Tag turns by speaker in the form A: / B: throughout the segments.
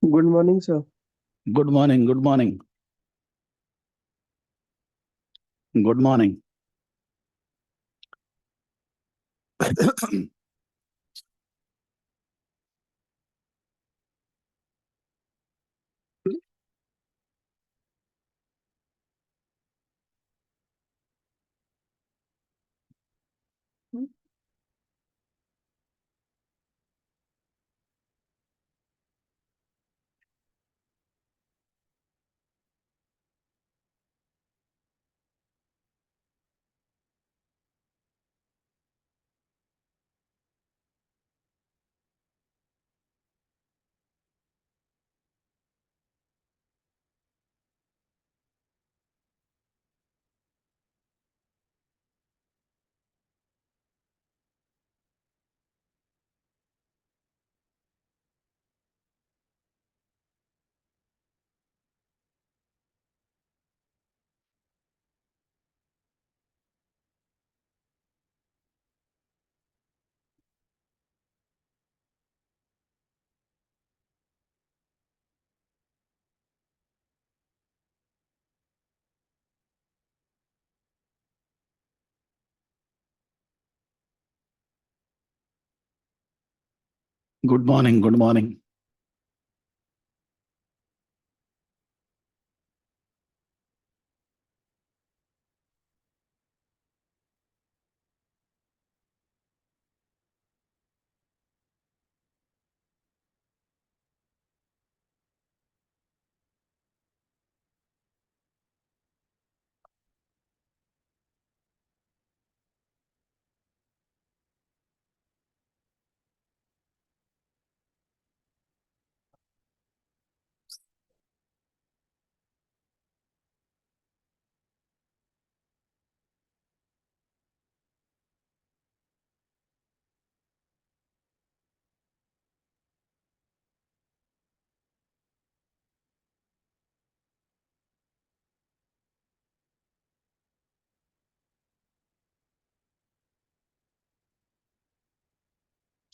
A: Good morning, sir.
B: Good morning. Good morning. Good morning. Good morning. Good morning.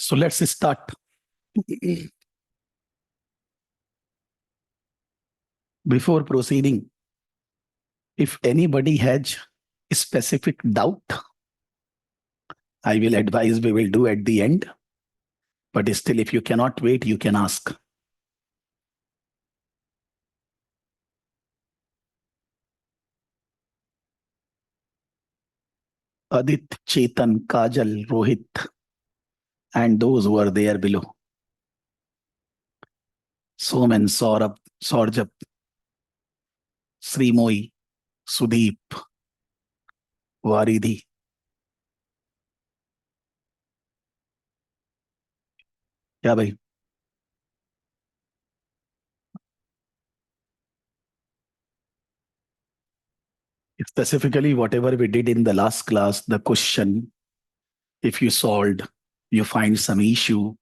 B: So let's start. Before proceeding, if anybody has a specific doubt, I will advise we will do at the end. But still, if you cannot wait, you can ask. Adit, Chetan, Kajal, Rohit, and those who are there below. Soman, Saurabh, Saurjab, Srimoy, Sudeep, Varidhi. क्या भाई? Specifically, whatever we did in the last class, the question, if you solved, you find some issue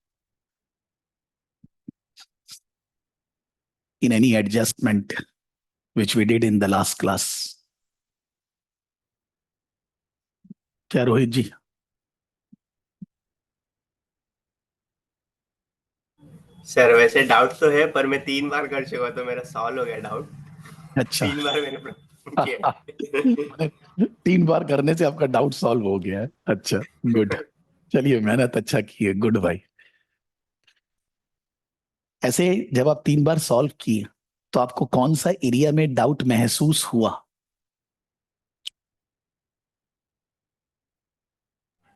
B: in any adjustment, which we did in the last class. क्या रोहित जी?
C: Sir वैसे doubt तो है, पर मैं 3 बार कर चुका तो मेरा सॉल्व हो गया डाउट।
B: अच्छा।
C: 3 बार मैंने किया।
B: 3 बार करने से आपका डाउट सॉल्व हो गया है। अच्छा, गुड। चलिए, मेहनत अच्छा की है, गुड भाई। ऐसे जब आप 3 बार सॉल्व किए तो आपको कौन सा एरिया में डाउट महसूस हुआ?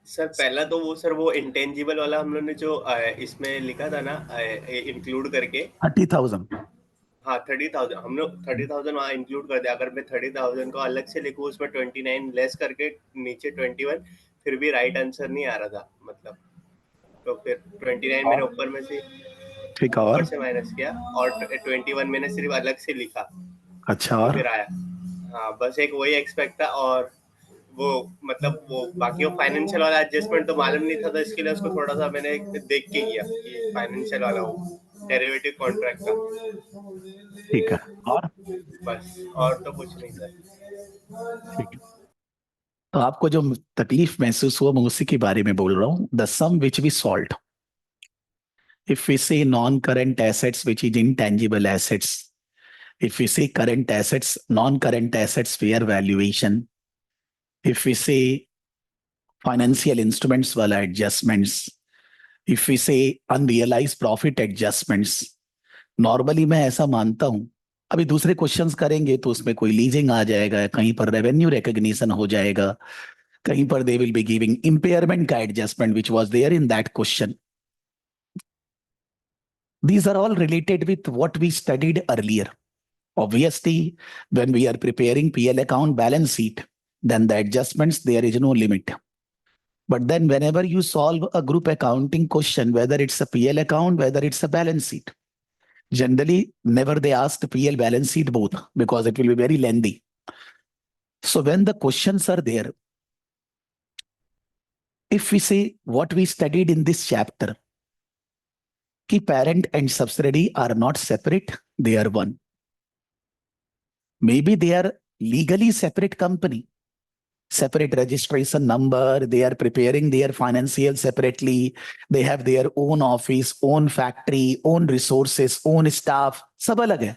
C: सर पहला तो वो इंटेंजिबल वाला हम लोग ने जो इसमें लिखा था ना, इंक्लूड करके
B: 30,000।
C: हाँ 30,000, हम लोग 30,000 वहाँ इंक्लूड कर दिया। अगर मैं 30,000 को अलग से लिखूँ, उसमें 29 लेस करके नीचे 21, फिर भी राइट आंसर नहीं आ रहा था, मतलब। तो फिर 29 मैंने ऊपर में से
B: ठीक,
C: ऊपर
B: और
C: से माइनस किया, और 21 मैंने सिर्फ अलग से लिखा,
B: अच्छा,
C: तो
B: और
C: फिर आया। हाँ, बस एक वही एक्सपेक्ट था। और वो मतलब वो बाकी वो फाइनेंशियल वाला एडजस्टमेंट तो मालूम नहीं था, तो इसके लिए उसको थोड़ा सा मैंने देख के किया कि फाइनेंशियल वाला वो डेरिवेटिव कॉन्ट्रैक्ट का।
B: ठीक है, और
C: बस, और तो कुछ नहीं सर।
B: ठीक है। तो आपको जो तकलीफ महसूस हुआ, मैं उसी के बारे में बोल रहा हूँ। The sum which we solved, If we say non-current assets, which is intangible assets, if we say current assets, non-current assets, fair valuation, if we say financial instruments wala adjustments, if we say unrealized profit adjustments, normally मैं ऐसा मानता हूं, अभी दूसरे questions करेंगे तो उसमें कोई लीजिंग आ जाएगा, कहीं पर रेवेन्यू रिकॉग्निशन हो जाएगा, कहीं पर they will be giving impairment का adjustment which was there in that question. These are all related with what we studied earlier. Obviously, when we are preparing PL account balance sheet, then the adjustments, there is no limit. But then whenever you solve a group accounting question, whether it's a PL account, whether it's a balance sheet, generally never they ask the PL balance sheet both because it will be very lengthy. So when the questions are there, if we say what we studied in this chapter, कि parent and subsidiary are not separate, they are one. Maybe they are legally separate company, separate registration number, they are preparing their financial separately, they have their own office, own factory, own resources, own staff, सब अलग है.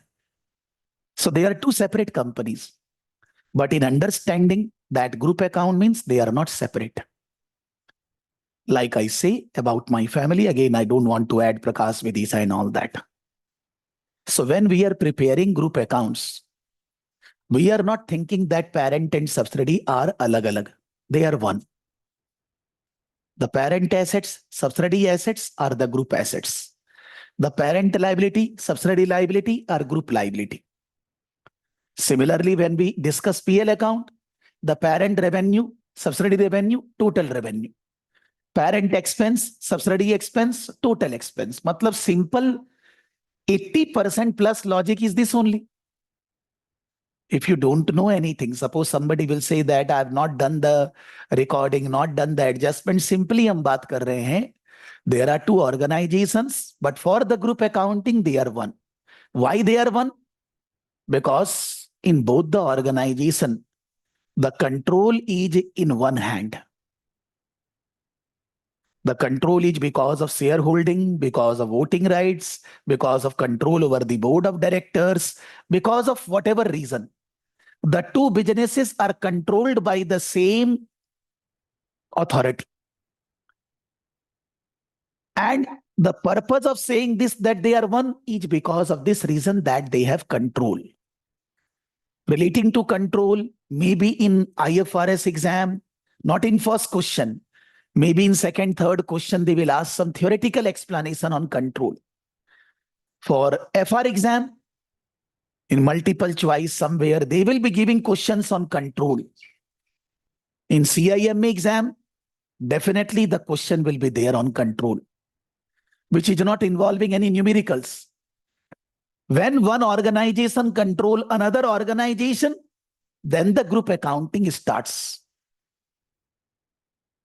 B: So they are two separate companies. But in understanding that group account means they are not separate. Like I say about my family, again, I don't want to add Prakash Vidisha and all that. So when we are preparing group accounts, we are not thinking that parent and subsidiary are alag-alag. They are one. The parent assets, subsidiary assets are the group assets. The parent liability, subsidiary liability are group liability. Similarly, when we discuss PL account, the parent revenue, subsidiary revenue, total revenue. Parent expense, subsidiary expense, total expense. Matlab simple 80% plus logic is this only. If you don't know anything, suppose somebody will say that I have not done the recording, not done the adjustment, simply हम बात कर रहे हैं. There are two organizations, but for the group accounting, they are one. Why they are one? Because in both the organization, the control is in one hand. The control is because of shareholding, because of voting rights, because of control over the board of directors, because of whatever reason. The two businesses are controlled by the same authority. And the purpose of saying this, that they are one, is because of this reason that they have control. Relating to control, maybe in IFRS exam, not in first question, maybe in second, third question, they will ask some theoretical explanation on control. For FR exam, in multiple choice somewhere, they will be giving questions on control. In CIMA exam, definitely the question will be there on control, which is not involving any numericals. When one organization control another organization, then the group accounting starts.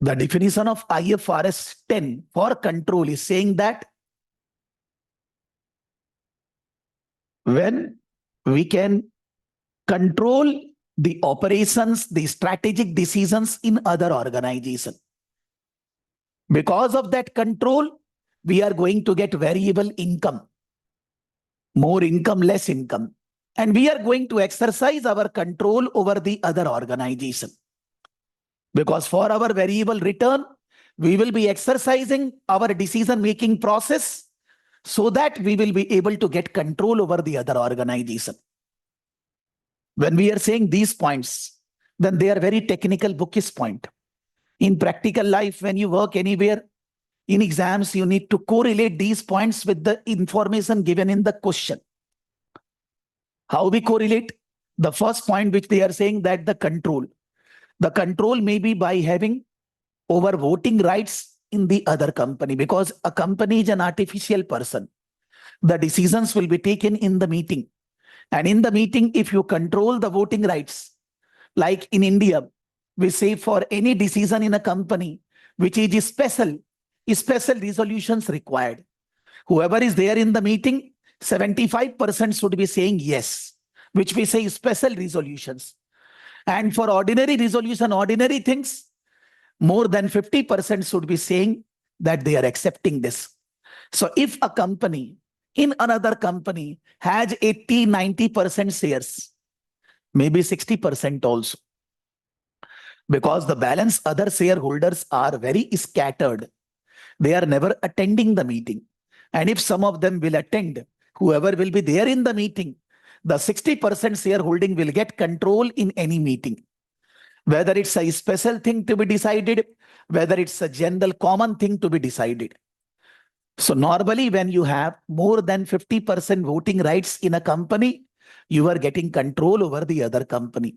B: The definition of IFRS 10 for control is saying that when we can control the operations, the strategic decisions in other organization. Because of that control, we are going to get variable income, more income, less income. And we are going to exercise our control over the other organization. Because for our variable return, we will be exercising our decision-making process so that we will be able to get control over the other organization. When we are saying these points, then they are very technical bookish point. In practical life, when you work anywhere, in exams, you need to correlate these points with the information given in the question. How we correlate? The first point which they are saying that the control may be by having over voting rights in the other company, because a company is an artificial person. The decisions will be taken in the meeting. And in the meeting, if you control the voting rights, like in India, we say for any decision in a company, which is special resolutions required. Whoever is there in the meeting, 75% should be saying yes, which we say special resolutions. And for ordinary resolution, ordinary things, more than 50% should be saying that they are accepting this. So if a company in another company has 80-90% shares, maybe 60% also, because the balance other shareholders are very scattered. They are never attending the meeting. And if some of them will attend, whoever will be there in the meeting, the 60% shareholding will get control in any meeting. Whether it's a special thing to be decided, whether it's a general common thing to be decided. So normally when you have more than 50% voting rights in a company, you are getting control over the other company.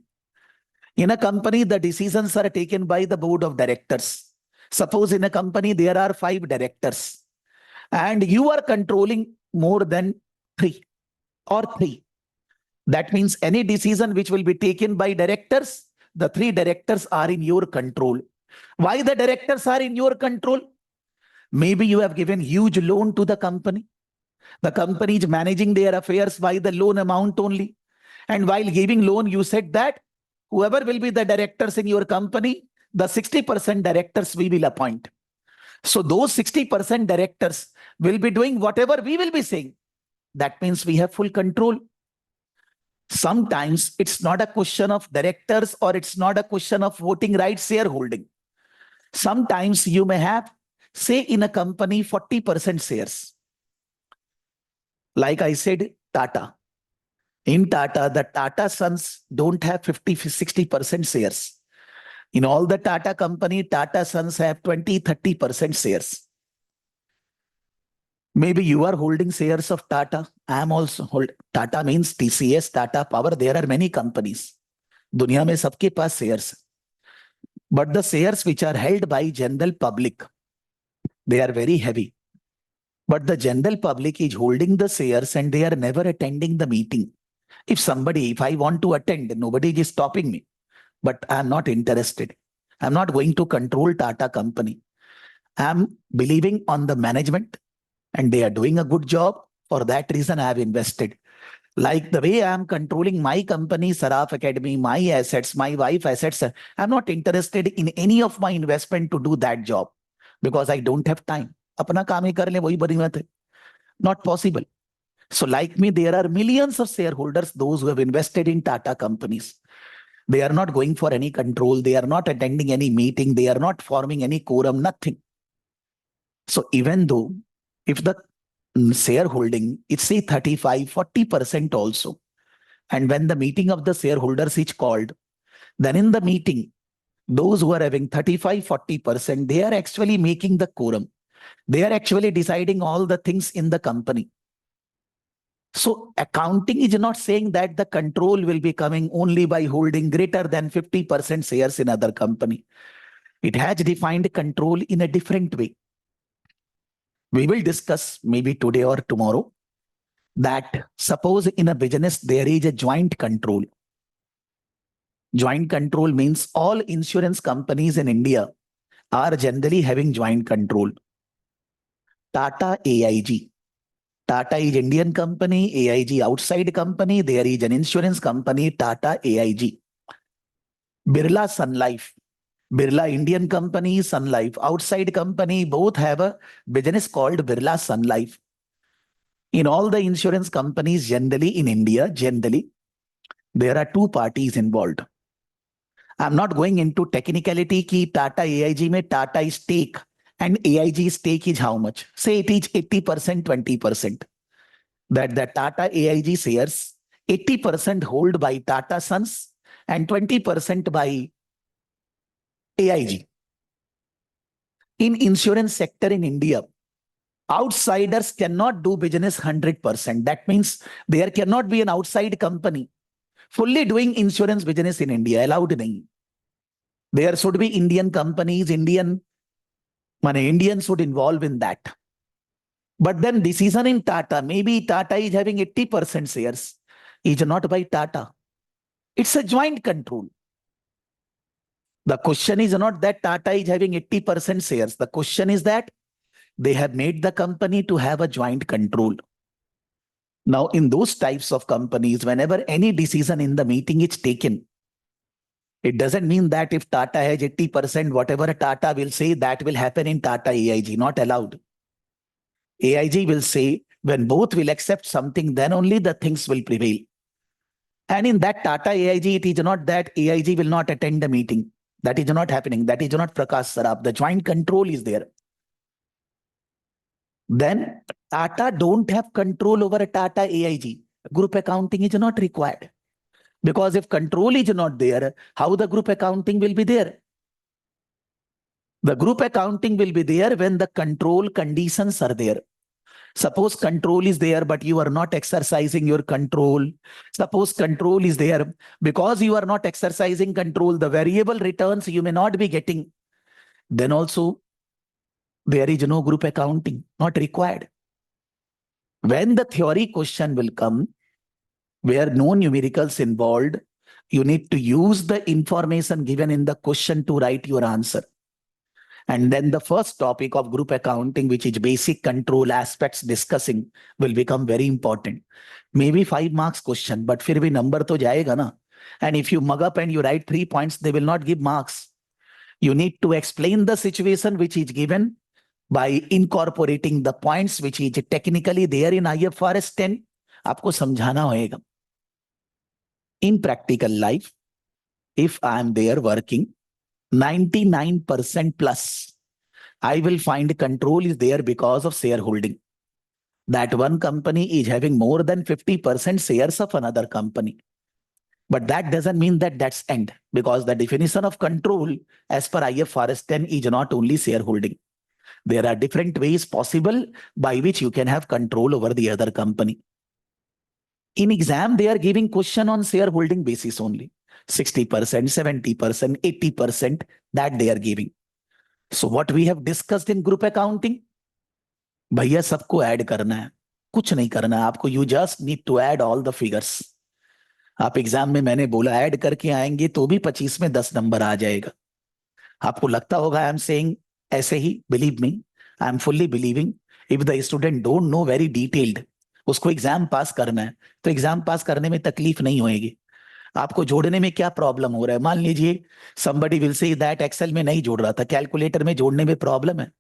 B: In a company, the decisions are taken by the board of directors. Suppose in a company, there are 5 directors and you are controlling more than 3 or 3. That means any decision which will be taken by directors, the 3 directors are in your control. Why the directors are in your control? Maybe you have given huge loan to the company. The company is managing their affairs by the loan amount only. And while giving loan, you said that whoever will be the directors in your company, the 60% directors we will appoint. So those 60% directors will be doing whatever we will be saying. That means we have full control. Sometimes it's not a question of directors or it's not a question of voting rights shareholding. Sometimes you may have, say in a company, 40% shares. Like I said, Tata. In Tata, the Tata sons don't have 50-60% shares. In all the Tata company, Tata sons have 20-30% shares. Maybe you are holding shares of Tata. I am also holding. Tata means TCS, Tata Power. There are many companies. दुनिया में सबके पास shares. But the shares which are held by general public, they are very heavy. But the general public is holding the shares and they are never attending the meeting. If I want to attend, nobody is stopping me. But I am not interested. I'm not going to control Tata company. I'm believing on the management and they are doing a good job. For that reason, I have invested. Like the way I am controlling my company, Saraf Academy, my assets, my wife assets, I'm not interested in any of my investment to do that job because I don't have time. अपना काम ही कर ले वही बड़ी बात है. Not possible. So like me, there are millions of shareholders, those who have invested in Tata companies. They are not going for any control. They are not attending any meeting. They are not forming any quorum, nothing. So even though if the shareholding, it's say 35-40% also. And when the meeting of the shareholders is called, then in the meeting, those who are having 35-40%, they are actually making the quorum. They are actually deciding all the things in the company. So accounting is not saying that the control will be coming only by holding greater than 50% shares in other company. It has defined control in a different way. We will discuss maybe today or tomorrow that suppose in a business there is a joint control. Joint control means all insurance companies in India are generally having joint control. Tata AIG. Tata is Indian company, AIG outside company. There is an insurance company, Tata AIG. Birla Sun Life. Birla Indian company, Sun Life outside company, both have a business called Birla Sun Life. In all the insurance companies generally in India, there are 2 parties involved. I'm not going into technicality ki Tata AIG mein Tata stake and AIG stake is how much? Say it is 80%, 20%. That the Tata AIG shares, 80% hold by Tata Sons and 20% by AIG. In insurance sector in India, outsiders cannot do business 100%. That means there cannot be an outside company fully doing insurance business in India. Allowed nahi. There should be Indian companies, Indians should involve in that. But then decision in Tata, maybe Tata is having 80% shares, is not by Tata. It's a joint control. The question is not that Tata is having 80% shares. The question is that they have made the company to have a joint control. Now, in those types of companies, whenever any decision in the meeting is taken, it doesn't mean that if Tata has 80%, whatever Tata will say, that will happen in Tata AIG. Not allowed. AIG will say when both will accept something, then only the things will prevail. And in that Tata AIG, it is not that AIG will not attend the meeting. That is not happening. That is not Prakash Saraf. The joint control is there. Then Tata don't have control over a Tata AIG. Group accounting is not required. Because if control is not there, how the group accounting will be there? The group accounting will be there when the control conditions are there. Suppose control is there, but you are not exercising your control. Suppose control is there, because you are not exercising control, the variable returns you may not be getting. Then also, there is no group accounting, not required. When the theory question will come, where no numericals involved, you need to use the information given in the question to write your answer. And then the first topic of group accounting, which is basic control aspects discussing, will become very important. Maybe 5 marks question, but फिर भी number तो जाएगा ना. And if you mug up and you write 3 points, they will not give marks. You need to explain the situation which is given by incorporating the points which is technically there in IFRS 10. आपको समझाना होएगा. In practical life, if I am there working, 99% plus, I will find control is there because of shareholding. That one company is having more than 50% shares of another company. But that doesn't mean that that's end, because the definition of control as per IFRS 10 is not only shareholding. There are different ways possible by which you can have control over the other company. In exam, they are giving question on shareholding basis only. 60%, 70%, 80% that they are giving. So what we have discussed in group accounting, भैया सबको add करना है, कुछ नहीं करना है आपको. You just need to add all the figures. आप एग्जाम में मैंने बोला ऐड करके आएंगे तो भी 25 में 10 नंबर आ जाएगा. आपको लगता होगा आई एम सेइंग ऐसे ही. Believe me, I am fully believing. If the student don't know very detailed, उसको एग्जाम पास करना है, तो एग्जाम पास करने में तकलीफ नहीं होएगी. आपको जोड़ने में क्या प्रॉब्लम हो रहा है? मान लीजिए somebody will say that Excel में नहीं जोड़ रहा था, कैलकुलेटर में जोड़ने में प्रॉब्लम है.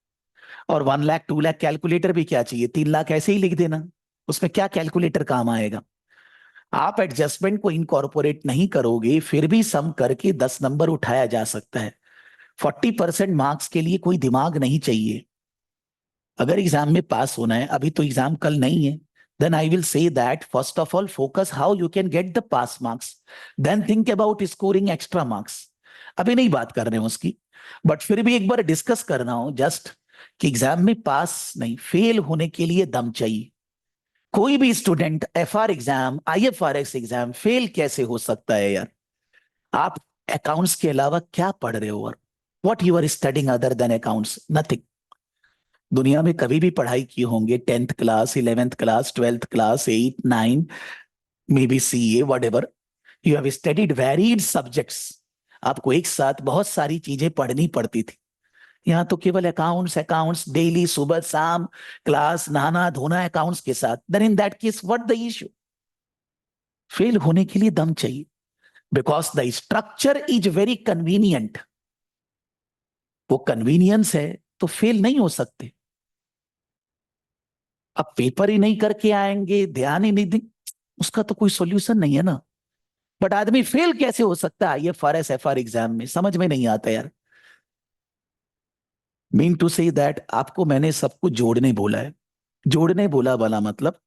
B: और 1 लाख 2 लाख कैलकुलेटर भी क्या चाहिए, 3 लाख ऐसे ही लिख देना, उसमें क्या कैलकुलेटर काम आएगा? आप एडजस्टमेंट को इनकॉर्पोरेट नहीं करोगे, फिर भी सम करके 10 नंबर उठाया जा सकता है. 40% मार्क्स के लिए कोई दिमाग नहीं चाहिए. अगर एग्जाम में पास होना है, अभी तो एग्जाम कल नहीं है, then I will say that first of all focus how you can get the pass marks, then think about scoring extra marks. अभी नहीं बात कर रहे हैं उसकी, बट फिर भी एक बार डिस्कस करना हो जस्ट कि एग्जाम में पास नहीं, फेल होने के लिए दम चाहिए. कोई भी student FR exam, IFRS exam fail कैसे हो सकता है यार? आप अकाउंट्स के अलावा क्या पढ़ रहे हो? What you are studying other than accounts? Nothing. दुनिया में कभी भी पढ़ाई किए होंगे, 10th class, 11th class, 12th class, 8, 9, may be CA, whatever. You have studied varied subjects. आपको एक साथ बहुत सारी चीजें पढ़नी पड़ती थी. यहाँ तो केवल अकाउंट्स डेली, सुबह शाम क्लास, नहाना धोना अकाउंट्स के साथ. Then in that case, what the issue? Fail होने के लिए दम चाहिए, because the structure is very convenient. वो कन्वीनियंस है तो फेल नहीं हो सकते. अब पेपर ही नहीं करके आएंगे, ध्यान ही नहीं देंगे, उसका तो कोई सॉल्यूशन नहीं है ना. बट आदमी फेल कैसे हो सकता है IFRS FR एग्जाम में? समझ में नहीं आता यार. मीन टू से दैट आपको मैंने सब कुछ जोड़ने बोला है. जोड़ने बोला वाला मतलब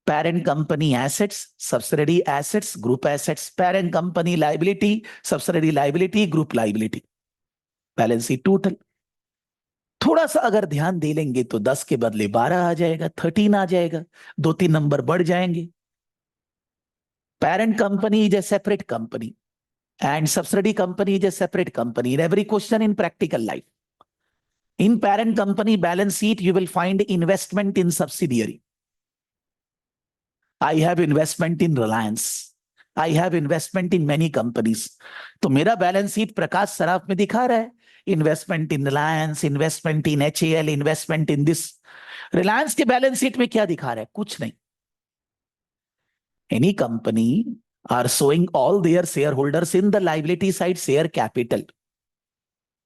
B: parent company assets, subsidiary assets, group assets, parent company liability, subsidiary liability, group liability, balance sheet total. थोड़ा सा अगर ध्यान दे लेंगे तो 10 के बदले 12 आ जाएगा, 13 आ जाएगा, 2-3 नंबर बढ़ जाएंगे. Parent company is a separate company and subsidiary company is a separate company. In every question in practical life, in parent company balance sheet, you will find investment in subsidiary. I have investment in Reliance. I have investment in many companies. तो मेरा balance sheet प्रकाश सराफ में दिखा रहा है investment in Reliance, investment in HAL, investment in this. Reliance के balance sheet में क्या दिखा रहा है? कुछ नहीं. Any company are showing all their shareholders in the liability side share capital.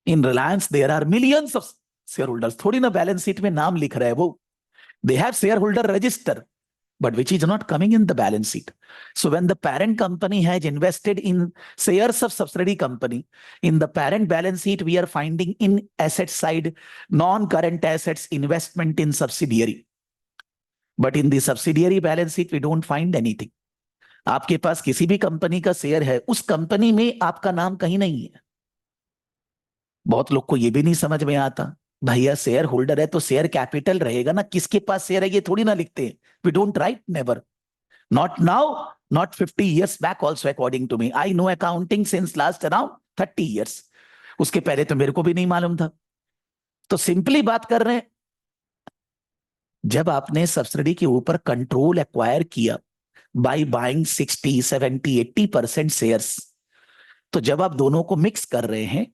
B: In Reliance there are millions of shareholders. थोड़ी ना बैलेंस शीट में नाम लिख रहा है वो. They have shareholder register, but which is not coming in the balance sheet. So when the parent company has invested in shares of subsidiary company, in the parent balance sheet, we are finding in asset side, non-current assets, investment in subsidiary. But in the subsidiary balance sheet, we don't find anything. आपके पास किसी भी company का share है, उस company में आपका नाम कहीं नहीं है. बहुत लोग को ये भी नहीं समझ में आता, भैया शेयर होल्डर है तो शेयर कैपिटल रहेगा ना, किसके पास शेयर है ये थोड़ी ना लिखते हैं. We don't write, never. Not now, not 50 years back also according to me. I know accounting since last around 30 years. उसके पहले तो मेरे को भी नहीं मालूम था. तो सिंपली बात कर रहे हैं, जब आपने सब्सिडी के ऊपर कंट्रोल एक्वायर किया बाय बाइंग 60, 70, 80% शेयर्स, तो जब आप दोनों को मिक्स कर रहे हैं,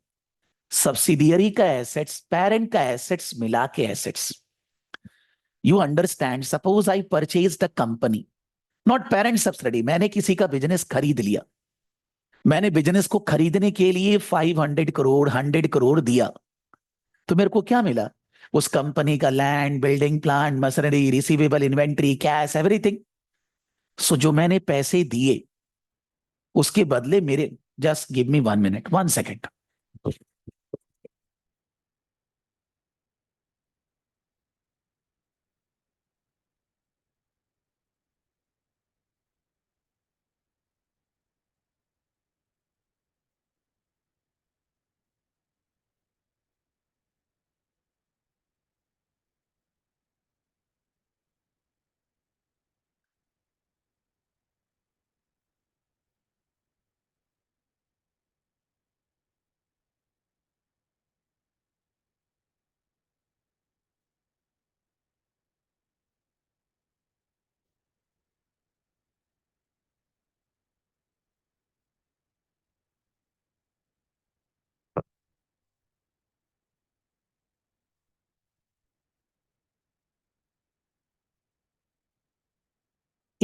B: सब्सिडियरी का एसेट्स, पेरेंट का एसेट्स मिला के assets, you understand, suppose I purchase the company, not parent subsidy, मैंने किसी का बिजनेस खरीद लिया, मैंने बिजनेस को खरीदने के लिए 500 करोड़ 100 करोड़ दिया, तो मेरे को क्या मिला? उस कंपनी का land, building, plant, machinery, receivable, inventory, cash, everything. So जो मैंने पैसे दिए उसके बदले मेरे, just give me 1 minute, 1 second.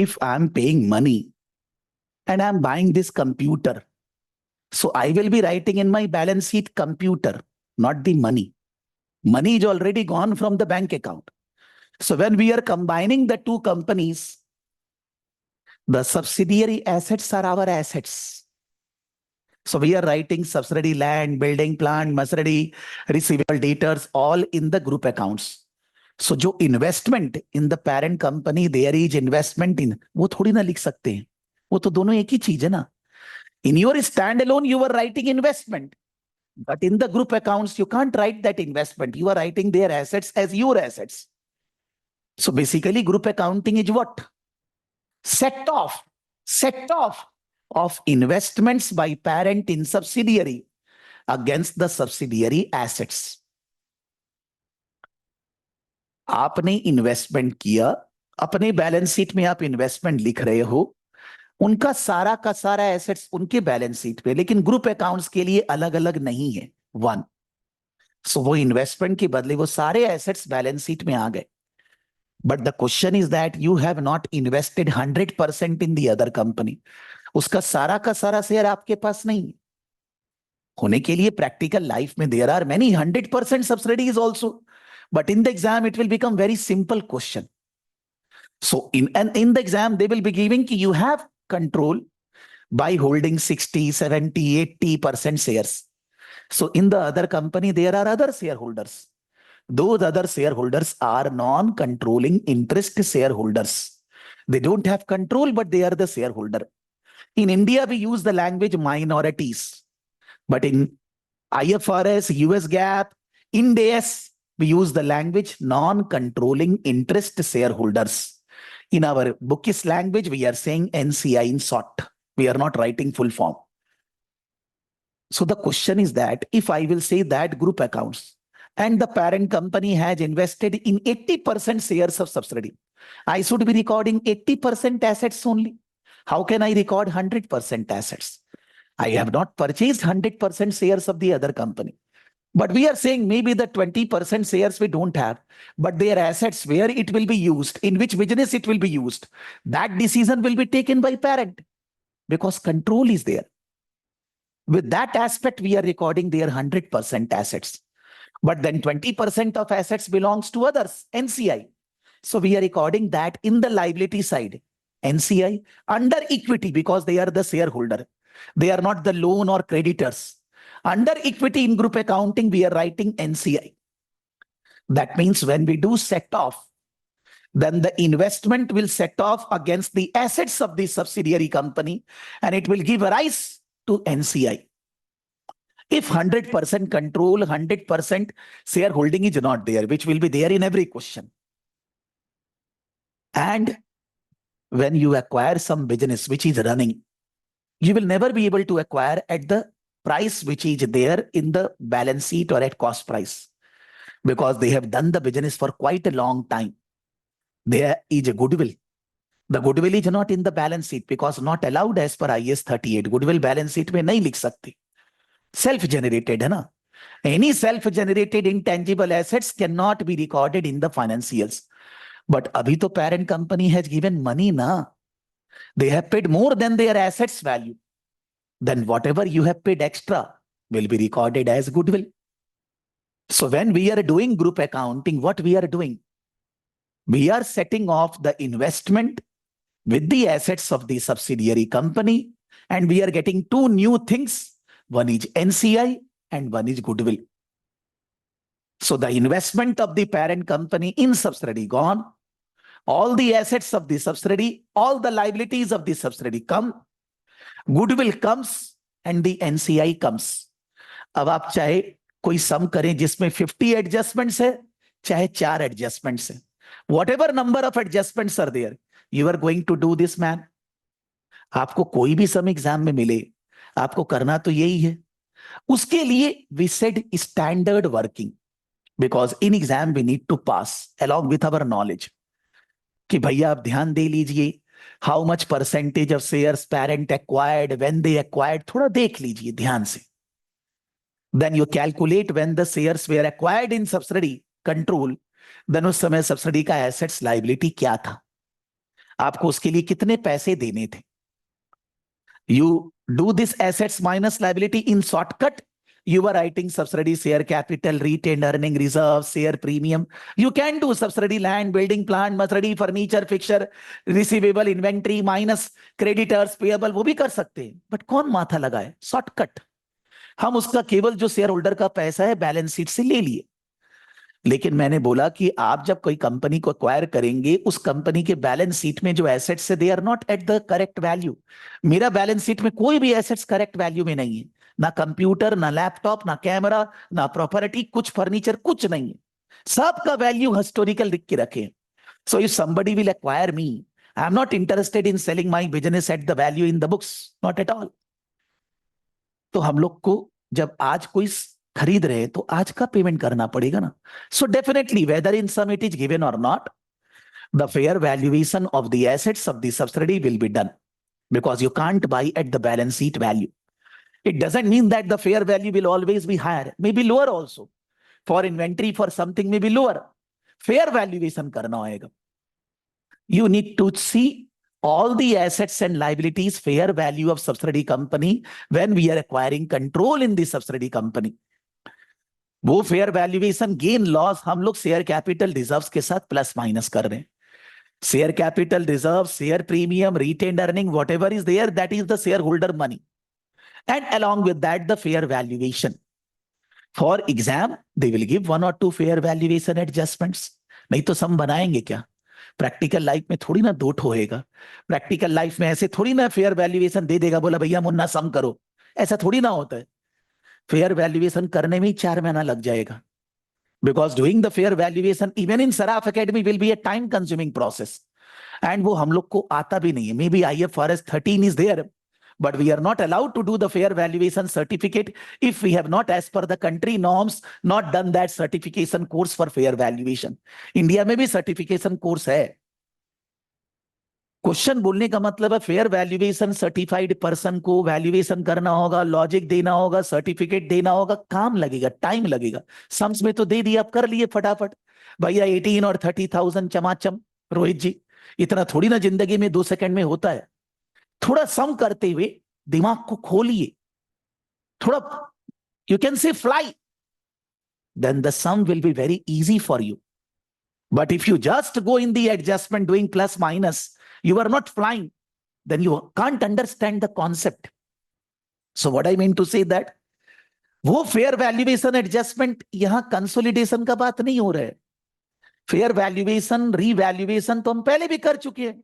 B: If I'm paying money and I'm buying this computer, so I will be writing in my balance sheet computer, not the money. Money is already gone from the bank account. So when we are combining the two companies, the subsidiary assets are our assets. So we are writing subsidiary land, building, plant, machinery, receivable, debtors, all in the group accounts. So जो investment in the parent company, there is investment in, वो थोड़ी ना लिख सकते हैं, वो तो दोनों एक ही चीज है ना. In your standalone, you are writing investment, but in the group accounts, you can't write that investment. You are writing their assets as your assets. So basically, group accounting is what? Set off of investments by parent in subsidiary against the subsidiary assets. आपने investment किया, अपने balance sheet में आप investment लिख रहे हो, उनका सारा का सारा एसेट्स उनके बैलेंस शीट पे, लेकिन ग्रुप अकाउंट्स के लिए अलग अलग नहीं है. 1. सो वो इन्वेस्टमेंट के बदले वो सारे एसेट्स बैलेंस शीट में आ गए. But the question is that you have not invested 100% in the other company. उसका सारा का सारा शेयर आपके पास नहीं होने के लिए प्रैक्टिकल लाइफ में there are many 100% subsidies also, but in the exam it will become very simple question. So in the exam, they will be giving you have control by holding 60, 70, 80% shares. So in the other company, there are other shareholders. Those other shareholders are non-controlling interest shareholders. They don't have control, but they are the shareholder. In India, we use the language minorities. But in IFRS, US GAAP, Ind AS, we use the language non-controlling interest shareholders. In our bookish language, we are saying NCI in short. We are not writing full form. So the question is that if I will say that group accounts and the parent company has invested in 80% shares of subsidiary, I should be recording 80% assets only. How can I record 100% assets? I have not purchased 100% shares of the other company. But we are saying maybe the 20% shares we don't have, but their assets, where it will be used, in which business it will be used, that decision will be taken by parent because control is there. With that aspect, we are recording their 100% assets. But then 20% of assets belongs to others, NCI. So we are recording that in the liability side, NCI, under equity, because they are the shareholder. They are not the loan or creditors. Under equity in group accounting, we are writing NCI. That means when we do set off, then the investment will set off against the assets of the subsidiary company, and it will give rise to NCI. If 100% control, 100% shareholding is not there, which will be there in every question. And when you acquire some business which is running, you will never be able to acquire at the price which is there in the balance sheet or at cost price, because they have done the business for quite a long time. There is a goodwill. The goodwill is not in the balance sheet because not allowed as per IS 38. Goodwill balance sheet में नहीं लिख सकते. Self-generated है ना. Any self-generated intangible assets cannot be recorded in the financials. But abhi to parent company has given money na. They have paid more than their assets value. Then whatever you have paid extra will be recorded as goodwill. So when we are doing group accounting, what we are doing? We are setting off the investment with the assets of the subsidiary company, and we are getting two new things. One is NCI and one is goodwill. So the investment of the parent company in subsidiary gone, all the assets of the subsidiary, all the liabilities of the subsidiary come, goodwill comes and the NCI comes. अब आप चाहे कोई सम करें जिसमें 50 adjustments है, चाहे 4 adjustments है, whatever number of adjustments are there, you are going to do this, man. आपको कोई भी सम एग्जाम में मिले, आपको करना तो यही है. उसके लिए we said standard working, because in exam we need to pass along with our knowledge. कि भैया आप ध्यान दे लीजिए, how much percentage of shares parent acquired, when they acquired, थोड़ा देख लीजिए ध्यान से. Then you calculate when the shares were acquired in subsidiary control, then उस समय subsidiary का assets liability क्या था, आपको उसके लिए कितने पैसे देने थे. You do this assets minus liability in shortcut. You are writing subsidiary share capital, retained earning reserve, share premium. You can do subsidiary land, building, plant, machinery, furniture, fixture, receivable, inventory minus creditors, payable, वो भी कर सकते हैं. But कौन माथा लगाए? Shortcut. हम उसका केवल जो शेयर होल्डर का पैसा है बैलेंस शीट से ले लिए. लेकिन मैंने बोला कि आप जब कोई कंपनी को एक्वायर करेंगे, उस कंपनी के बैलेंस शीट में जो एसेट्स है they are not at the correct value. मेरा बैलेंस शीट में कोई भी एसेट्स करेक्ट वैल्यू में नहीं है, ना कंप्यूटर, ना लैपटॉप, ना कैमरा, ना प्रॉपर्टी, कुछ फर्नीचर, कुछ नहीं है. सबका वैल्यू हिस्टोरिकल लिख के रखे. So if somebody will acquire me, I am not interested in selling my business at the value in the books, not at all. तो हम लोग को जब आज कोई खरीद रहे तो आज का पेमेंट करना पड़ेगा ना. So definitely whether in sum it is given or not, the fair valuation of the assets of the subsidy will be done, because you can't buy at the balance sheet value. It doesn't mean that the fair value will always be higher, maybe lower also. For inventory, for something may be lower. Fair valuation करना होगा. You need to see all the assets and liabilities, fair value of subsidiary company when we are acquiring control in the subsidiary company. वो fair valuation gain loss हम लोग share capital reserves के साथ plus minus कर रहे हैं. Share capital reserve, share premium, retained earning, whatever is there, that is the share holder money, and along with that the fair valuation. For exam they will give 1 or 2 fair valuation adjustments. नहीं तो सम बनाएंगे क्या? Practical life में थोड़ी ना दो ठो होएगा. प्रैक्टिकल लाइफ में ऐसे थोड़ी ना फेयर वैल्यूएशन दे देगा, बोला भैया मुन्ना सम करो, ऐसा थोड़ी ना होता है. फेयर वैल्यूएशन करने में ही 4 महीना लग जाएगा, because doing the fair valuation even in Saraf Academy will be a time consuming process, and वो हम लोग को आता भी नहीं है. Maybe IFRS 13 is there, but we are not allowed to do the fair valuation certificate if we have not, as per the country norms, not done that certification course for fair valuation. India में भी certification course है. Question बोलने का मतलब है fair valuation certified person को valuation करना होगा, लॉजिक देना होगा, सर्टिफिकेट देना होगा, काम लगेगा, टाइम लगेगा. सम्स में तो दे दिया, आप कर लिए फटाफट. भैया 18 और 30,000 चमाचम. रोहित जी, इतना थोड़ी ना जिंदगी में 2 सेकंड में होता है. थोड़ा सम करते हुए दिमाग को खोलिए, थोड़ा you can say fly, then the sum will be very easy for you. But if you just go in the adjustment doing plus minus, you are not flying, then you can't understand the concept. So what I mean to say that वो fair valuation adjustment, यहां consolidation का बात नहीं हो रहा है. Fair valuation revaluation तो हम पहले भी कर चुके हैं,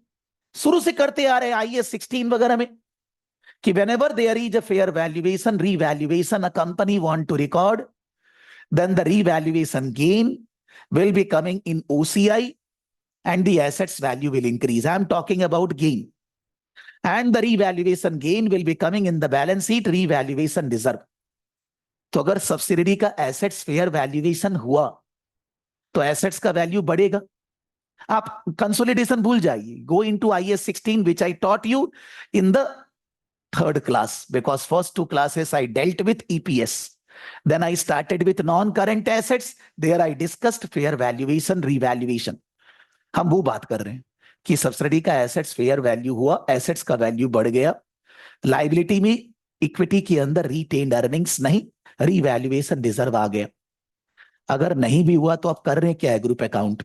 B: शुरू से करते आ रहे हैं IAS 16 वगैरह में, कि whenever there is a fair valuation revaluation a company want to record, then the revaluation gain will be coming in OCI and the assets value will increase. I am talking about gain. And the revaluation gain will be coming in the balance sheet revaluation reserve. तो अगर subsidiary का assets fair valuation हुआ तो assets का value बढ़ेगा. आप consolidation भूल जाइए. Go into IAS 16 which I taught you in the third class, because first two classes I dealt with EPS. Then I started with non-current assets. There I discussed fair valuation revaluation. हम वो बात कर रहे हैं कि subsidy का assets fair value हुआ, assets का वैल्यू बढ़ गया, लाइबिलिटी में इक्विटी के अंदर रिटेन्ड अर्निंग्स नहीं, रीवैल्यूएशन रिजर्व आ गया. अगर नहीं भी हुआ तो आप कर रहे हैं क्या है ग्रुप अकाउंट.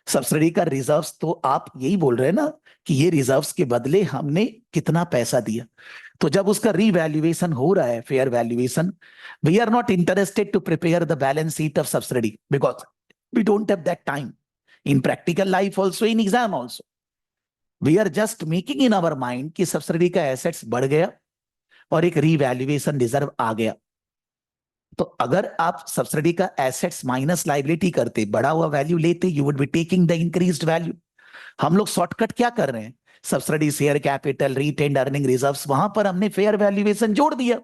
B: सब्सिडी का रिजर्व्स तो आप यही बोल रहे हैं ना कि ये रिजर्व्स के बदले हमने कितना पैसा दिया. तो जब उसका रीवैल्यूएशन हो रहा है fair valuation, we are not interested to prepare the balance sheet of subsidy because we don't have that time in practical life also, in exam also. We are just making in our mind कि subsidy का assets बढ़ गया और एक revaluation reserve आ गया. तो अगर आप सब्सिडी का एसेट्स माइनस लाइबिलिटी करते, बढ़ा हुआ वैल्यू लेते, you would be taking the increased value. हम लोग शॉर्टकट क्या कर रहे हैं, subsidy share capital retained earning reserves, वहां पर हमने फेयर वैल्यूएशन जोड़ दिया,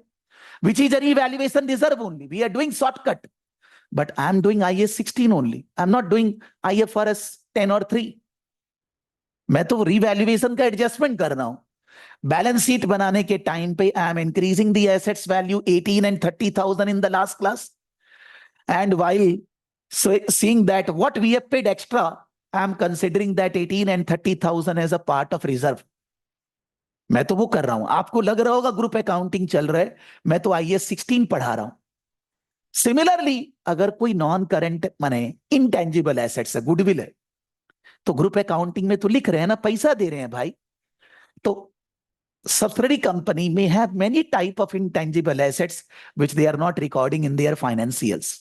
B: which is a revaluation reserve only. We are doing shortcut. But I am doing IAS 16 only. I am not doing IFRS 10 or 3. मैं तो revaluation का adjustment कर रहा हूं. बैलेंस शीट बनाने के टाइम पे I am increasing the assets value 18 and 30,000 in the last class. And while seeing that what we have paid extra, I am considering that 18 and 30,000 as a part of reserve. मैं तो वो कर रहा हूं. आपको लग रहा होगा ग्रुप अकाउंटिंग चल रहा है, मैं तो IAS 16 पढ़ा रहा हूं. सिमिलरली अगर कोई नॉन करेंट माने इंटेंजिबल एसेट्स है, गुडविल है, तो ग्रुप अकाउंटिंग में तो लिख रहे हैं ना, पैसा दे रहे हैं भाई. तो सब्सिडरी कंपनी में have many type of intangible assets which they are not recording in their financials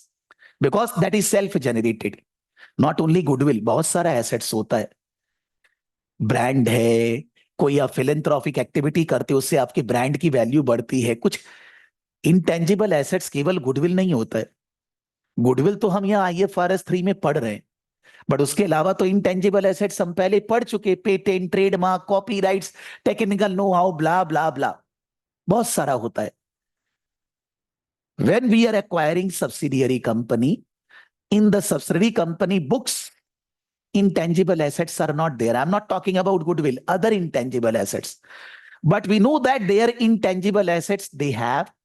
B: because that is self generated. Not only goodwill, बहुत सारा एसेट्स होता है. ब्रांड है, कोई आप फिलेंथ्रोपिक एक्टिविटी करते हो उससे आपके ब्रांड की वैल्यू बढ़ती है. कुछ इंटेंजिबल एसेट्स केवल गुडविल नहीं होता है. गुडविल तो हम यहाँ IFRS 3 में पढ़ रहे हैं, बट उसके अलावा तो इंटेंजिबल एसेट्स हम पहले पढ़ चुके. Patent, trademark, copyrights, technical know how, blah blah blah, बहुत सारा होता है. When we are acquiring subsidiary company, in the subsidiary company books, intangible assets are not there. I'm not talking about goodwill, other intangible assets. But we know that their intangible assets they have.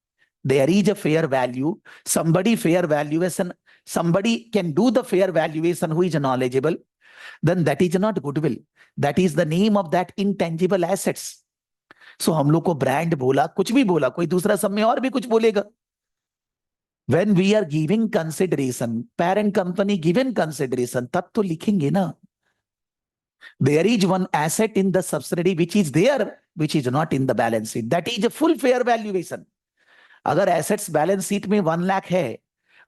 B: There is a fair value. Somebody fair valuation, somebody can do the fair valuation who is knowledgeable. Then that is not goodwill. That is the name of that intangible assets. So हम लोग को brand बोला, कुछ भी बोला, कोई दूसरा सब में और भी कुछ बोलेगा. When we are giving consideration, parent company given consideration, तब तो लिखेंगे ना. There is one asset in the subsidiary which is there, which is not in the balance sheet. That is a full fair valuation. अगर assets balance sheet में 1 लाख है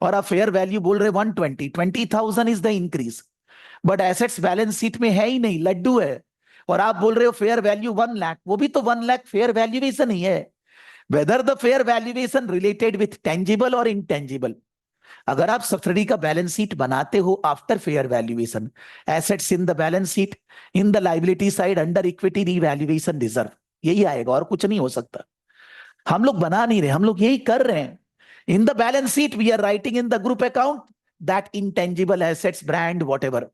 B: और आप fair value बोल रहे 120, 20,000 is the increase, but assets balance sheet में है ही नहीं, लड्डू है, और आप बोल रहे हो फेयर वैल्यू 1 लाख, वो भी तो 1 लाख फेयर वैल्यूएशन ही है. Whether the fair valuation related with tangible और इंटेंजिबल. अगर आप सब्सिडी का बैलेंस शीट बनाते हो after fair valuation, assets in the balance sheet, in the liability side under equity revaluation reserve, यही आएगा और कुछ नहीं हो सकता. हम लोग बना नहीं रहे, हम लोग यही कर रहे हैं. In the balance sheet we are writing in the group account that intangible assets, brand, whatever,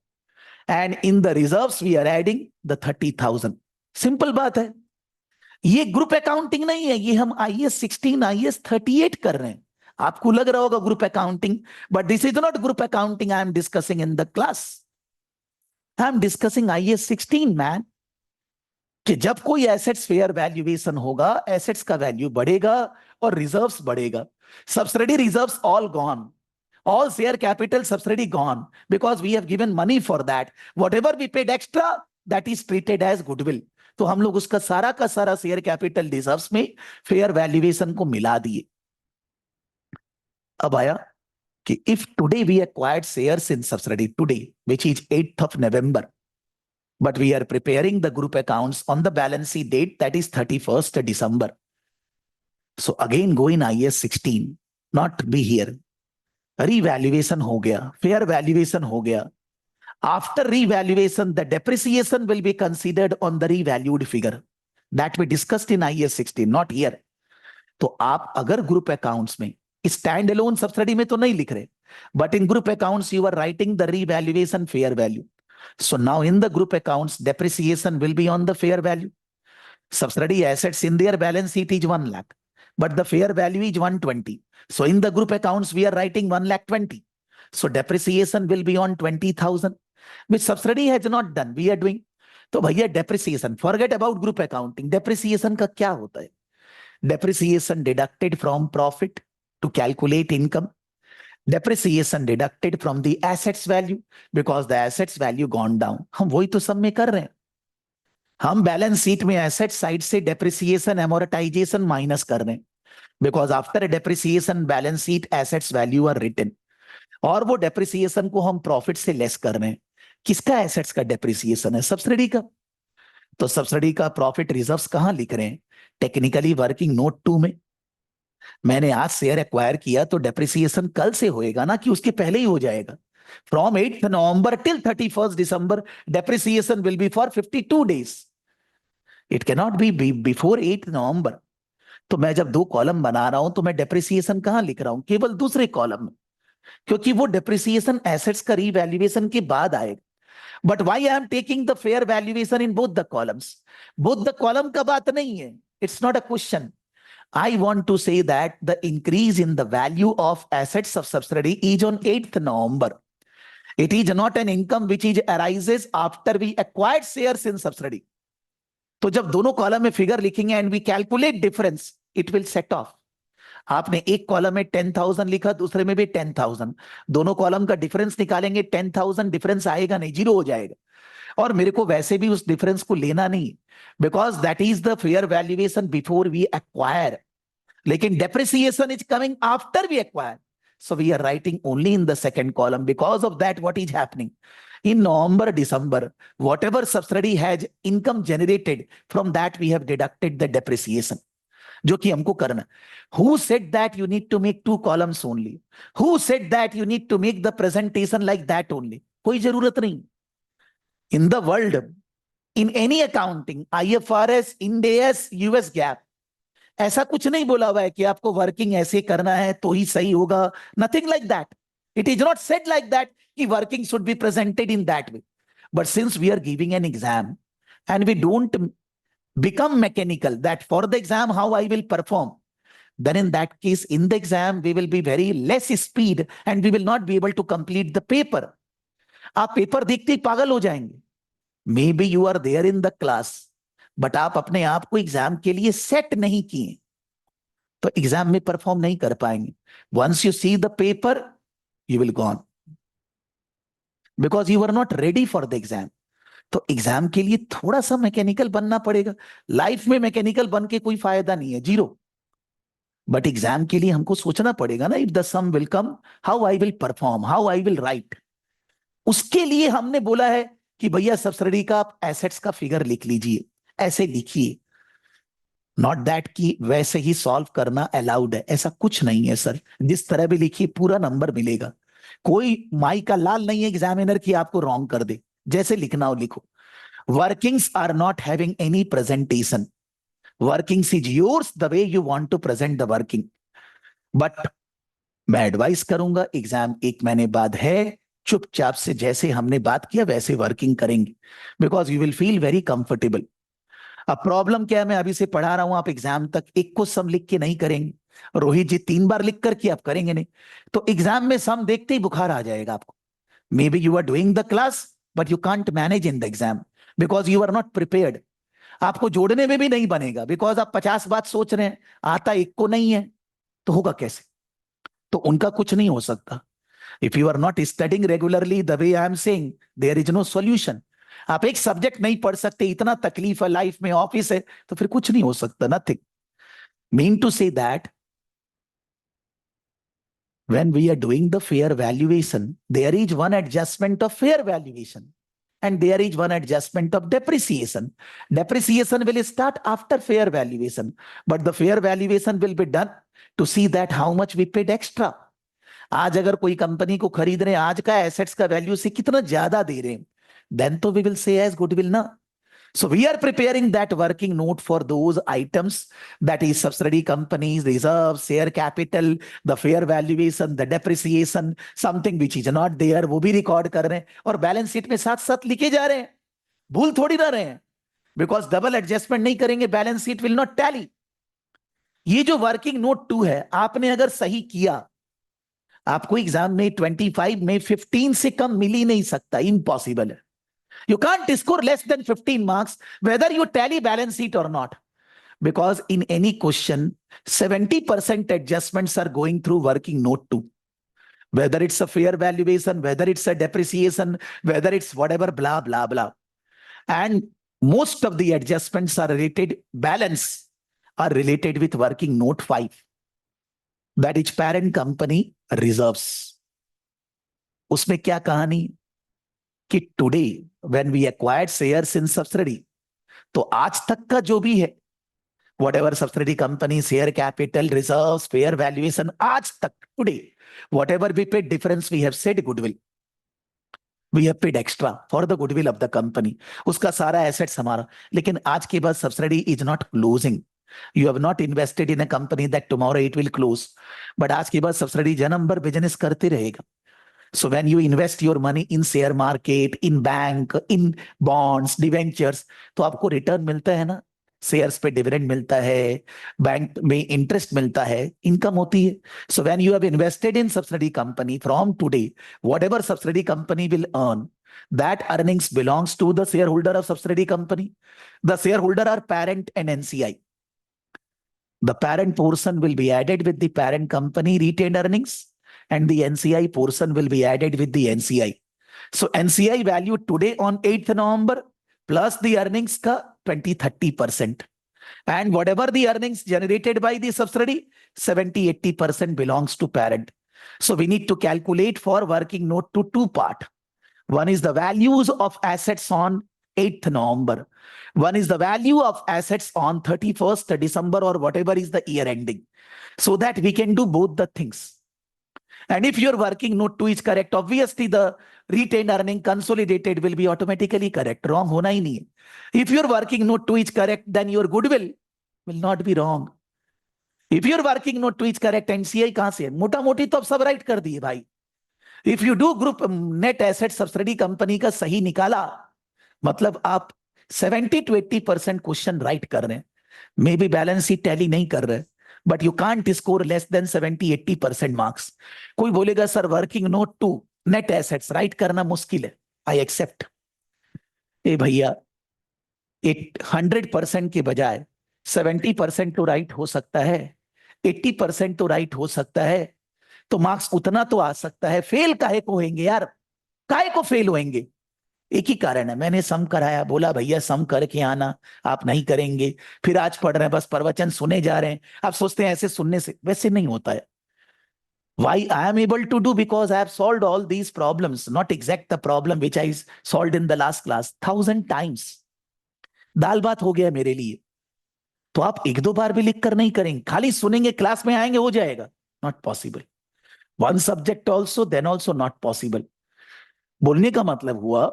B: and in the reserves we are adding the 30,000. Simple बात है. ये ग्रुप अकाउंटिंग नहीं है, ये हम IAS 16 IAS 38 कर रहे हैं. आपको लग रहा होगा group accounting, but this is not group accounting I am discussing in the class. I am discussing IAS 16 man. कि जब कोई एसेट्स फेयर वैल्यूएशन होगा, एसेट्स का वैल्यू बढ़ेगा और रिजर्व्स बढ़ेगा. Subsidy reserves all gone. all share capital subsidy gone because we have given money for that. Whatever we paid extra, that is treated as goodwill. तो हम लोग उसका सारा का सारा शेयर कैपिटल रिजर्व्स में फेयर वैल्यूएशन को मिला दिए. अब आया कि if today we acquired shares in subsidiary today, which is 8th of November, but we are preparing the group accounts on the balance sheet date, that is 31st December. So again go in IAS 16, not be here. Revaluation हो गया, fair valuation हो गया. After revaluation, the depreciation will be considered on the revalued figure. That we discussed in IAS 16, not here. तो आप अगर group accounts में stand alone subsidy में तो नहीं लिख रहे, but in group accounts you are writing the revaluation fair value. So now in the group accounts depreciation will be on the fair value. Subsidy assets in their balance sheet is 1 lakh, but the fair value is 120. So in the group accounts we are writing 1,20,000. So depreciation will be on 20,000, which subsidy has not done, we are doing. तो भैया depreciation, forget about group accounting. Depreciation का क्या होता है? Depreciation deducted from profit to calculate income. Depreciation deducted from the assets value because the assets value gone down. हम वही तो सब में कर रहे हैं. हम बैलेंस शीट में एसेट साइड से डेप्रिसिएशन एमोर्टाइजेशन माइनस कर रहे हैं because after depreciation balance sheet assets value are written, और वो डेप्रिसिएशन को हम प्रॉफिट से लेस कर रहे हैं. किसका एसेट्स का डेप्रिसिएशन है? सब्सिडी का. तो सब्सिडी का प्रॉफिट रिजर्व्स कहां लिख रहे हैं? टेक्निकली वर्किंग नोट 2 में. मैंने आज शेयर एक्वायर किया तो डेप्रिसिएशन कल से होएगा ना, कि उसके पहले ही हो जाएगा? From 8th November till 31st December depreciation will be for 52 days. It cannot be before 8th November. तो मैं जब 2 कॉलम बना रहा हूं तो मैं डेप्रिसिएशन कहां लिख रहा हूं? केवल दूसरे कॉलम में, क्योंकि वो डेप्रिसिएशन एसेट्स का रीवैल्यूएशन के बाद आएगा. But why I am taking the fair valuation in both the columns? Both the column का बात नहीं है, it's not a question. I want to say that the increase in the value of assets of subsidiary is on 8th November. It is not an income which is arises after we acquired shares in subsidiary. तो जब दोनों column में figure लिखेंगे and we calculate difference, it will set off. आपने एक column में 10,000 लिखा, दूसरे में भी 10,000. दोनों कॉलम का डिफरेंस निकालेंगे, 10,000 डिफरेंस आएगा नहीं, जीरो हो जाएगा. और मेरे को वैसे भी उस डिफरेंस को लेना नहीं, because that is the fair valuation before we acquire. लेकिन depreciation is coming after we acquire, so we are writing only in the second column. Because of that, what is happening in November, December, whatever subsidy has income generated, from that we have deducted the depreciation, जो कि हमको करना. Who said that you need to make 2 columns only? Who said that you need to make the presentation like that only? कोई जरूरत नहीं. In the world, in any accounting, IFRS, Ind AS, US GAAP, ऐसा कुछ नहीं बोला हुआ है कि आपको वर्किंग ऐसे करना है तो ही सही होगा. Nothing like that. It is not said like that कि working should be presented in that way. But since we are giving an exam and we don't become mechanical that for the exam how I will perform, then in that case in the exam we will be very less speed and we will not be able to complete the paper. आप paper देखते ही पागल हो जाएंगे. Maybe you are there in the class, but आप अपने आप को exam के लिए सेट नहीं किए तो एग्जाम में परफॉर्म नहीं कर पाएंगे. Once you see the paper you will gone because you are not ready for the exam. तो एग्जाम के लिए थोड़ा सा मैकेनिकल बनना पड़ेगा. लाइफ में मैकेनिकल बन के कोई फायदा नहीं है, जीरो. बट एग्जाम के लिए हमको सोचना पड़ेगा ना, if the sum will come how I will perform, how I will write. उसके लिए हमने बोला है कि भैया सब्सिडी का आप एसेट्स का फिगर लिख लीजिए, ऐसे लिखिए. नॉट दैट कि वैसे ही सॉल्व करना अलाउड है, ऐसा कुछ नहीं है सर. जिस तरह भी लिखिए पूरा नंबर मिलेगा. कोई माई का लाल नहीं है एग्जामिनर की आपको रॉन्ग कर दे. जैसे लिखना हो लिखो. Workings are not having any presentation. Workings is yours the way you want to present the working. But मैं एडवाइस करूंगा एग्जाम 1 महीने बाद है, चुपचाप से जैसे हमने बात किया वैसे वर्किंग करेंगे because you will feel very comfortable. अब प्रॉब्लम क्या है, मैं अभी से पढ़ा रहा हूं, आप एग्जाम तक एक को सम लिख के नहीं करेंगे. रोहित जी 3 बार लिख करके आप करेंगे नहीं, तो एग्जाम में सम देखते ही बुखार आ जाएगा आपको. May be you are doing the class but you can't manage in the exam because you are not prepared. आपको जोड़ने में भी नहीं बनेगा बिकॉज आप 50 बात सोच रहे हैं, आता एक को नहीं है, तो होगा कैसे? तो उनका कुछ नहीं हो सकता. If you are not studying regularly the way I am saying, there is no solution. आप एक सब्जेक्ट नहीं पढ़ सकते, इतना तकलीफ है लाइफ में, ऑफिस है, तो फिर कुछ नहीं हो सकता, nothing. Mean to say that when we are doing the fair valuation, there is one adjustment of fair valuation and there is one adjustment of depreciation. Depreciation will start after fair valuation, but the fair valuation will be done to see that how much we paid extra. आज अगर कोई company को खरीद रहे हैं, आज का assets का वैल्यू से कितना ज्यादा दे रहे हैं, then तो we will say as goodwill ना. So we are preparing that working note for those items, that is subsidiary companies, reserves, share capital, the fair valuation, the depreciation, something which is not there, वो भी record कर रहे हैं और balance sheet में साथ साथ लिखे जा रहे हैं. भूल थोड़ी ना रहे हैं, बिकॉज डबल एडजस्टमेंट नहीं करेंगे balance sheet will not tally. ये जो वर्किंग नोट 2 है, आपने अगर सही किया, आपको एग्जाम में 25 में 15 से कम मिल ही नहीं सकता, इम्पॉसिबल है. You can't score less than 15 marks whether you tally balance sheet or not, because in any question 70% adjustments are going through working note 2, whether it's a fair valuation, whether it's a depreciation, whether it's whatever, blah blah blah. And most of the adjustments are related, balance are related with working note 5, that is parent company reserves. उसमें क्या कहानी कि today when we acquired shares in subsidy, तो आज तक का जो भी है, whatever subsidy company, share capital, reserves, fair valuation, आज तक today whatever we paid difference, we have said goodwill, we have paid extra for the goodwill of the company. उसका सारा एसेट्स हमारा. लेकिन आज के बाद subsidy is not closing. You have not invested in a company that tomorrow it will close. But आज के बाद सब्सिडी जन्म भर बिजनेस करते रहेगा. So when you invest your money in share market, in bank, in bonds, debentures, तो आपको return मिलता है ना, शेयर्स पे डिविडेंड मिलता है, बैंक में इंटरेस्ट मिलता है, इनकम होती है. So when you have invested in subsidiary company, from today, whatever subsidiary company will earn, that earnings belongs to the shareholder of subsidiary company. The shareholder are parent and NCI. The parent portion will be added with the parent company retained earnings, and the NCI portion will be added with the NCI. So NCI value today on 8th November plus the earnings ka 20-30%. And whatever the earnings generated by the subsidiary, 70-80% belongs to parent. So we need to calculate for working note to 2 part. One is the values of assets on 8th November. One is the value of assets on 31st December or whatever is the year ending. So that we can do both the things. And if your working note 2 is correct, obviously the retained earning consolidated will be automatically correct. Wrong होना ही नहीं है. If your working note 2 is correct, then your goodwill will not be wrong. If your working note 2 is correct, NCI कहां से है? मोटा मोटी तो अब सब राइट कर दिए भाई. If you do group net asset subsidy company का सही निकाला, मतलब आप 70-80% क्वेश्चन राइट कर रहे हैं. May be balance sheet tally नहीं कर रहे, but you can't score less than 70-80% marks. कोई बोलेगा sir working note 2 net assets right करना मुश्किल है. I accept. ए भैया, 100% के बजाय 70% तो राइट हो सकता है, 80% तो राइट हो सकता है, तो मार्क्स उतना तो आ सकता है. फेल काहे को होंगे यार? काहे को फेल होंगे? एक ही कारण है, मैंने सम कराया, बोला भैया सम करके आना, आप नहीं करेंगे. फिर आज पढ़ रहे हैं, बस प्रवचन सुने जा रहे हैं. आप सोचते हैं ऐसे सुनने से, वैसे नहीं होता है. Why I am able to do? Because I have solved all these problems, not exact the problem which I solved in the last class 1000 times. दाल बात हो गया मेरे लिए. तो आप एक दो बार भी लिख कर नहीं करेंगे, खाली सुनेंगे, क्लास में आएंगे, हो जाएगा? Not possible. One subject also, then also not possible. बोलने का मतलब हुआ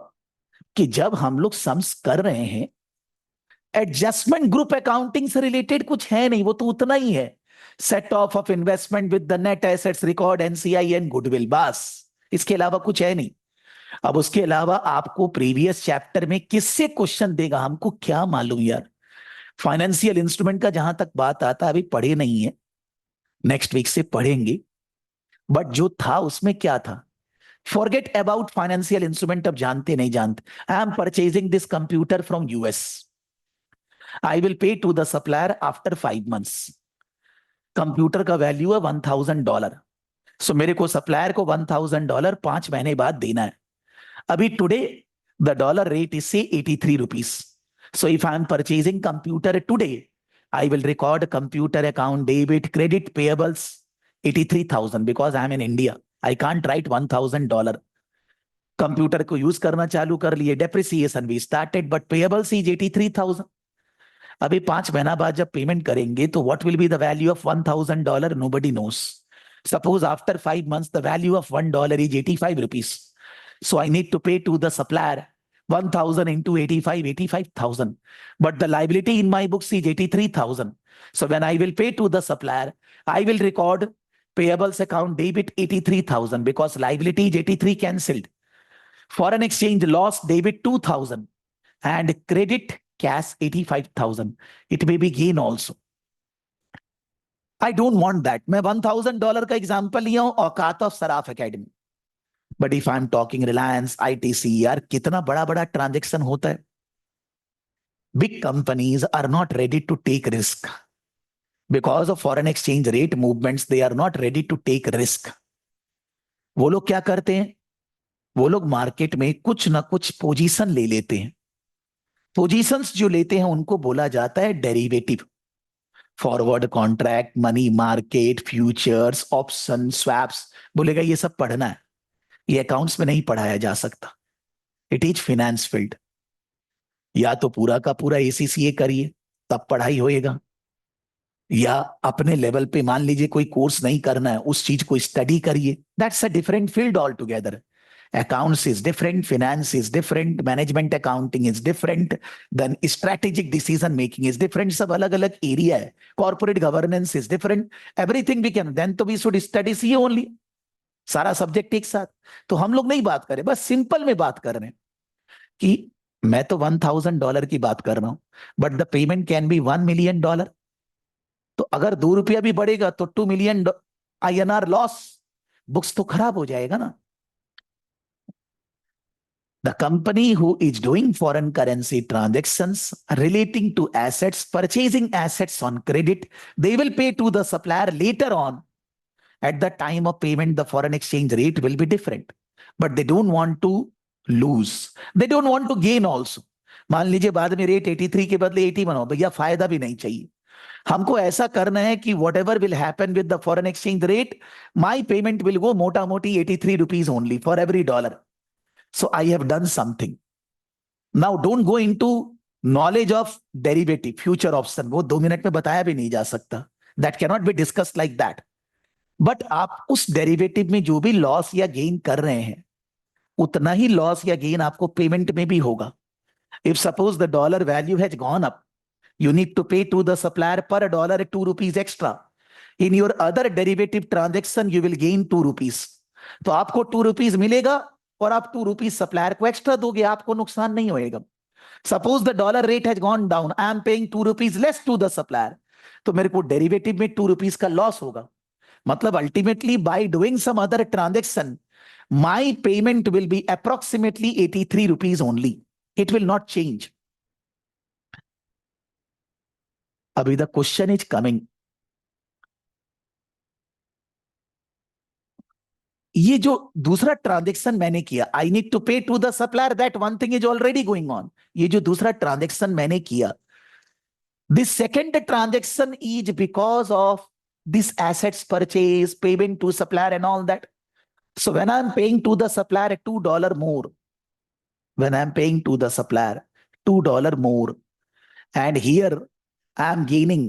B: कि जब हम लोग सम्स कर रहे हैं, एडजस्टमेंट ग्रुप अकाउंटिंग से रिलेटेड कुछ है नहीं, वो तो उतना ही है. Set of investment with the net assets, record, NCI and goodwill, बस. इसके अलावा कुछ है नहीं. अब उसके अलावा आपको प्रीवियस चैप्टर में किससे क्वेश्चन देगा हमको क्या मालूम यार. फाइनेंशियल इंस्ट्रूमेंट का जहां तक बात आता, अभी पढ़े नहीं है, नेक्स्ट वीक से पढ़ेंगे. बट जो था उसमें क्या था, फॉरगेट अबाउट फाइनेंशियल इंस्ट्रूमेंट. अब जानते नहीं जानते. I am purchasing this computer from US. I will pay to the supplier after 5 months. Computer का वैल्यू है $1000. सो मेरे को सप्लायर को $1,000 5 महीने बाद देना है. अभी today the dollar rate is से 83 rupees. So if I am purchasing computer today, I will record computer account debit credit payables 83,000 because I am in India. I can't write $1,000. Computer को use करना चालू कर लिए, depreciation भी started, but payables is 83,000. अभी 5 महीना बाद जब पेमेंट करेंगे तो what will be the value of $1,000? Nobody nose. Suppose after 5 months the value of $1 is 85 rupees. So I need to pay to the supplier 1,000 into 85, 85,000. But the liability in my books is 83,000. So when I will pay to the supplier, I will record payables account debit 83,000 because liability is 83 cancelled. Foreign exchange loss debit 2,000 and credit cash 85,000. It may be gain also. I don't want that. मैं $1,000 का example लिया हूं औकात of Saraf academy. But if I am talking Reliance, ITC, यार कितना बड़ा बड़ा transaction होता है. Big companies are not ready to take risk because of foreign exchange rate movements. They are not ready to take risk. वो लोग क्या करते हैं, वो लोग मार्केट में कुछ ना कुछ पोजीशन ले लेते हैं. पोजीशंस जो लेते हैं उनको बोला जाता है derivative. Forward contract, money market, futures, option, swaps. बोलेगा ये सब पढ़ना है, ये अकाउंट्स में नहीं पढ़ाया जा सकता. It is finance field. या तो पूरा का पूरा एसीसीए करिए तब पढ़ाई होएगा, या अपने लेवल पे मान लीजिए कोई कोर्स नहीं करना है, उस चीज को स्टडी करिए. That's a different field all together. Accounts is different, finance is different, management accounting is different, then strategic decision making is different. सब अलग अलग एरिया है. Corporate governance is different. Everything we can. Then तो we should study CA only. सारा subject एक साथ. तो हम लोग नहीं बात करें, बस सिंपल में बात कर रहे हैं कि मैं तो $1,000 की बात कर रहा हूं, but the payment can be $1 million. तो अगर ₹2 भी बढ़ेगा तो $2 million INR लॉस. बुक्स तो खराब हो जाएगा ना. The company who is doing foreign currency transactions relating to assets, purchasing assets on credit, they will pay to the supplier later on. At the time of payment, the foreign exchange rate will be different. But they don't want to lose. They don't want to gain also. मान लीजिए बाद में rate 83 के बदले 81 हो, भैया फायदा भी नहीं चाहिए. हमको ऐसा करना है कि whatever will happen with the foreign exchange rate, my payment will go मोटा मोटी 83 rupees only for every dollar. So I have done something. Now don't go into knowledge of derivative, future option. वो 2 minute में बताया भी नहीं जा सकता. That cannot be discussed like that. But आप उस डेरिवेटिव में जो भी लॉस या गेन कर रहे हैं, उतना ही लॉस या गेन आपको पेमेंट में भी होगा. If suppose the dollar value has gone up, you need to pay to the supplier per dollar 2 rupees extra. In your other derivative transaction, you will gain 2 rupees. तो आपको 2 rupees मिलेगा और आप 2 rupees supplier को extra दोगे, आपको नुकसान नहीं होएगा. Suppose the dollar rate has gone down, I am paying 2 rupees less to the supplier, तो मेरे को डेरिवेटिव में 2 rupees का लॉस होगा. मतलब ultimately by doing some other transaction, my payment will be approximately 83 rupees only. It will not change. अभी the question is coming. ये जो दूसरा ट्रांजेक्शन मैंने किया, I need to pay to the supplier, that one thing is already going on. ये जो दूसरा transaction मैंने किया, this second transaction is because of this assets purchase, payment to supplier and all that. So when I am paying to the supplier $2 more, when I am paying to the supplier $2 more, and here I am gaining,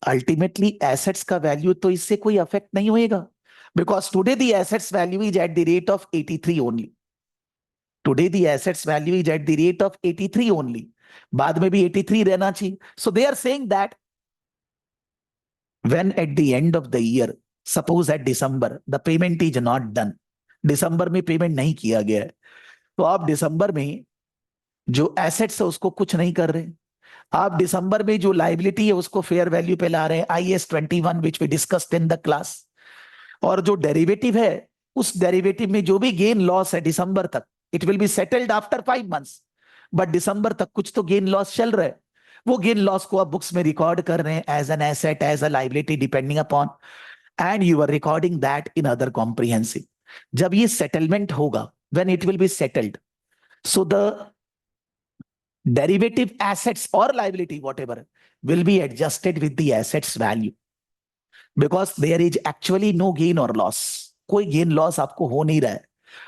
B: ultimately assets का value तो इससे कोई affect नहीं होएगा, because today the assets value is at the rate of 83 only. Today the assets value is at the rate of 83 only. बाद में भी 83 रहना चाहिए. So they are saying that when at the end of the year, suppose at December, the payment is not done. दिसंबर में payment नहीं किया गया है, तो आप दिसंबर में जो एसेट्स है उसको कुछ नहीं कर रहे. आप दिसंबर में जो लायबिलिटी है उसको फेयर वैल्यू पे ला रहे हैं, IS 21 which we discussed in the class. और जो डेरिवेटिव है, उस डेरिवेटिव में जो भी गेन लॉस है दिसंबर तक, it will be settled after 5 months. But दिसंबर तक कुछ तो गेन लॉस चल रहा है. वो गेन लॉस को आप बुक्स में रिकॉर्ड कर रहे हैं as an asset, as a liability, depending upon. and you are recording that in other comprehensive. जब ये settlement होगा, when it will be settled, so the derivative assets or liability, whatever, will be adjusted with the assets value, because there is actually no gain or loss. कोई gain loss आपको हो नहीं रहा है,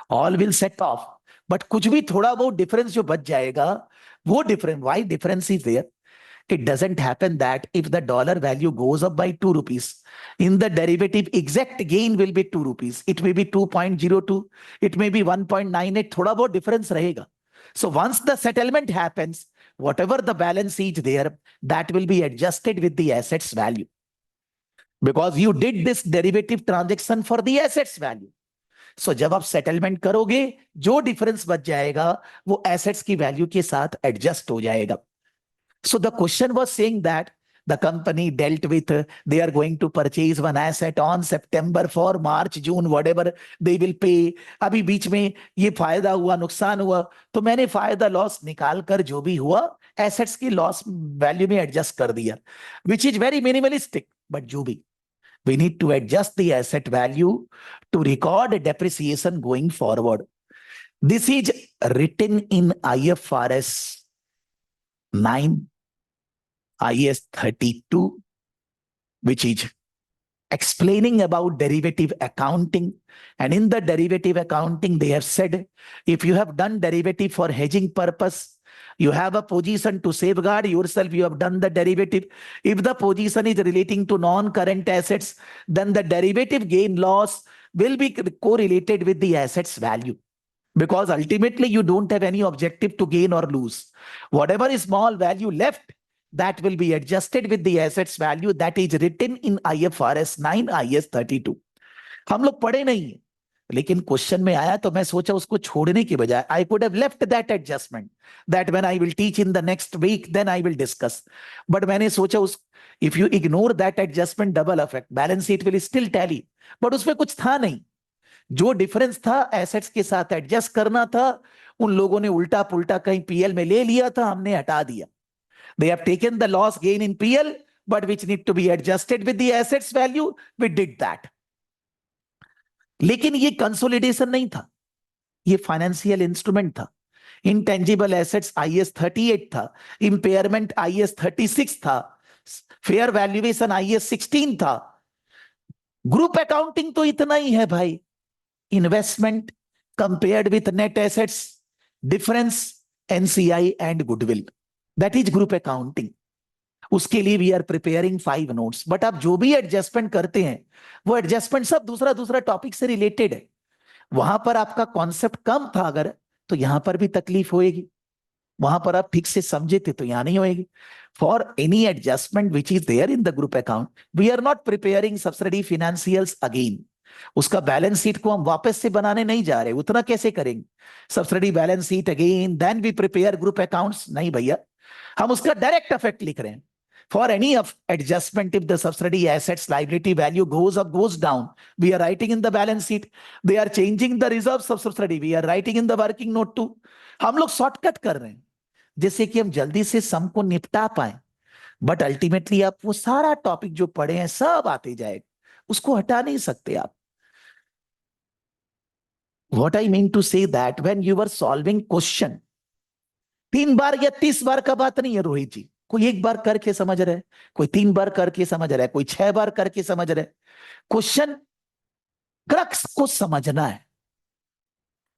B: all will set off. But कुछ भी थोड़ा बहुत difference जो बच जाएगा, वो difference, why difference is there? It doesn't happen that if the dollar value goes up by 2 rupees, in the derivative exact gain will be 2 rupees. It may be 2.02, it may be 1.98, थोड़ा बहुत difference रहेगा. So once the settlement happens, whatever the balance is there, that will be adjusted with the assets value. Because you did this derivative transaction for the assets value. So जब आप settlement करोगे, जो difference बच जाएगा, वो assets की value के साथ adjust हो जाएगा. So the question was saying that the company dealt with, they are going to purchase one asset on September for March, June, whatever they will pay. अभी बीच में ये फायदा हुआ, नुकसान हुआ, तो मैंने फायदा लॉस निकाल कर जो भी हुआ एसेट्स की लॉस वैल्यू में एडजस्ट कर दिया, which is very minimalistic. But जो भी, we need to adjust the asset value to record depreciation going forward. This is written in IFRS 9, IAS 32, which is explaining about derivative accounting. And in the derivative accounting, they have said, if you have done derivative for hedging purpose, you have a position to safeguard yourself, you have done the derivative. If the position is relating to non-current assets, then the derivative gain loss will be correlated with the assets value. Because ultimately you don't have any objective to gain or lose. Whatever is small value left, that will be adjusted with the assets value. That is written in IFRS 9, IAS 32. हम लोग पढ़े नहीं है, लेकिन question में आया तो मैं सोचा उसको छोड़ने की बजाय I could have left that adjustment, that when I will teach in the next week, then I will discuss. But मैंने सोचा उस, if you ignore that adjustment, double effect, balance sheet will still tally. But उसमें कुछ था नहीं. जो difference था assets के साथ एडजस्ट करना था, उन लोगों ने उल्टा पुल्टा कहीं पीएल में ले लिया था, हमने हटा दिया. They have taken the loss gain in PL, but which need to be adjusted with the assets value. We did that. लेकिन ये कंसोलिडेशन नहीं था, ये फाइनेंशियल इंस्ट्रूमेंट था. इंटेंजिबल एसेट्स IAS 38 था, इंपेयरमेंट IAS 36 था, फेयर वैल्यूएशन IAS 16 था. Group accounting तो इतना ही है भाई. Investment compared with net assets, difference, NCI and goodwill. That is group accounting. उसके लिए we are preparing 5 notes. But आप जो भी एडजस्टमेंट करते हैं, वो एडजस्टमेंट सब दूसरा दूसरा टॉपिक से रिलेटेड है. वहां पर आपका कॉन्सेप्ट कम था अगर, तो यहां पर भी तकलीफ होएगी. वहां पर आप ठीक से समझे थे तो यहां नहीं होएगी. For any adjustment which is there in the group account, we are not preparing subsidy financials again. उसका बैलेंस शीट को हम वापस से बनाने नहीं जा रहे, उतना कैसे करेंगे? Subsidy balance sheet again, then we prepare group accounts, नहीं भैया. हम उसका डायरेक्ट इफेक्ट लिख रहे हैं. For any of adjustment, if the subsidy assets liability value goes up, goes down, we are writing in the balance sheet. They are changing the reserves of subsidy, we are writing in the working note too. हम लोग shortcut कर रहे हैं जैसे कि हम जल्दी से सम को निपटा पाए. बट अल्टीमेटली आप वो सारा टॉपिक जो पढ़े हैं सब आते जाएगा, उसको हटा नहीं सकते आप. What I mean to say that when you were solving question, 3 बार या 30 बार का बात नहीं है रोहित जी. कोई 1 बार करके समझ रहे, कोई 3 बार करके समझ रहा है, कोई 6 बार करके समझ रहे. क्वेश्चन क्रक्स को समझना है.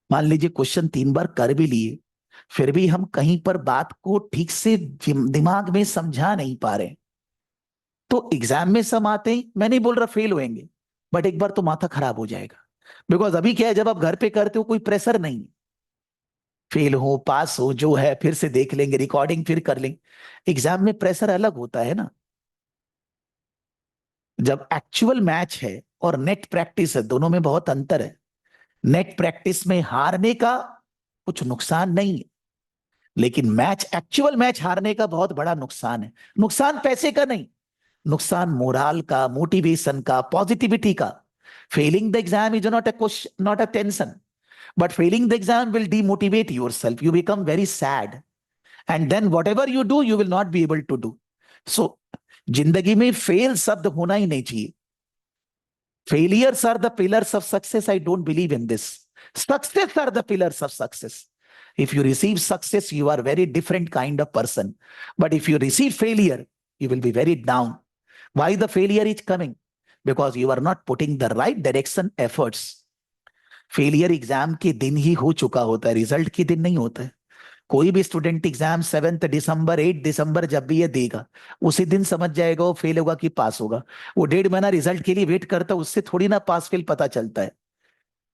B: मान लीजिए क्वेश्चन 3 बार कर भी लिए, फिर भी हम कहीं पर बात को ठीक से दिमाग में समझा नहीं पा रहे, तो एग्जाम में सम आते ही, मैं नहीं बोल रहा फेल होंगे, बट एक बार तो माथा खराब हो जाएगा. बिकॉज अभी क्या है, जब आप घर पे करते हो कोई प्रेशर नहीं, फेल हो पास हो जो है फिर से देख लेंगे, रिकॉर्डिंग फिर कर लेंगे. एग्जाम में प्रेशर अलग होता है ना. जब एक्चुअल मैच है और नेट प्रैक्टिस है, दोनों में बहुत अंतर है. नेट प्रैक्टिस में हारने का कुछ नुकसान नहीं है, लेकिन मैच, एक्चुअल मैच हारने का बहुत बड़ा नुकसान है. नुकसान पैसे का नहीं, नुकसान मोरल का, मोटिवेशन का, पॉजिटिविटी का. Failing the exam is not a question, not a tension, but failing the exam will demotivate yourself. You become very sad, and then whatever you do, you will not be able to do. So जिंदगी में fail शब्द होना ही नहीं चाहिए. Failures are the pillars of success. I don't believe in this. Success are the pillars of success. If you receive success, you are very different kind of person. But if you receive failure, you will be very down. Why the failure is coming? Because you are not putting the right direction efforts. Failure exam के दिन ही हो चुका होता है, result के दिन नहीं होता है. कोई भी स्टूडेंट एग्जाम 7 दिसंबर 8 दिसंबर जब भी ये देगा, उसी दिन समझ जाएगा वो फेल होगा कि पास होगा. वो 1.5 महीना रिजल्ट के लिए वेट करता है, उससे थोड़ी ना पास फेल पता चलता है.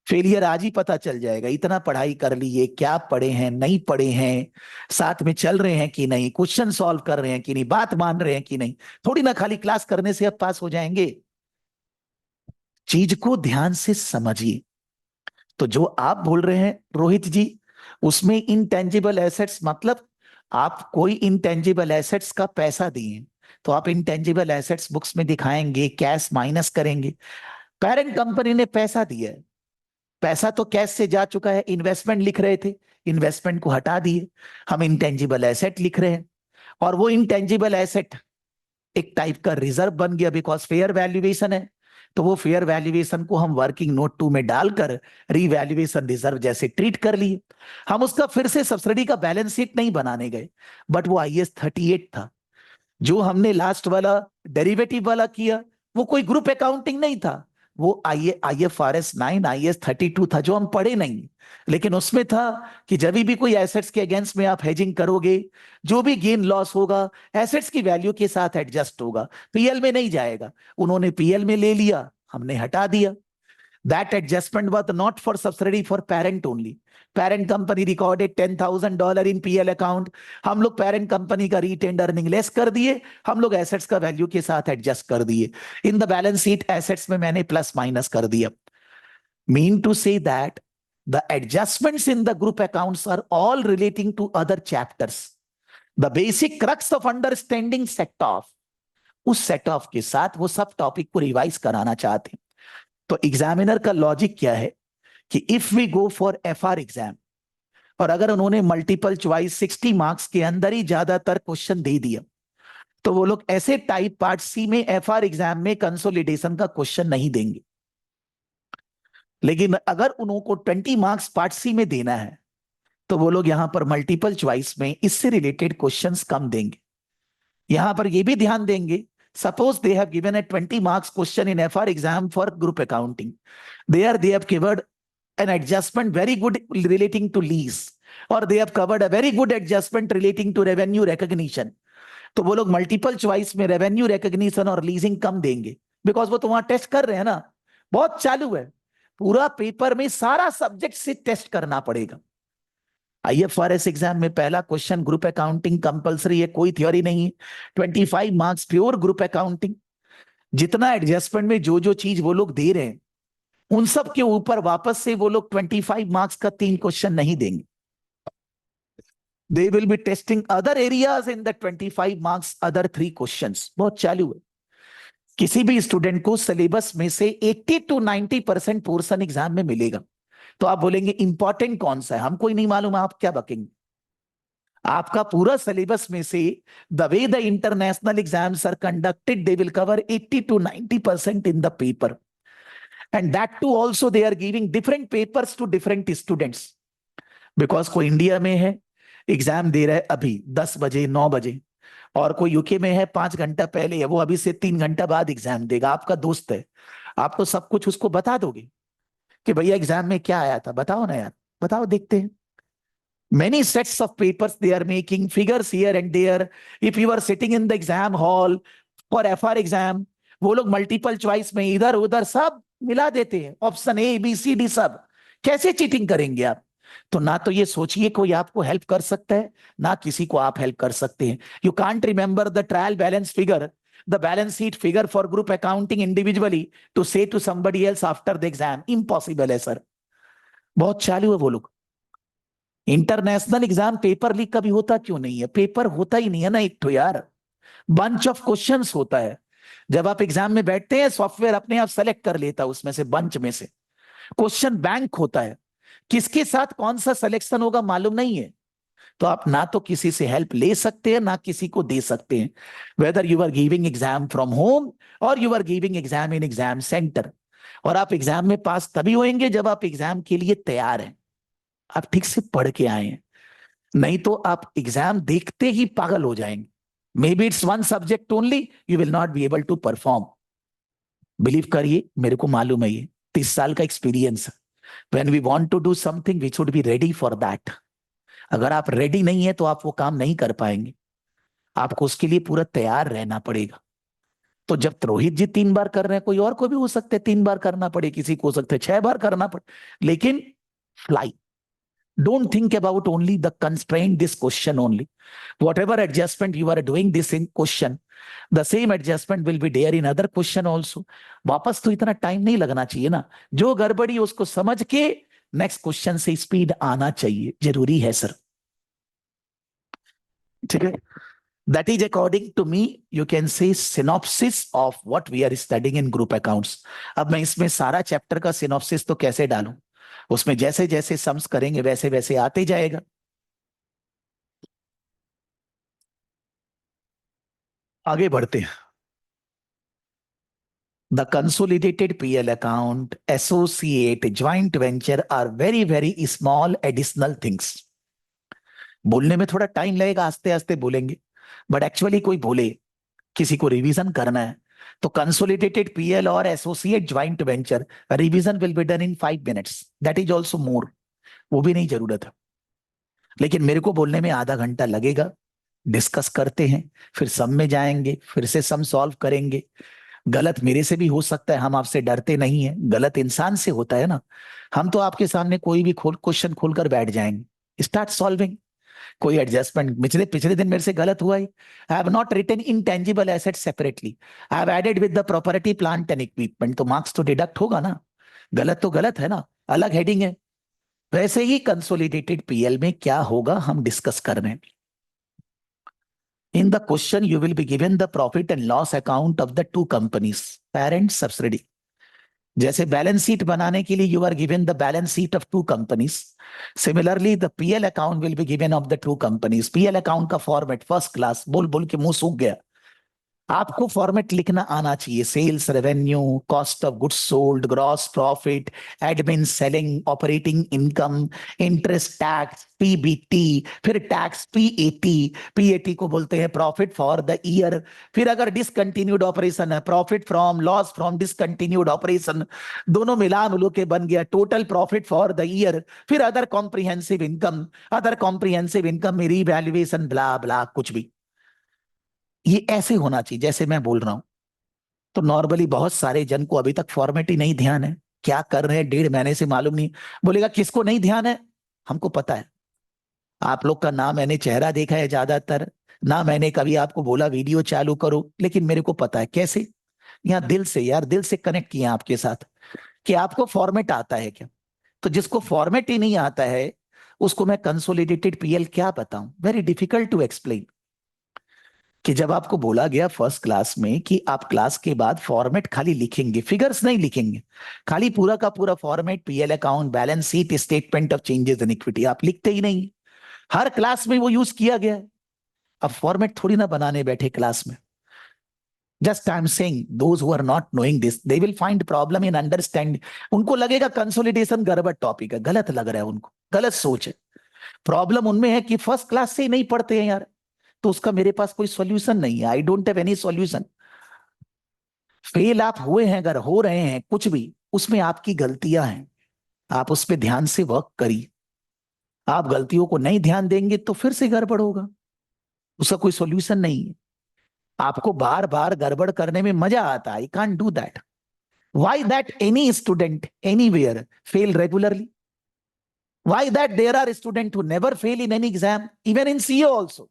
B: फेलियर आज ही पता चल जाएगा. इतना पढ़ाई कर ली है, क्या पढ़े हैं नहीं पढ़े हैं, साथ में चल रहे हैं कि नहीं, क्वेश्चन सॉल्व कर रहे हैं कि नहीं, बात मान रहे हैं कि नहीं. थोड़ी ना खाली क्लास करने से अब पास हो जाएंगे. चीज को ध्यान से समझिए. तो जो आप बोल रहे हैं रोहित जी, उसमें इनटेंजिबल एसेट्स मतलब आप कोई इनटेंजिबल एसेट्स का पैसा दिए तो आप इनटेंजिबल एसेट्स बुक्स में दिखाएंगे, कैश माइनस करेंगे. पेरेंट कंपनी ने पैसा दिया है, पैसा तो कैश से जा चुका है. इन्वेस्टमेंट लिख रहे थे, इन्वेस्टमेंट को हटा दिए, हम इंटेंजिबल एसेट लिख रहे हैं. और वो इंटेंजिबल एसेट एक टाइप का रिजर्व बन गया, बिकॉज फेयर वैल्यूएशन है. तो वो फेयर वैल्यूएशन को हम वर्किंग नोट 2 में डालकर रीवैल्यूएशन रिजर्व जैसे ट्रीट कर लिए. हम उसका फिर से सब्सिडी का बैलेंस शीट नहीं बनाने गए. बट वो IAS 38 था. जो हमने लास्ट वाला डेरिवेटिव वाला किया वो कोई ग्रुप अकाउंटिंग नहीं था, वो IFRS 9 IAS 32 था, जो हम पढ़े नहीं. लेकिन उसमें था कि जब भी कोई एसेट्स के अगेंस्ट में आप हेजिंग करोगे, जो भी गेन लॉस होगा एसेट्स की वैल्यू के साथ एडजस्ट होगा, पीएल में नहीं जाएगा. उन्होंने पीएल में ले लिया, हमने हटा दिया. That adjustment was not for subsidy, for parent only. Parent company recorded $10,000 in PL account. हम लोग parent company का retained earning less कर दिए, हम लोग assets का value के साथ adjust कर दिए. In the balance sheet assets में मैंने plus minus कर दिया. Mean to say that the adjustments in the group accounts are all relating to other chapters. The basic crux of understanding set off, उस set off के साथ वो सब topic को रिवाइज कराना चाहते हैं. तो एग्जामिनर का लॉजिक क्या है कि if we go for FR exam, और अगर उन्होंने मल्टीपल चॉइस 60 मार्क्स के अंदर ही ज्यादातर क्वेश्चन दे दिया, तो वो लोग ऐसे टाइप पार्ट C में FR एग्जाम में कंसोलिडेशन का क्वेश्चन नहीं देंगे. लेकिन अगर उनको 20 मार्क्स पार्ट C में देना है, तो वो लोग यहां पर मल्टीपल चॉइस में इससे रिलेटेड क्वेश्चंस कम देंगे. यहां पर ये भी ध्यान देंगे, suppose they have given a 20 marks question in FR exam for group accounting. There they have covered an adjustment very good relating to lease, or they have covered a very good adjustment relating to revenue recognition. तो वो लोग multiple choice में revenue recognition और leasing कम देंगे, because वो तो वहां test कर रहे हैं ना, बहुत चालू है. पूरा पेपर में सारा सब्जेक्ट से टेस्ट करना पड़ेगा. IFRS एग्जाम में पहला क्वेश्चन ग्रुप अकाउंटिंग कंपलसरी है, कोई थ्योरी नहीं है. 25 मार्क्स प्योर ग्रुप अकाउंटिंग. जितना एडजस्टमेंट में जो जो चीज वो लोग दे रहे हैं, उन सब के ऊपर वापस से वो लोग 25 मार्क्स का 3 क्वेश्चन नहीं देंगे. दे will B testing other areas in the 25 marks other 3 questions. बहुत चालू है. किसी भी स्टूडेंट को सिलेबस में से 80 to 90% पोर्शन एग्जाम में मिलेगा. तो आप बोलेंगे इंपॉर्टेंट कौन सा है, हमको ही नहीं मालूम, आप क्या बकेंगे. आपका पूरा सिलेबस में से the way the international exams are conducted, they will cover 80 to 90% in the paper. And that too also they are giving different papers to different students. Because कोई इंडिया में है, एग्जाम दे रहा है अभी 10 बजे 9 बजे, और कोई यूके में है 5 घंटा पहले है, वो अभी से 3 घंटा बाद एग्जाम देगा. आपका दोस्त है, आप तो सब कुछ उसको बता दोगे कि भैया एग्जाम में क्या आया था, बताओ ना यार, बताओ देखते हैं. Many sets of papers they are making, figures here and there. If you are sitting in the exam hall for FR exam, वो लोग मल्टीपल चॉइस में इधर उधर सब मिला देते हैं, ऑप्शन ABCD सब. कैसे चीटिंग करेंगे आप? तो ना तो ये सोचिए कोई आपको हेल्प कर सकता है, ना किसी को आप हेल्प कर सकते हैं. You can't remember the trial balance figure, the balance sheet figure for group accounting individually to say to somebody else after the exam. Impossible है सर. बहुत चालू है वो लोग. इंटरनेशनल एग्जाम पेपर लीक कभी होता क्यों नहीं है? पेपर होता ही नहीं है ना एक तो यार, बंच ऑफ क्वेश्चंस होता है. जब आप एग्जाम में बैठते हैं, सॉफ्टवेयर अपने आप सेलेक्ट कर लेता है उसमें से, बंच में से क्वेश्चन बैंक होता है. किसके साथ कौन सा सिलेक्शन होगा मालूम नहीं है. तो आप ना तो किसी से हेल्प ले सकते हैं, ना किसी को दे सकते हैं. Whether you are giving exam from home or you are giving exam in exam centre. और आप एग्जाम में पास तभी होंगे जब आप एग्जाम के लिए तैयार हैं, आप ठीक से पढ़ के आए हैं। नहीं तो आप एग्जाम देखते ही पागल हो जाएंगे। May be it's one subject only, you will not be able to perform. Believe करिए, मेरे को मालूम है, ये 30 साल का एक्सपीरियंस है। When we want to do something we should be ready for that. अगर आप रेडी नहीं है तो आप वो काम नहीं कर पाएंगे, आपको उसके लिए पूरा तैयार रहना पड़ेगा। तो जब रोहित जी 3 बार कर रहे हैं, कोई और को भी हो सकता है 3 बार करना पड़े, किसी को हो सकता है 6 बार करना पड़े, लेकिन fly. Don't think about only the constraint this question only. Whatever adjustment you are doing this in question, the same adjustment will be there in other question also. वापस तो इतना टाइम नहीं लगना चाहिए ना, जो गड़बड़ी उसको समझ के नेक्स्ट क्वेश्चन से स्पीड आना चाहिए, जरूरी है सर। ठीक है, that is according to me you can say synopsis of what we are studying in group accounts. अब मैं इसमें सारा चैप्टर का सिनॉप्सिस तो कैसे डालूं, उसमें जैसे जैसे सम्स करेंगे वैसे वैसे आते जाएगा। आगे बढ़ते हैं। The consolidated PL account, associate, joint venture are very very small additional things. बोलने में थोड़ा टाइम लगेगा, आस्ते आस्ते बोलेंगे, बट एक्चुअली कोई बोले किसी को रिवीजन करना है तो कंसोलिडेटेड पीएल और associate joint venture revision will be done in 5 minutes, that is also more, वो भी नहीं जरूरत है। लेकिन मेरे को बोलने में आधा घंटा लगेगा, डिस्कस करते हैं, फिर सम में जाएंगे, फिर से सम सॉल्व करेंगे। गलत मेरे से भी हो सकता है, हम आपसे डरते नहीं है, गलत इंसान से होता है ना। हम तो आपके सामने कोई भी क्वेश्चन खोलकर बैठ जाएंगे, स्टार्ट सॉल्विंग। कोई एडजस्टमेंट पिछले पिछले दिन मेरे से गलत हुआ ही। I have not written intangible asset separately, I have added with the property plant and equipment, तो मार्क्स तो डिडक्ट होगा ना। गलत तो गलत है ना, अलग हेडिंग है। वैसे ही कंसोलिडेटेड पीएल में क्या होगा हम डिस्कस कर रहे हैं। In the question, you will be given the profit and loss account of the two companies, parent, subsidiary. जैसे बैलेंस शीट बनाने के लिए you are given the balance sheet of 2 companies, similarly the PL account will be given of the 2 companies. PL account का format first class, बोल बोल के मुंह सूख गया। आपको फॉर्मेट लिखना आना चाहिए, sales revenue, cost of goods sold, gross profit, admin selling, operating income, interest tax, PBT, फिर टैक्स पीएटी। पीएटी को बोलते हैं प्रॉफिट फॉर द ईयर। फिर अगर डिसकंटिन्यूड ऑपरेशन है, profit from loss from discontinued operation, दोनों मिला मिलो के बन गया total profit for the year. फिर other comprehensive income, other comprehensive income में रीवैल्यूएशन ब्ला ब्ला कुछ भी। ये ऐसे होना चाहिए जैसे मैं बोल रहा हूं। तो नॉर्मली बहुत सारे जन को अभी तक फॉर्मेट ही नहीं ध्यान है, क्या कर रहे हैं 1.5 महीने से मालूम नहीं। बोलेगा किसको नहीं ध्यान है, हमको पता है। आप लोग का ना मैंने चेहरा देखा है ज्यादातर, ना मैंने कभी आपको बोला वीडियो चालू करो, लेकिन मेरे को पता है कैसे। यहाँ दिल से, यार दिल से कनेक्ट किया आपके साथ कि आपको फॉर्मेट आता है क्या। तो जिसको फॉर्मेट ही नहीं आता है उसको मैं कंसोलिडेटेड पीएल क्या बताऊं, वेरी डिफिकल्ट टू एक्सप्लेन। कि जब आपको बोला गया फर्स्ट क्लास में कि आप क्लास के बाद फॉर्मेट खाली लिखेंगे, फिगर्स नहीं लिखेंगे, खाली पूरा का पूरा format PL account, balance sheet, statement of changes in equity, आप लिखते ही नहीं। हर क्लास में वो यूज किया गया है। अब फॉर्मेट थोड़ी ना बनाने बैठे क्लास में। Just I am saying those who are not knowing this they will find problem in understand. उनको लगेगा कंसोलिडेशन गड़बड़ टॉपिक है, गलत लग रहा है उनको, गलत सोच है। प्रॉब्लम उनमें है कि फर्स्ट क्लास से ही नहीं पढ़ते हैं यार, तो उसका मेरे पास कोई सॉल्यूशन नहीं है। I don't have any solution. Fail आप हुए हैं, अगर हो रहे हैं कुछ भी, उसमें आपकी गलतियां हैं, आप उस पर ध्यान से वर्क करिए। आप गलतियों को नहीं ध्यान देंगे तो फिर से गड़बड़ होगा, उसका कोई सॉल्यूशन नहीं है। आपको बार बार गड़बड़ करने में मजा आता है, I can't do that. Why that any student anywhere fail regularly, why that there are student who never fail in any exam, even in CA also.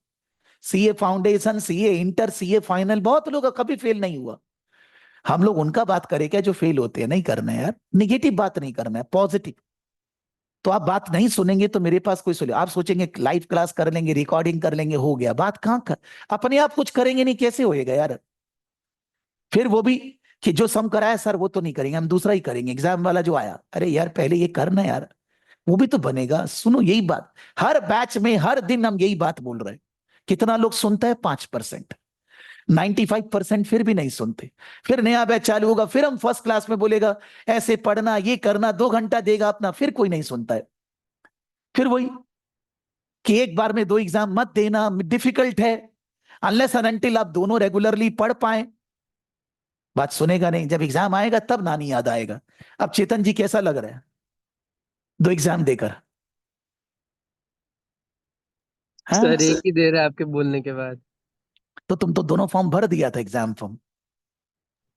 B: CA foundation, CA inter, CA final, बहुत लोग का कभी fail नहीं हुआ। हम लोग उनका बात करें क्या जो फेल होते हैं, नहीं करना है यार, निगेटिव बात नहीं करना है, पॉजिटिव। तो आप बात नहीं सुनेंगे तो मेरे पास कोई सोल्यूशन, आप सोचेंगे लाइव क्लास कर लेंगे, रिकॉर्डिंग कर लेंगे, हो गया, बात कहां कर, अपने आप कुछ करेंगे नहीं, कैसे होएगा यार। फिर वो भी कि जो सम कराया सर वो तो नहीं करेंगे, हम दूसरा ही करेंगे, एग्जाम वाला जो आया, अरे यार पहले ये करना यार, वो भी तो बनेगा। सुनो यही बात, हर बैच में हर दिन हम यही बात बोल रहे हैं। कितना लोग सुनता है, 5%। 95% फिर भी नहीं सुनते। फिर नया बैच चालू होगा, फिर हम फर्स्ट क्लास में बोलेगा ऐसे पढ़ना, ये करना, 2 घंटा देगा अपना, फिर कोई नहीं सुनता है। फिर वही कि एक बार में 2 एग्जाम मत देना, डिफिकल्ट है, अनलेस एंड अनटिल आप दोनों रेगुलरली पढ़ पाए। बात सुनेगा नहीं, जब एग्जाम आएगा तब नानी याद आएगा। अब चेतन जी कैसा लग रहा है 2 एग्जाम देकर? हाँ,
A: सर एक ही दे रहा है आपके बोलने के बाद।
B: तो तुम तो दोनों फॉर्म भर दिया था, एग्जाम फॉर्म।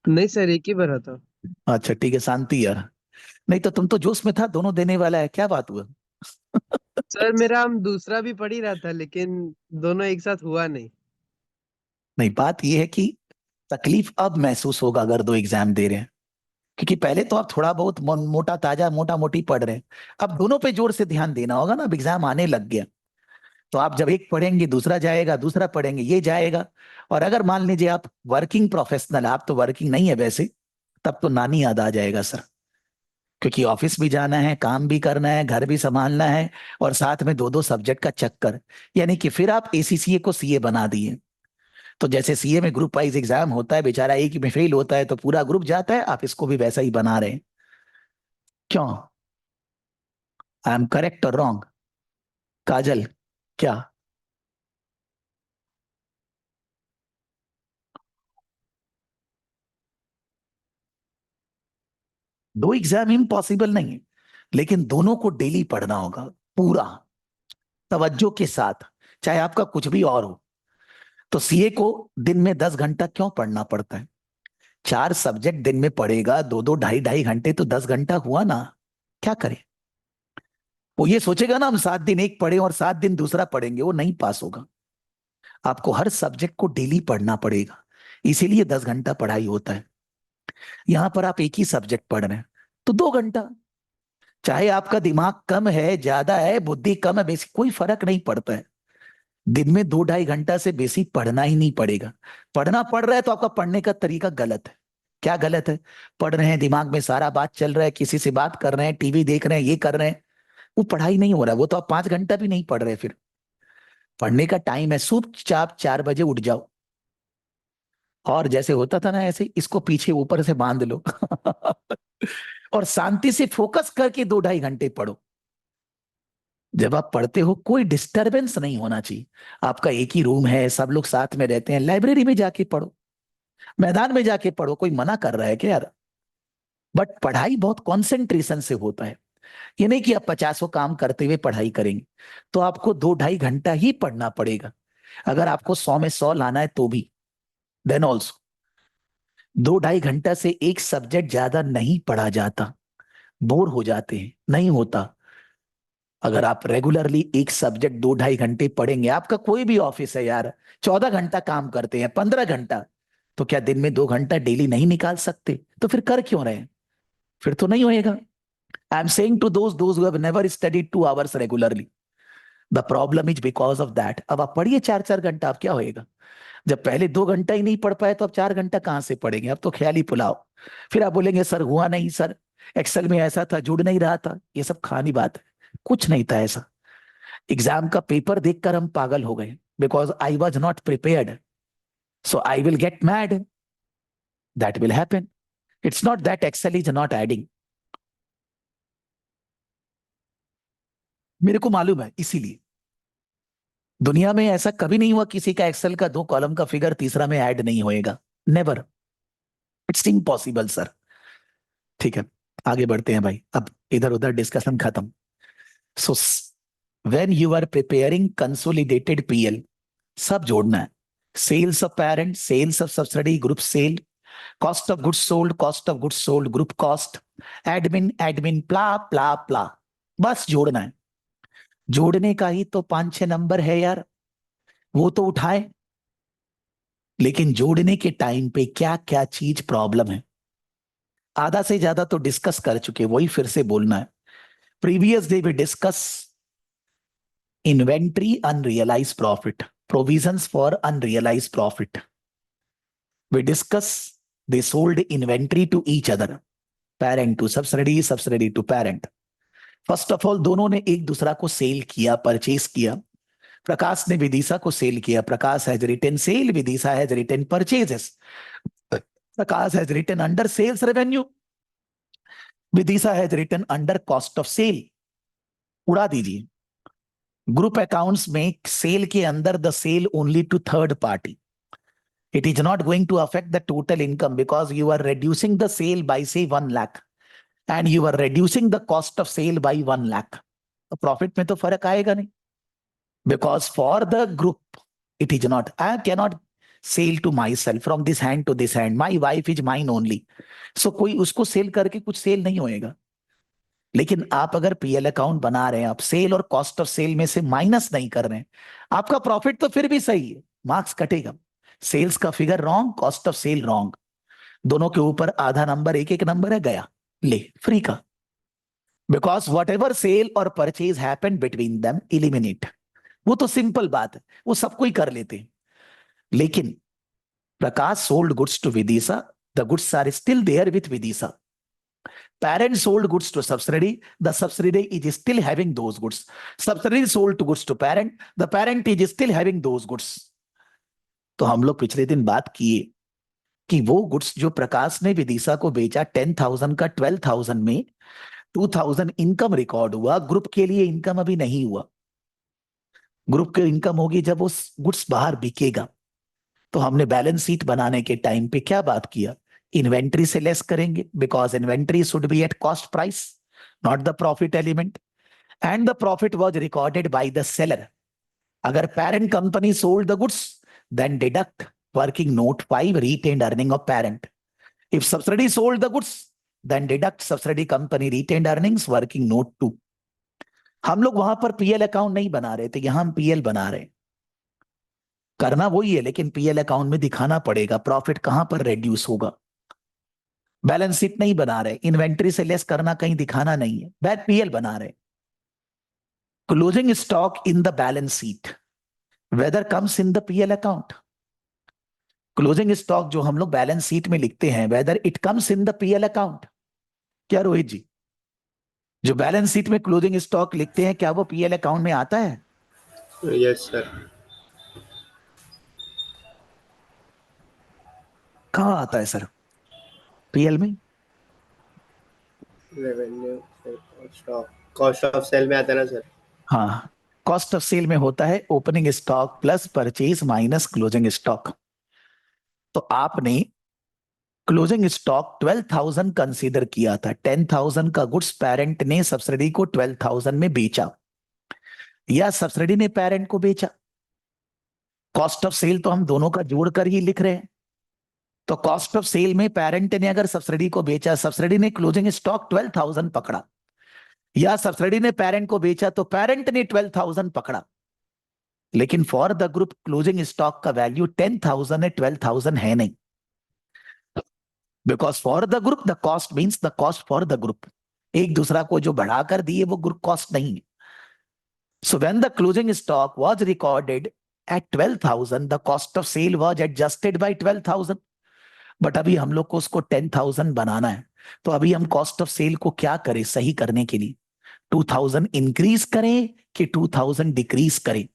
A: नहीं सर, एक ही भरा था।
B: अच्छा ठीक है, शांति यार। नहीं तो तुम तो जोश में था, दोनों देने वाला है, क्या बात हुआ?
A: सर मेरा हम दूसरा भी पढ़ ही रहा था, लेकिन दोनों एक साथ हुआ नहीं।
B: नहीं, बात यह है कि तकलीफ अब महसूस होगा अगर 2 एग्जाम दे रहे हैं, क्योंकि पहले तो आप थोड़ा बहुत मोटा ताजा मोटा मोटी पढ़ रहे हैं। अब दोनों पे जोर से ध्यान देना होगा ना, अब एग्जाम आने लग गया। तो आप जब एक पढ़ेंगे दूसरा जाएगा, दूसरा पढ़ेंगे ये जाएगा। और अगर मान लीजिए आप वर्किंग प्रोफेशनल, आप तो वर्किंग नहीं है वैसे, तब तो नानी याद आ जाएगा सर। क्योंकि ऑफिस भी जाना है, काम भी करना है, घर भी संभालना है, और साथ में 2-2 सब्जेक्ट का चक्कर। यानी कि फिर आप एसीसीए को सीए बना दिए। तो जैसे सीए में ग्रुप वाइज एग्जाम होता है, बेचारा एक में फेल होता है तो पूरा ग्रुप जाता है, आप इसको भी वैसा ही बना रहे हैं। क्यों? आई एम करेक्ट और रॉन्ग? काजल, क्या? 2 एग्जाम इम्पॉसिबल नहीं है, लेकिन दोनों को डेली पढ़ना होगा, पूरा तवज्जो के साथ, चाहे आपका कुछ भी और हो। तो सीए को दिन में 10 घंटा क्यों पढ़ना पड़ता है? 4 सब्जेक्ट दिन में पढ़ेगा, 2-2 ढाई-ढाई घंटे, तो 10 घंटा हुआ ना। क्या करें? वो ये सोचेगा ना हम 7 दिन एक पढ़े और 7 दिन दूसरा पढ़ेंगे, वो नहीं पास होगा। आपको हर सब्जेक्ट को डेली पढ़ना पड़ेगा, इसीलिए 10 घंटा पढ़ाई होता है। यहां पर आप एक ही सब्जेक्ट पढ़ रहे हैं तो 2 घंटा। चाहे आपका दिमाग कम है, ज्यादा है, बुद्धि कम है, बेसिक कोई फर्क नहीं पड़ता है। दिन में 2-2.5 घंटा से बेसिक पढ़ना ही नहीं पड़ेगा। पढ़ना पड़ रहा है तो आपका पढ़ने का तरीका गलत है। क्या गलत है? पढ़ रहे हैं, दिमाग में सारा बात चल रहा है, किसी से बात कर रहे हैं, टीवी देख रहे हैं, ये कर रहे हैं, वो पढ़ाई नहीं हो रहा है। वो तो आप 5 घंटा भी नहीं पढ़ रहे। फिर पढ़ने का टाइम है, चुपचाप 4 बजे उठ जाओ, और जैसे होता था ना ऐसे इसको पीछे ऊपर से बांध लो और शांति से फोकस करके 2-2.5 घंटे पढ़ो। जब आप पढ़ते हो कोई डिस्टरबेंस नहीं होना चाहिए। आपका एक ही रूम है, सब लोग साथ में रहते हैं, लाइब्रेरी में जाके पढ़ो, मैदान में जाके पढ़ो, कोई मना कर रहा है क्या यार? बट पढ़ाई बहुत कॉन्सेंट्रेशन से होता है। ये नहीं कि आप 50 काम करते हुए पढ़ाई करेंगे, तो आपको 2-2.5 घंटा ही पढ़ना पड़ेगा। अगर आपको 100 में 100 लाना है तो भी, देन ऑल्सो 2-2.5 घंटा से एक सब्जेक्ट ज्यादा नहीं पढ़ा जाता। बोर हो जाते हैं, नहीं होता। अगर आप रेगुलरली एक सब्जेक्ट 2-2.5 घंटे पढ़ेंगे, आपका कोई भी ऑफिस है यार, 14 घंटा काम करते हैं, 15 घंटा, तो क्या दिन में 2 घंटा डेली नहीं निकाल सकते? तो फिर कर क्यों रहे हैं? फिर तो नहीं होएगा। I am saying to those who have never studied 2 hours regularly, the problem is because of that. अब आप पढ़िए 4-4 घंटा, अब क्या होएगा? जब पहले 2 घंटा ही नहीं पढ़ पाए तो अब 4 घंटा कहां से पढ़ेंगे? अब तो ख्याल ही पुलाव। फिर आप बोलेंगे सर हुआ नहीं, सर एक्सेल में ऐसा था, जुड़ नहीं रहा था। ये सब खानी बात है, कुछ नहीं था ऐसा। एग्जाम का पेपर देखकर हम पागल हो गए, because I was not prepared, so I will get mad. That will happen. It's not that Excel is not adding. मेरे को मालूम है, इसीलिए दुनिया में ऐसा कभी नहीं हुआ किसी का एक्सेल का 2 कॉलम का फिगर तीसरा में ऐड नहीं होएगा। नेवर। It's impossible sir. ठीक है, आगे बढ़ते हैं भाई, अब इधर उधर डिस्कशन खत्म। So when you are preparing consolidated PL, सब जोड़ना है। Sales of parent, sales of subsidy, group sale, cost of goods sold, cost of goods sold, group cost, admin admin, प्ला प्ला प्ला, बस जोड़ना है। जोड़ने का ही तो 5-6 नंबर है यार, वो तो उठाए। लेकिन जोड़ने के टाइम पे क्या क्या चीज प्रॉब्लम है, आधा से ज्यादा तो डिस्कस कर चुके, वही फिर से बोलना है। Previous day we discuss inventory unrealise profit, provisions for unrealise profit. We discuss they sold inventory to each other, parent to subsidy, subsidy to parent. First of all दोनों ने एक दूसरा को सेल किया, परचेज किया। प्रकाश ने विदिशा को सेल किया, Prakash has written sale, Vidisha has written purchases, Prakash has written under sales revenue, Vidisha has written under cost of sale. उड़ा दीजिए। ग्रुप अकाउंट्स में सेल के अंदर the sale only to third party, it is not going to affect the total income because you are reducing the sale by say 1 lakh and you are reducing the cost of sale by 1 lakh. Profit में तो फर्क आएगा नहीं, because for the group it is not, I cannot sell to myself from this hand to this hand, my wife is mine only, so कोई उसको cell करके कुछ cell नहीं होएगा। लेकिन आप अगर पीएल अकाउंट बना रहे हैं, आप सेल और कॉस्ट ऑफ सेल में से माइनस नहीं कर रहे हैं, आपका प्रॉफिट तो फिर भी सही है, मार्क्स कटेगा। सेल्स का figure wrong, cost of sale wrong, दोनों के ऊपर आधा नंबर, एक एक नंबर है, गया ले फ्री का। बिकॉज वट एवर सेल और purchase happen between them eliminate, वो तो सिंपल बात है, वो सबको ही कर लेते हैं। लेकिन Prakash sold goods to Vidisha, the goods are still there with Vidisha. Parent sold goods to subsidiary, the subsidiary is still having those goods. Subsidiary sold to goods to parent, the parent is still having those goods. तो हम लोग पिछले दिन बात किए कि वो goods जो प्रकाश ने विदिशा को बेचा 10,000 का 12,000 में 2,000 इनकम रिकॉर्ड हुआ, ग्रुप के लिए इनकम अभी नहीं हुआ। ग्रुप के इनकम होगी जब वो गुड्स बाहर बिकेगा। तो हमने बैलेंस शीट बनाने के टाइम पे क्या बात किया, इन्वेंट्री से लेस करेंगे, because inventory should be at cost price, not the profit element, and the profit was recorded by the seller. अगर parent company sold the goods, then deduct working note 5 retained earning of parent. If subsidiary sold the goods, then deduct subsidiary company retained earnings working note 2. हम लोग वहां पर PL account नहीं बना रहे थे, यहां हम पीएल बना रहे हैं। करना वही है, लेकिन पीएल अकाउंट में दिखाना पड़ेगा प्रॉफिट कहां पर रेड्यूस होगा। बैलेंस शीट नहीं बना रहे, इन्वेंट्री से लेस करना कहीं दिखाना नहीं है, बैट पीएल बना रहे। Closing stock in the balance sheet whether comes in the PL account. Closing stock जो हम लोग बैलेंस शीट में लिखते हैं, whether it comes in the PL account. क्या रोहित जी, जो बैलेंस शीट में क्लोजिंग स्टॉक लिखते हैं, क्या वो PL अकाउंट में आता है?
C: Yes sir.
B: कहाँ आता है सर? PL में
C: revenue stock cost of sale में आता है ना सर?
B: हाँ, कॉस्ट ऑफ सेल में होता है opening stock plus purchase minus closing stock. तो आपने क्लोजिंग स्टॉक 12,000 कंसीडर किया था, 10,000 का गुड्स पेरेंट ने सब्सिडी को 12,000 में बेचा, या सब्सिडी ने पेरेंट को बेचा। कॉस्ट ऑफ सेल तो हम दोनों का जोड़कर ही लिख रहे हैं। तो कॉस्ट ऑफ सेल में पेरेंट ने अगर सब्सिडी को बेचा, सब्सिडी ने क्लोजिंग स्टॉक 12,000 पकड़ा, या सब्सिडी ने पेरेंट को बेचा तो पेरेंट ने 12,000 पकड़ा। लेकिन for the group closing stock का वैल्यू 10,000 है, 12,000 है नहीं। Because for the group the cost means the cost for the group, एक दूसरा को जो बढ़ाकर दिए वो ग्रुप कॉस्ट नहीं है। So when the closing stock was recorded at 12,000, the cost of sale was adjusted by 12,000। But अभी हम लोग को उसको 10,000 बनाना है, तो अभी हम कॉस्ट ऑफ सेल को क्या करें सही करने के लिए? 2,000 इंक्रीज करें कि 2,000 डिक्रीज करें?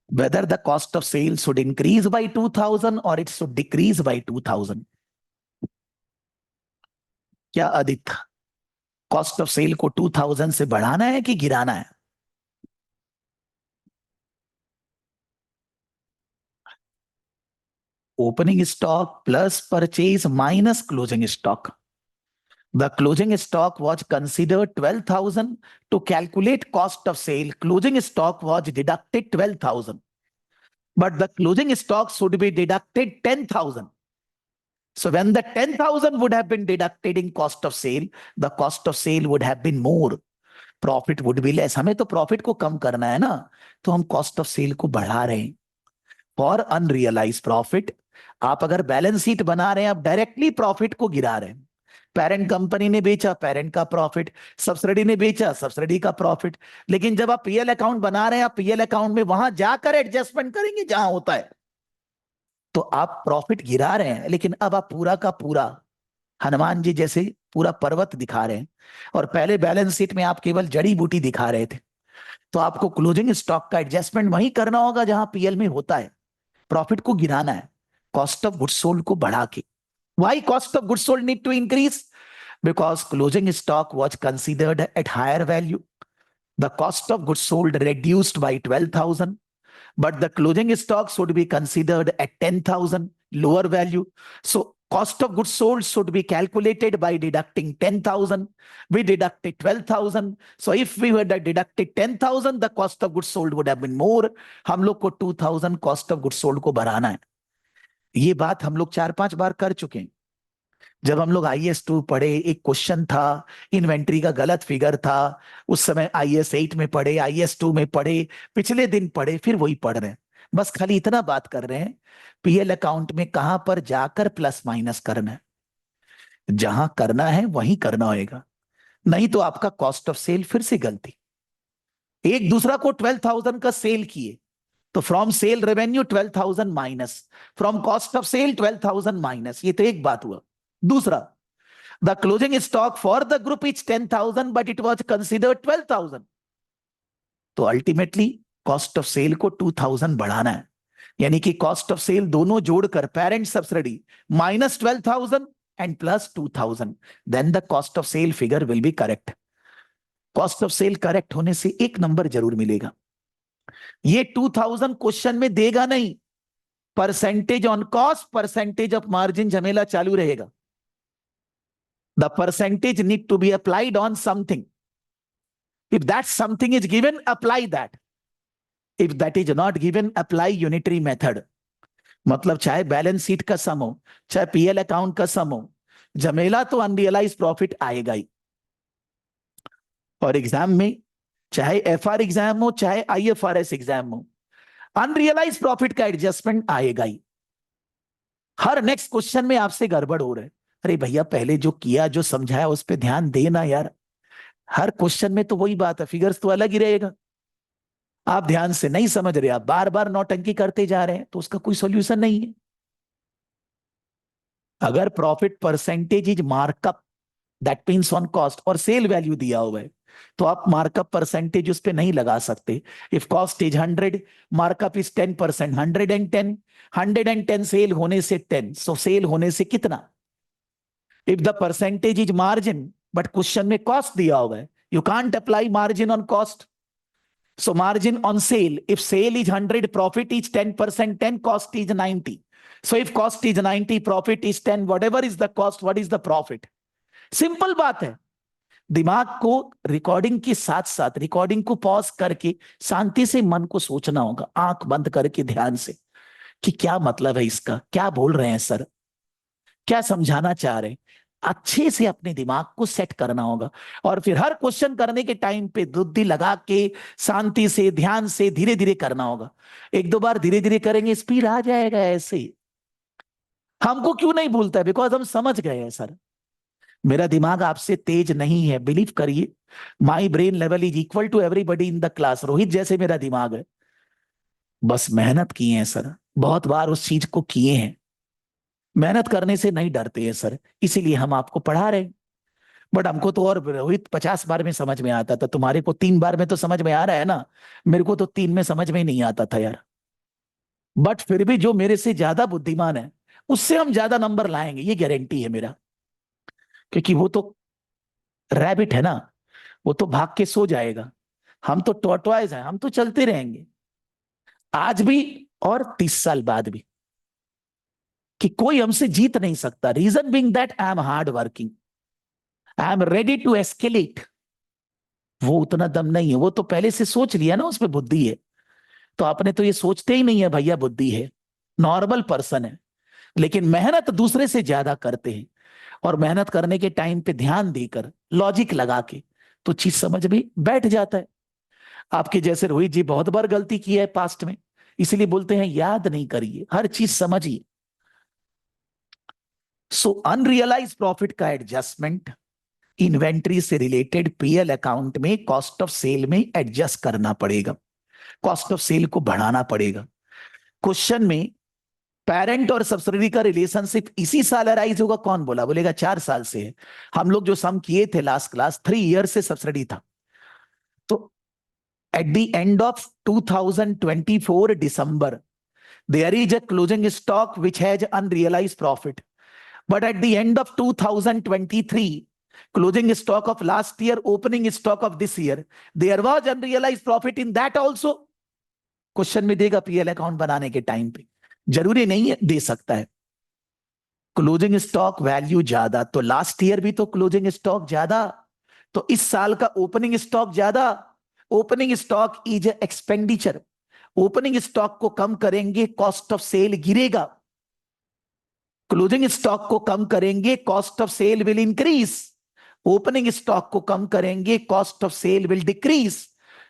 B: Whether the cost of sale should increase by 2,000 or it should decrease by 2,000? क्या आदित्य, कॉस्ट ऑफ सेल को 2,000 से बढ़ाना है कि गिराना है? Opening stock plus purchase minus closing stock. The closing stock was considered 12,000. To calculate cost of sale, closing stock was deducted 12,000. But the closing stock should be deducted 10,000. So when the 10,000 would have been deducted in cost of sale, the cost of sale would have been more. Profit would be less. हमें तो profit को कम करना है ना, तो हम cost of cell को बढ़ा रहे हैं। फॉर अनरियलाइज प्रॉफिट, आप अगर बैलेंस शीट बना रहे हैं, आप डायरेक्टली प्रॉफिट को गिरा रहे हैं। पेरेंट कंपनी ने बेचा, पेरेंट का प्रॉफिट, सब्सिडी ने बेचा, सब्सिडी का प्रॉफिट। लेकिन जब आप पीएल अकाउंट बना रहे हैं, आप पीएल अकाउंट में वहां जाकर एडजस्टमेंट करेंगे जहां होता है, तो आप प्रॉफिट गिरा रहे हैं। लेकिन अब आप पूरा का पूरा हनुमान जी जैसे पूरा पर्वत दिखा रहे हैं, और पहले बैलेंस शीट में आप केवल जड़ी बूटी दिखा रहे थे। तो आपको क्लोजिंग स्टॉक का एडजस्टमेंट वहीं करना होगा जहां पीएल में होता है, प्रॉफिट को गिराना है कॉस्ट ऑफ गुड्स सोल्ड को बढ़ा के। Why cost of goods sold need to increase? Because closing stock was considered at higher value, the cost of goods sold reduced by 12,000, but the closing stock should be considered at 10,000 lower value. So cost of goods sold should be calculated by deducting 10,000. We deducted 12,000. So if we had deducted 10,000, the cost of goods sold would have been more. हम लोग को 2,000 cost of goods sold को बढ़ाना है। ये बात हम लोग 4-5 बार कर चुके हैं। जब हम लोग IAS 2 पढ़े, एक क्वेश्चन था, इन्वेंट्री का गलत फिगर था, उस समय IAS 8 में पढ़े, IAS 2 में पढ़े, पिछले दिन पढ़े, फिर वही पढ़ रहे हैं। बस खाली इतना बात कर रहे हैं, पीएल अकाउंट में कहां पर जाकर प्लस माइनस करना है। जहां करना है वहीं करना होगा, नहीं तो आपका कॉस्ट ऑफ सेल फिर से गलती। एक दूसरा को 12,000 का सेल किए, तो from sale revenue 12,000 minus, from cost of sale 12,000 minus, ये तो एक बात हुआ। दूसरा, the closing stock for the group is 10,000 but it was considered 12,000, तो अल्टीमेटली कॉस्ट ऑफ सेल को 2,000 बढ़ाना है। यानी कि कॉस्ट ऑफ सेल दोनों जोड़कर parent subsidy minus 12,000 and plus 2,000, then the cost of sale figure will be correct. Cost of sale correct होने से एक नंबर जरूर मिलेगा। ये 2,000 क्वेश्चन में देगा नहीं, percentage on cost, percentage of margin झमेला चालू रहेगा। The percentage need to be applied on something. If that something is given, apply that. If that is not given, apply unitary method. मतलब चाहे बैलेंस शीट का सम हो, चाहे PL account का सम हो, झमेला तो अनरियलाइज प्रॉफिट आएगा ही। और एग्जाम में चाहे एफआर एग्जाम हो, चाहे आईएफआरएस एग्जाम हो, अनरियलाइज प्रॉफिट का एडजस्टमेंट आएगा ही। हर नेक्स्ट क्वेश्चन में आपसे गड़बड़ हो रहा है, अरे भैया पहले जो किया, जो समझाया, उस पर ध्यान देना यार। हर क्वेश्चन में तो वही बात है, फिगर्स तो अलग ही रहेगा। आप ध्यान से नहीं समझ रहे, आप बार बार नौटंकी करते जा रहे हैं, तो उसका कोई सॉल्यूशन नहीं है। अगर profit percentage is markup, that means on cost, और सेल वैल्यू दिया हुआ है, तो आप मार्कअप परसेंटेज उस पर नहीं लगा सकते। If cost is 100, markup is 10%, 110, 110 sale होने से 10, सो सेल होने से कितना? If the percentage is margin, but question में cost दिया हुआ है, you can't apply margin on cost. So margin on sale, if sale is 100, profit is 10%, 10, cost is 90. So if cost is 90, profit is 10, whatever is the cost, what is the profit? Simple बात है। दिमाग को recording के साथ साथ, recording को pause करके शांति से मन को सोचना होगा, आंख बंद करके ध्यान से, कि क्या मतलब है इसका, क्या बोल रहे हैं सर, क्या समझाना चाह रहे हैं। अच्छे से अपने दिमाग को सेट करना होगा, और फिर हर क्वेश्चन करने के टाइम पे बुद्धि लगा के शांति से, ध्यान से, धीरे धीरे करना होगा। एक दो बार धीरे धीरे करेंगे, स्पीड आ जाएगा ऐसे ही। हमको क्यों नहीं भूलता है? बिकॉज हम समझ गए हैं सर। मेरा दिमाग आपसे तेज नहीं है, बिलीव करिए। My brain level is equal to everybody in the class. Rohit जैसे मेरा दिमाग है, बस मेहनत किए हैं सर, बहुत बार उस चीज को किए हैं। मेहनत करने से नहीं डरते हैं सर, इसीलिए हम आपको पढ़ा रहे हैं। बट हमको तो, और रोहित 50 बार में समझ में आता था, तुम्हारे को 3 बार में तो समझ में आ रहा है ना, मेरे को तो 3 में समझ में नहीं आता था यार। बट फिर भी जो मेरे से ज्यादा बुद्धिमान है, उससे हम ज्यादा नंबर लाएंगे, ये गारंटी है मेरा। क्योंकि वो तो रैबिट है ना, वो तो भाग के सो जाएगा, हम तो टॉर्टवाइज हैं, हम तो चलते रहेंगे आज भी और 30 साल बाद भी, कि कोई हमसे जीत नहीं सकता। Reason being that I am hard working, I am ready to escalate. वो उतना दम नहीं है, वो तो पहले से सोच लिया ना, उसमें बुद्धि है। तो आपने तो ये सोचते ही नहीं है भैया बुद्धि है, नॉर्मल पर्सन है। लेकिन मेहनत दूसरे से ज्यादा करते हैं, और मेहनत करने के टाइम पे ध्यान देकर, लॉजिक लगा के, तो चीज समझ में बैठ जाता है। आपके जैसे रोहित जी बहुत बार गलती की है पास्ट में, इसलिए बोलते हैं याद नहीं करिए, हर चीज समझिए। सो अनरियलाइज प्रॉफिट का एडजस्टमेंट इन्वेंट्री से रिलेटेड पीएल अकाउंट में कॉस्ट ऑफ सेल में एडजस्ट करना पड़ेगा, कॉस्ट ऑफ सेल को बढ़ाना पड़ेगा। क्वेश्चन में पेरेंट और सब्सिडरी का रिलेशनशिप इसी साल अराइज होगा, कौन बोला? बोलेगा 4 साल से है। हम लोग जो सम किए थे लास्ट क्लास, 3 ईयर से सब्सिडी था। तो at the end of 2024 December, there is a closing stock which has unrealized profit. But at the end of 2023, closing stock of last year, opening stock of this year, there was unrealized profit in that also. Question में देगा PL account बनाने के time पे, जरूरी नहीं है, दे सकता है। क्लोजिंग स्टॉक वैल्यू ज्यादा, तो लास्ट ईयर भी तो क्लोजिंग स्टॉक ज्यादा, तो इस साल का ओपनिंग स्टॉक ज्यादा। Opening stock is expenditure, opening stock को कम करेंगे कॉस्ट ऑफ सेल गिरेगा, क्लोजिंग स्टॉक को कम करेंगे cost of sale will increase, opening stock को कम करेंगे cost of sale will decrease.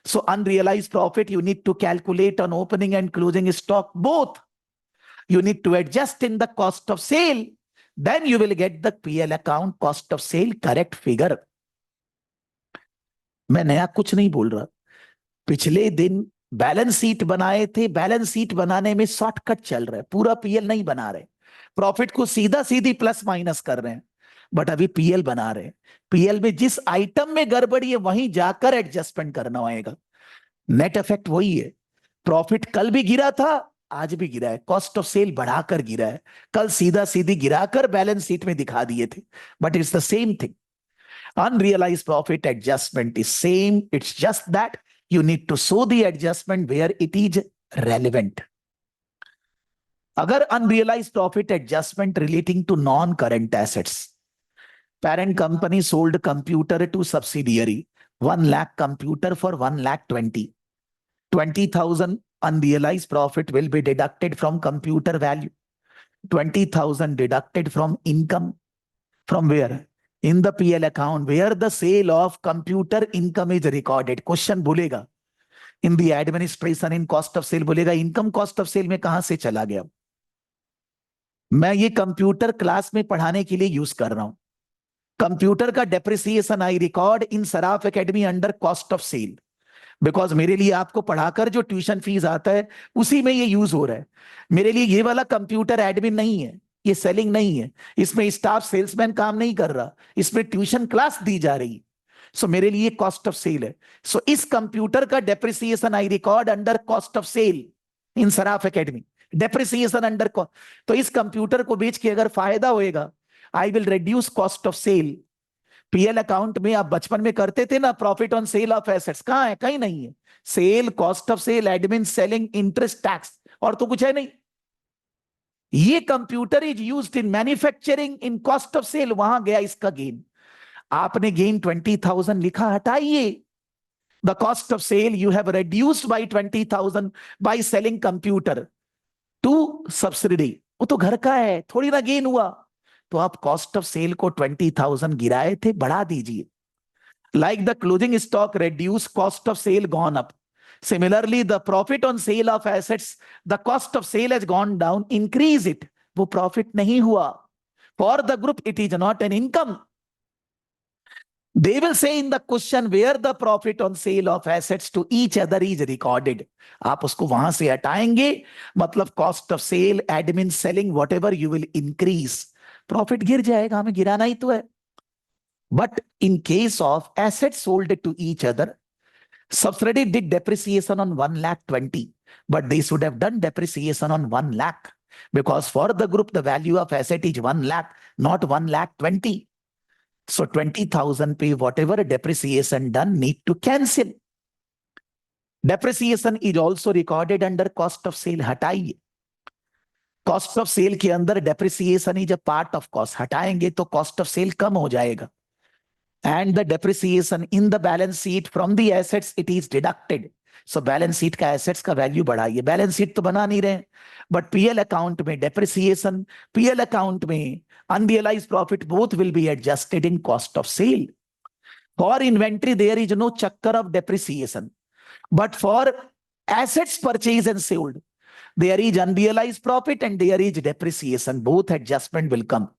B: So unrealised profit you need to calculate on opening and closing stock both, you need to adjust in the cost of sale, then you will get the PL account cost of sale correct figure. मैं नया कुछ नहीं बोल रहा, पिछले दिन balance sheet बनाए थे, बैलेंस शीट बनाने में शॉर्टकट चल रहा है, पूरा पीएल नहीं बना रहे, प्रॉफिट को सीधा सीधी प्लस माइनस कर रहे हैं, बट अभी पीएल बना रहे हैं। पीएल में जिस आइटम में गड़बड़ी है वहीं जाकर एडजस्टमेंट करना होगा। नेट इफेक्ट वही है, प्रॉफिट कल भी गिरा था, आज भी गिरा है, कॉस्ट ऑफ सेल बढ़ाकर गिरा है, कल सीधा सीधी गिराकर बैलेंस शीट में दिखा दिए थे, but it's the same thing. Unrealised profit adjustment is same, it's just that you need to show the adjustment where it is relevant. अगर unrealized profit adjustment relating to non-current assets, parent company sold computer to subsidiary, 1 lakh computer for 1,20,000, 20,000 unrealized profit will be deducted from computer value, 20,000 deducted from income, from where? In the PL account where the sale of computer income is recorded. Question बोलेगा in the administration in cost of sale, बोलेगा income cost of sale में कहां से चला गया? मैं ये computer class में पढ़ाने के लिए यूज कर रहा हूं, कंप्यूटर का depreciation I record in Saraf Academy under cost of sale, because मेरे लिए आपको पढ़ाकर जो ट्यूशन फीस आता है उसी में ये यूज हो रहा है। मेरे लिए ये वाला कंप्यूटर एडमिन नहीं है, ये सेलिंग नहीं है, इसमें स्टाफ सेल्समैन काम नहीं कर रहा, इसमें ट्यूशन क्लास दी जा रही। सो मेरे लिए कॉस्ट ऑफ सेल है। सो इस कंप्यूटर का depreciation I record under cost of sale in Saraf Academy, depreciation under cost. तो इस कंप्यूटर को बेच के अगर फायदा होएगा, I will reduce cost of sale. PL account में आप बचपन में करते थे ना, profit on sale of assets, कहां है? कहीं नहीं है। Sale, cost of sale, admin, selling, interest, tax, और तो कुछ है नहीं। ये computer is used in manufacturing, in cost of sale, वहां गया इसका गेन। आपने गेन 20,000 लिखा, हटाइए। The cost of sale you have reduced by 20,000 by selling computer to subsidy. वो तो घर का है, थोड़ी ना गेन हुआ। तो आप कॉस्ट ऑफ सेल को 20,000 गिराए थे, बढ़ा दीजिए। Like the closing stock reduce, cost of sale gone up. Similarly, the profit on sale of assets, the cost of sale has gone down, increase it. वो profit नहीं हुआ। For the group, it is not an income. They will say in the question where the profit on sale of assets to each other is recorded. आप उसको वहां से हटाएंगे, मतलब cost of sale, admin, selling, whatever you will increase. Profit गिर जाएगा, हमें गिराना ही तो है। But in case of assets sold to each other, subsidy did depreciation on 1,20,000, but they should have done depreciation on 1 lakh, because for the group the value of asset is 1 lakh, not 1,20,000. So 20,000 pay whatever depreciation done need to cancel. Depreciation is also recorded under cost of sale, हटाइए। cost of sale के अंदर depreciation is a part of cost, हटाएंगे तो cost of sale कम हो जाएगा। And the depreciation in the balance sheet from the assets it is deducted. So balance sheet का assets का value बढ़ाइए। balance sheet तो बना नहीं रहे, but PL account में depreciation, PL account में unrealized profit both will be adjusted in cost of sale. For inventory there is no chakkar of depreciation, but for assets purchased and sold there is unrealized profit and there is depreciation. Both adjustment will come.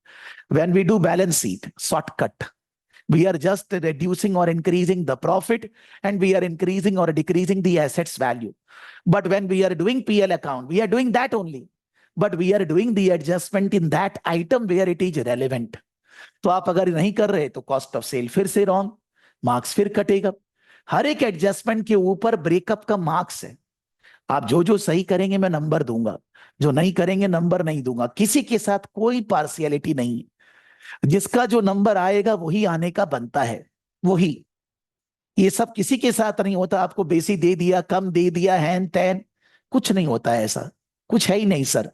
B: When we do balance sheet, shortcut. We are just reducing or increasing the profit, and we are increasing or decreasing the assets value. But when we are doing PL account, we are doing that only. But we are doing the adjustment in that item where it is relevant. तो आप अगर नहीं कर रहे तो cost of cell फिर से wrong, marks फिर कटेगा। हर एक एडजस्टमेंट के ऊपर ब्रेकअप का मार्क्स है। आप जो जो सही करेंगे मैं नंबर दूंगा, जो नहीं करेंगे नंबर नहीं दूंगा। किसी के साथ कोई पार्शियलिटी नहीं, जिसका जो नंबर आएगा वही आने का बनता है, वही। ये सब किसी के साथ नहीं होता, आपको बेसी दे दिया, कम दे दिया, हैन तैन, कुछ नहीं होता है ऐसा, कुछ है ही नहीं sir.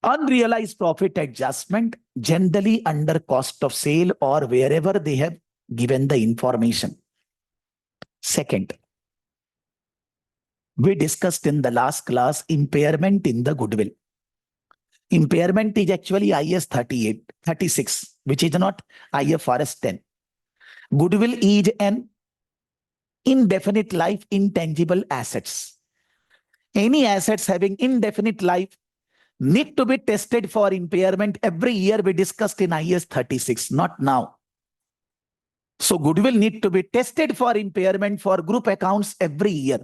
B: Unrealized profit adjustment generally under cost of sale or wherever they have given the information. Second, we discussed in the last class impairment in the goodwill. Impairment is actually IS 38, 36, which is not IFRS 10. Goodwill is an indefinite life intangible assets. Any assets having indefinite life need to be tested for impairment every year. We discussed in IS 36, not now. So goodwill need to be tested for impairment for group accounts every year.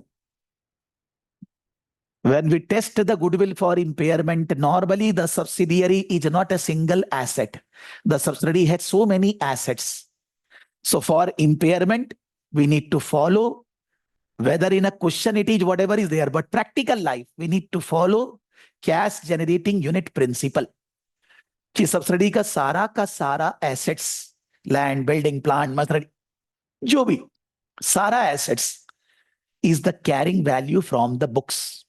B: When we test the goodwill for impairment, normally the subsidiary is not a single asset. The subsidiary has so many assets. So for impairment, we need to follow, whether in a question it is whatever is there, but practical life, we need to follow cash generating unit principle. कि subsidy का सारा assets, land, building, plant, machinery, जो भी सारा assets is the carrying value from the books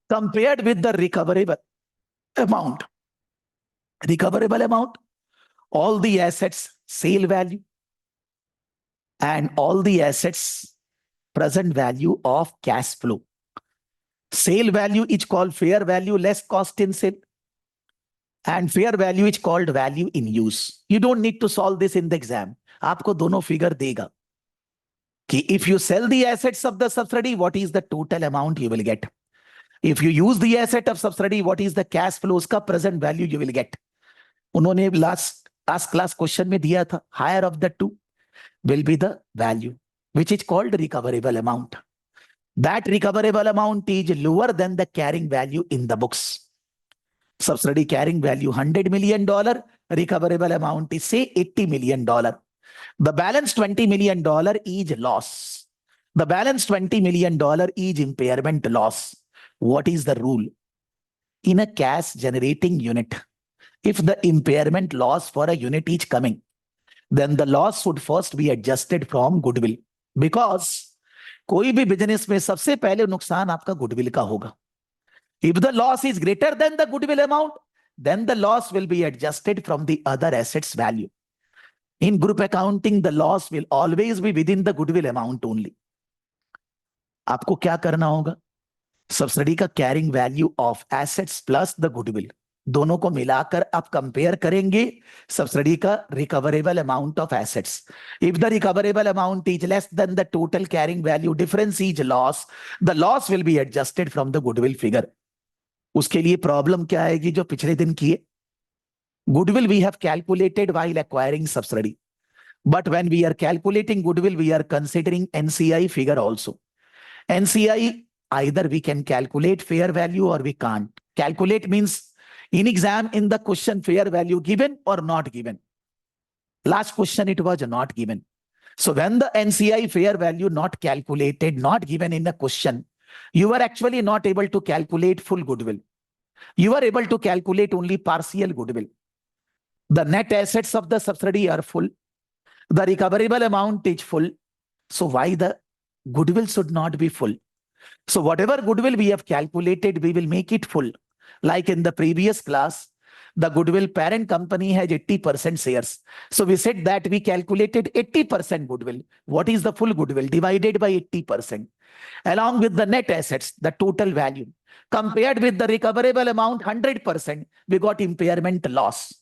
B: compared with the recoverable amount. Recoverable amount, all the assets sale value and all the assets present value of cash flow. Sale value is called fair value less cost in sale, and fair value is called value in use. You don't need to solve this in the exam. आपको दोनों figure देगा कि if you sell the assets of the subsidiary, what is the total amount you will get? If you use the asset of subsidiary, what is the cash flows का present value you will get? उन्होंने last class question में दिया था, higher of the two will be the value, which is called recoverable amount. That recoverable amount is lower than the carrying value in the books. Subsidiary carrying value $100 million, recoverable amount is say $80 million. The balance $20 million is loss. The balance $20 million is impairment loss. What is the rule? In a cash generating unit, if the impairment loss for a unit is coming, then the loss should first be adjusted from goodwill. Because कोई भी business में सबसे पहले नुकसान आपका goodwill का होगा. If the loss is greater than the goodwill amount, then the loss will be adjusted from the other assets value. In group accounting, the loss will always be within the goodwill amount only. आपको क्या करना होगा? Subsidy का carrying value of assets plus the goodwill, दोनों को मिलाकर आप compare करेंगे सब्सिडी का recoverable amount of assets. If the recoverable amount is less than the total carrying value, difference is loss, the loss will be adjusted from the goodwill figure. उसके लिए problem क्या आएगी जो पिछले दिन की है? Goodwill we have calculated while acquiring subsidy. But when we are calculating goodwill, we are considering NCI figure also. NCI, either we can calculate fair value or we can't. Calculate means in exam, in the question, fair value given or not given. Last question, it was not given. So when the NCI fair value not calculated, not given in the question, you are actually not able to calculate full goodwill. You are able to calculate only partial goodwill. The net assets of the subsidiary are full. The recoverable amount is full. So why the goodwill should not be full? So whatever goodwill we have calculated, we will make it full. Like in the previous class, the goodwill parent company has 80% shares. So we said that we calculated 80% goodwill. What is the full goodwill? Divided by 80%. Along with the net assets, the total value. Compared with the recoverable amount, 100%, we got impairment loss.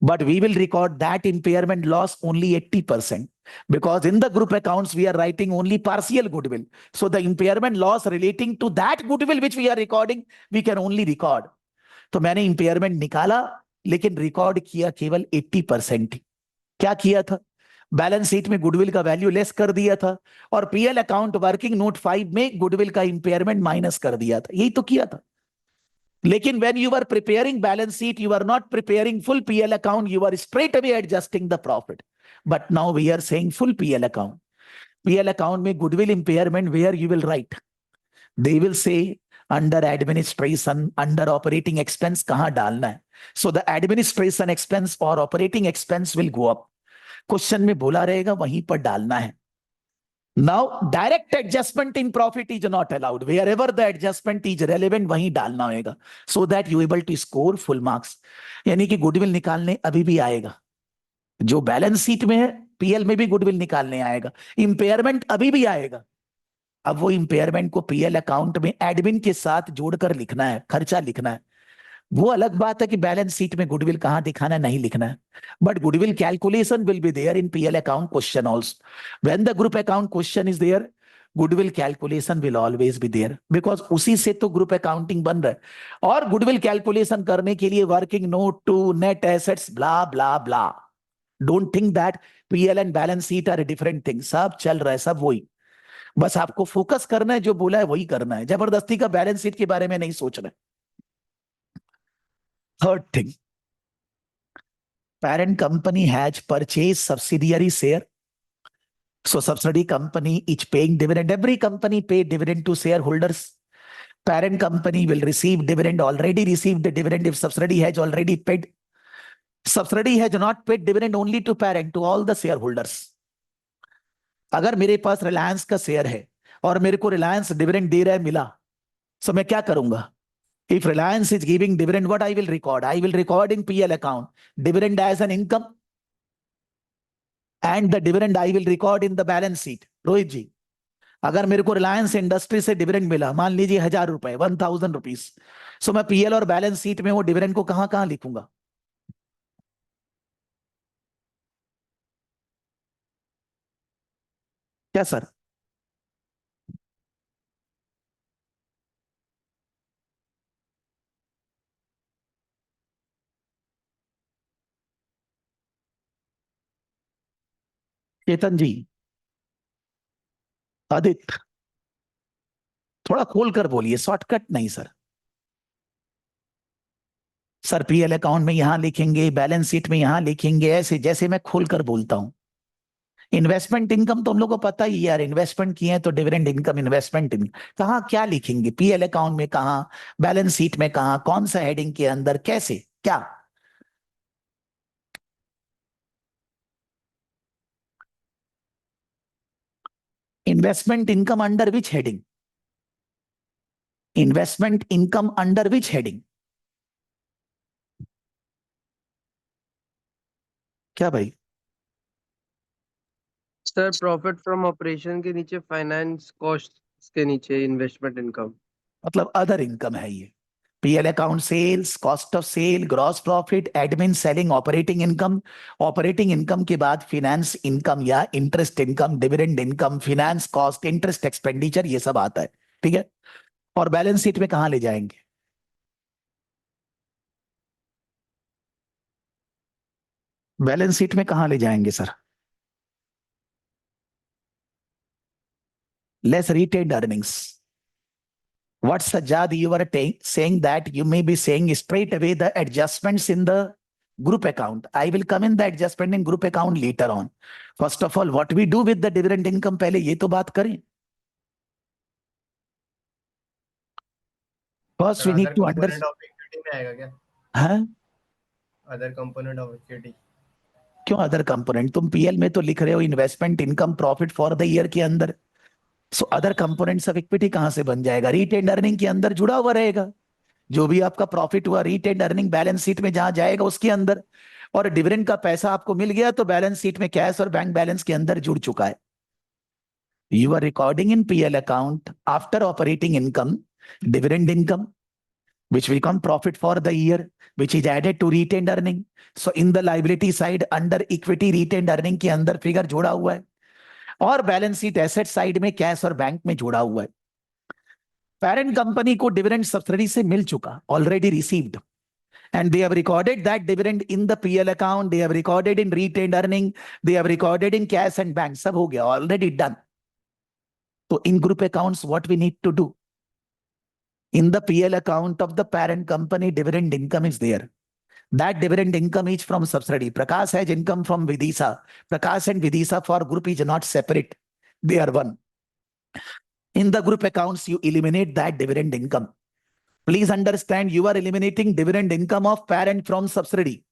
B: But we will record that impairment loss only 80%. Because in the group accounts, we are writing only partial goodwill. So the impairment loss relating to that goodwill which we are recording, we can only record. तो मैंने impairment निकाला, लेकिन record किया केवल 80%. क्या किया था? Balance sheet में गुडविल का वैल्यू लेस कर दिया था और पीएल अकाउंट वर्किंग नोट 5 में गुडविल का इम्पेयरमेंट माइनस कर दिया था. यही तो किया था. लेकिन when you are preparing balance sheet, you are not preparing full PL account, you are straight away adjusting the profit. but now we are saying full PL account. PL account में goodwill impairment where you will write, they will say under administration, under operating expense कहाँ डालना है. So the administration expense or operating expense will go up. Question में बोला रहेगा वहीं पर डालना है. Now direct adjustment in profit is not allowed. Wherever the adjustment is relevant वहीं डालना होगा, so that you able to score full marks. यानी कि गुडविल निकालने अभी भी आएगा, जो बैलेंस शीट में है पीएल में भी गुडविल निकालने आएगा. इंपेयरमेंट अभी भी आएगा. अब वो इंपेयरमेंट को पीएल अकाउंट में एडमिन के साथ जोड़कर लिखना है, खर्चा लिखना है. वो अलग बात है कि बैलेंस शीट में गुडविल कहां दिखाना नहीं लिखना है. But goodwill calculation will be there in PL account question also. When the group account question is there, goodwill calculation will always be there, because उसी से तो ग्रुप अकाउंटिंग बन रहा है. और गुडविल कैलकुलेशन करने के लिए working note to net assets blah blah blah. Don't think that PL and balance sheet are different thing. सब चल रहा है, सब वही. बस आपको फोकस करना है, जो बोला है वही करना है. जबरदस्ती का बैलेंस शीट के बारे में नहीं सोचना है. Third thing, parent company has purchased subsidiary share. So subsidiary company is paying dividend. Every company pay dividend to shareholders. Parent company will receive dividend, already received the dividend if subsidiary has already paid. Subsidiary has not paid dividend only to parent, to all the shareholders. अगर मेरे पास रिलायंस का share है और मेरे को Reliance dividend दे रहा है मिला, so मैं क्या करूंगा? If Reliance is giving dividend, what I will record? I will record in PL account dividend as an income, and the dividend I will record in the balance sheet. Rohit जी, अगर मेरे को Reliance industry से dividend मिला, मान लीजिए 1000 रुपए, 1000 rupees, सो मैं PL और बैलेंस शीट में वो डिविडेंड को कहां कहां लिखूंगा? क्या सर? चेतन जी, आदित्य, थोड़ा खोल कर बोलिए, शॉर्टकट नहीं सर. सर पीएल अकाउंट में यहां लिखेंगे, बैलेंस शीट में यहां लिखेंगे, ऐसे जैसे मैं खोल कर बोलता हूं. इन्वेस्टमेंट इनकम तो हम लोग को पता ही यार, इन्वेस्टमेंट किए हैं तो डिविडेंड इनकम, इन्वेस्टमेंट इनकम कहां क्या लिखेंगे? पीएल अकाउंट में कहां, बैलेंस शीट में कहां, कौन सा हेडिंग के अंदर, कैसे, क्या? Investment income under which heading? Investment income under which heading? क्या भाई?
A: सर प्रॉफिट फ्रॉम ऑपरेशन के नीचे फाइनेंस कॉस्ट के नीचे इन्वेस्टमेंट इनकम.
B: मतलब अदर इनकम है ये. PL account sales, cost of sale, gross profit, admin, selling, operating income. Operating income के बाद फिनेंस इनकम या interest income, dividend income, finance cost, interest expenditure, ये सब आता है. ठीक है. और बैलेंस शीट में कहां ले जाएंगे? बैलेंस शीट में कहां ले जाएंगे sir? Less retained earnings. What Sajjad you are saying that you may be saying straight away the adjustments in the group account. I will come in the adjustment in group account later on. First of all, what we do with the dividend income, पहले ये तो बात करें. First we need to understand.
C: में आएगा क्या?
B: हाँ?
C: Other component of equity.
B: क्यों अदर कंपोनेंट? तुम पीएल में तो लिख रहे हो investment income profit for the year के अंदर. So other components of equity कहां से बन जाएगा? रिटेन्ड अर्निंग के अंदर जुड़ा हुआ रहेगा. जो भी आपका प्रॉफिट हुआ, रिटेन्ड अर्निंग बैलेंस शीट में जहां जाएगा उसके अंदर. और डिविडेंड का पैसा आपको मिल गया तो बैलेंस शीट में कैश और बैंक बैलेंस के अंदर जुड़ चुका है. You are recording in PL account after operating income dividend income which will become profit for the year, which is added to retained earning. So in the liability side under equity retained earning के अंदर figure जोड़ा हुआ है, और balance sheet asset side में cash और bank में जोड़ा हुआ है. पेरेंट कंपनी को डिविडेंड सब्सिडी से मिल चुका, already received, and they have recorded that dividend in the PL account, they have recorded in retained earning, they have recorded in cash and bank. सब हो गया, ऑलरेडी डन. तो in group accounts what we need to do? In the PL account of the parent company, dividend income is there. That dividend income is from subsidiary. Prakash has income from Vidisha. Prakash and Vidisha for group is not separate. They are one. In the group accounts, you eliminate that dividend income. Please understand, you are eliminating dividend income of parent from subsidiary.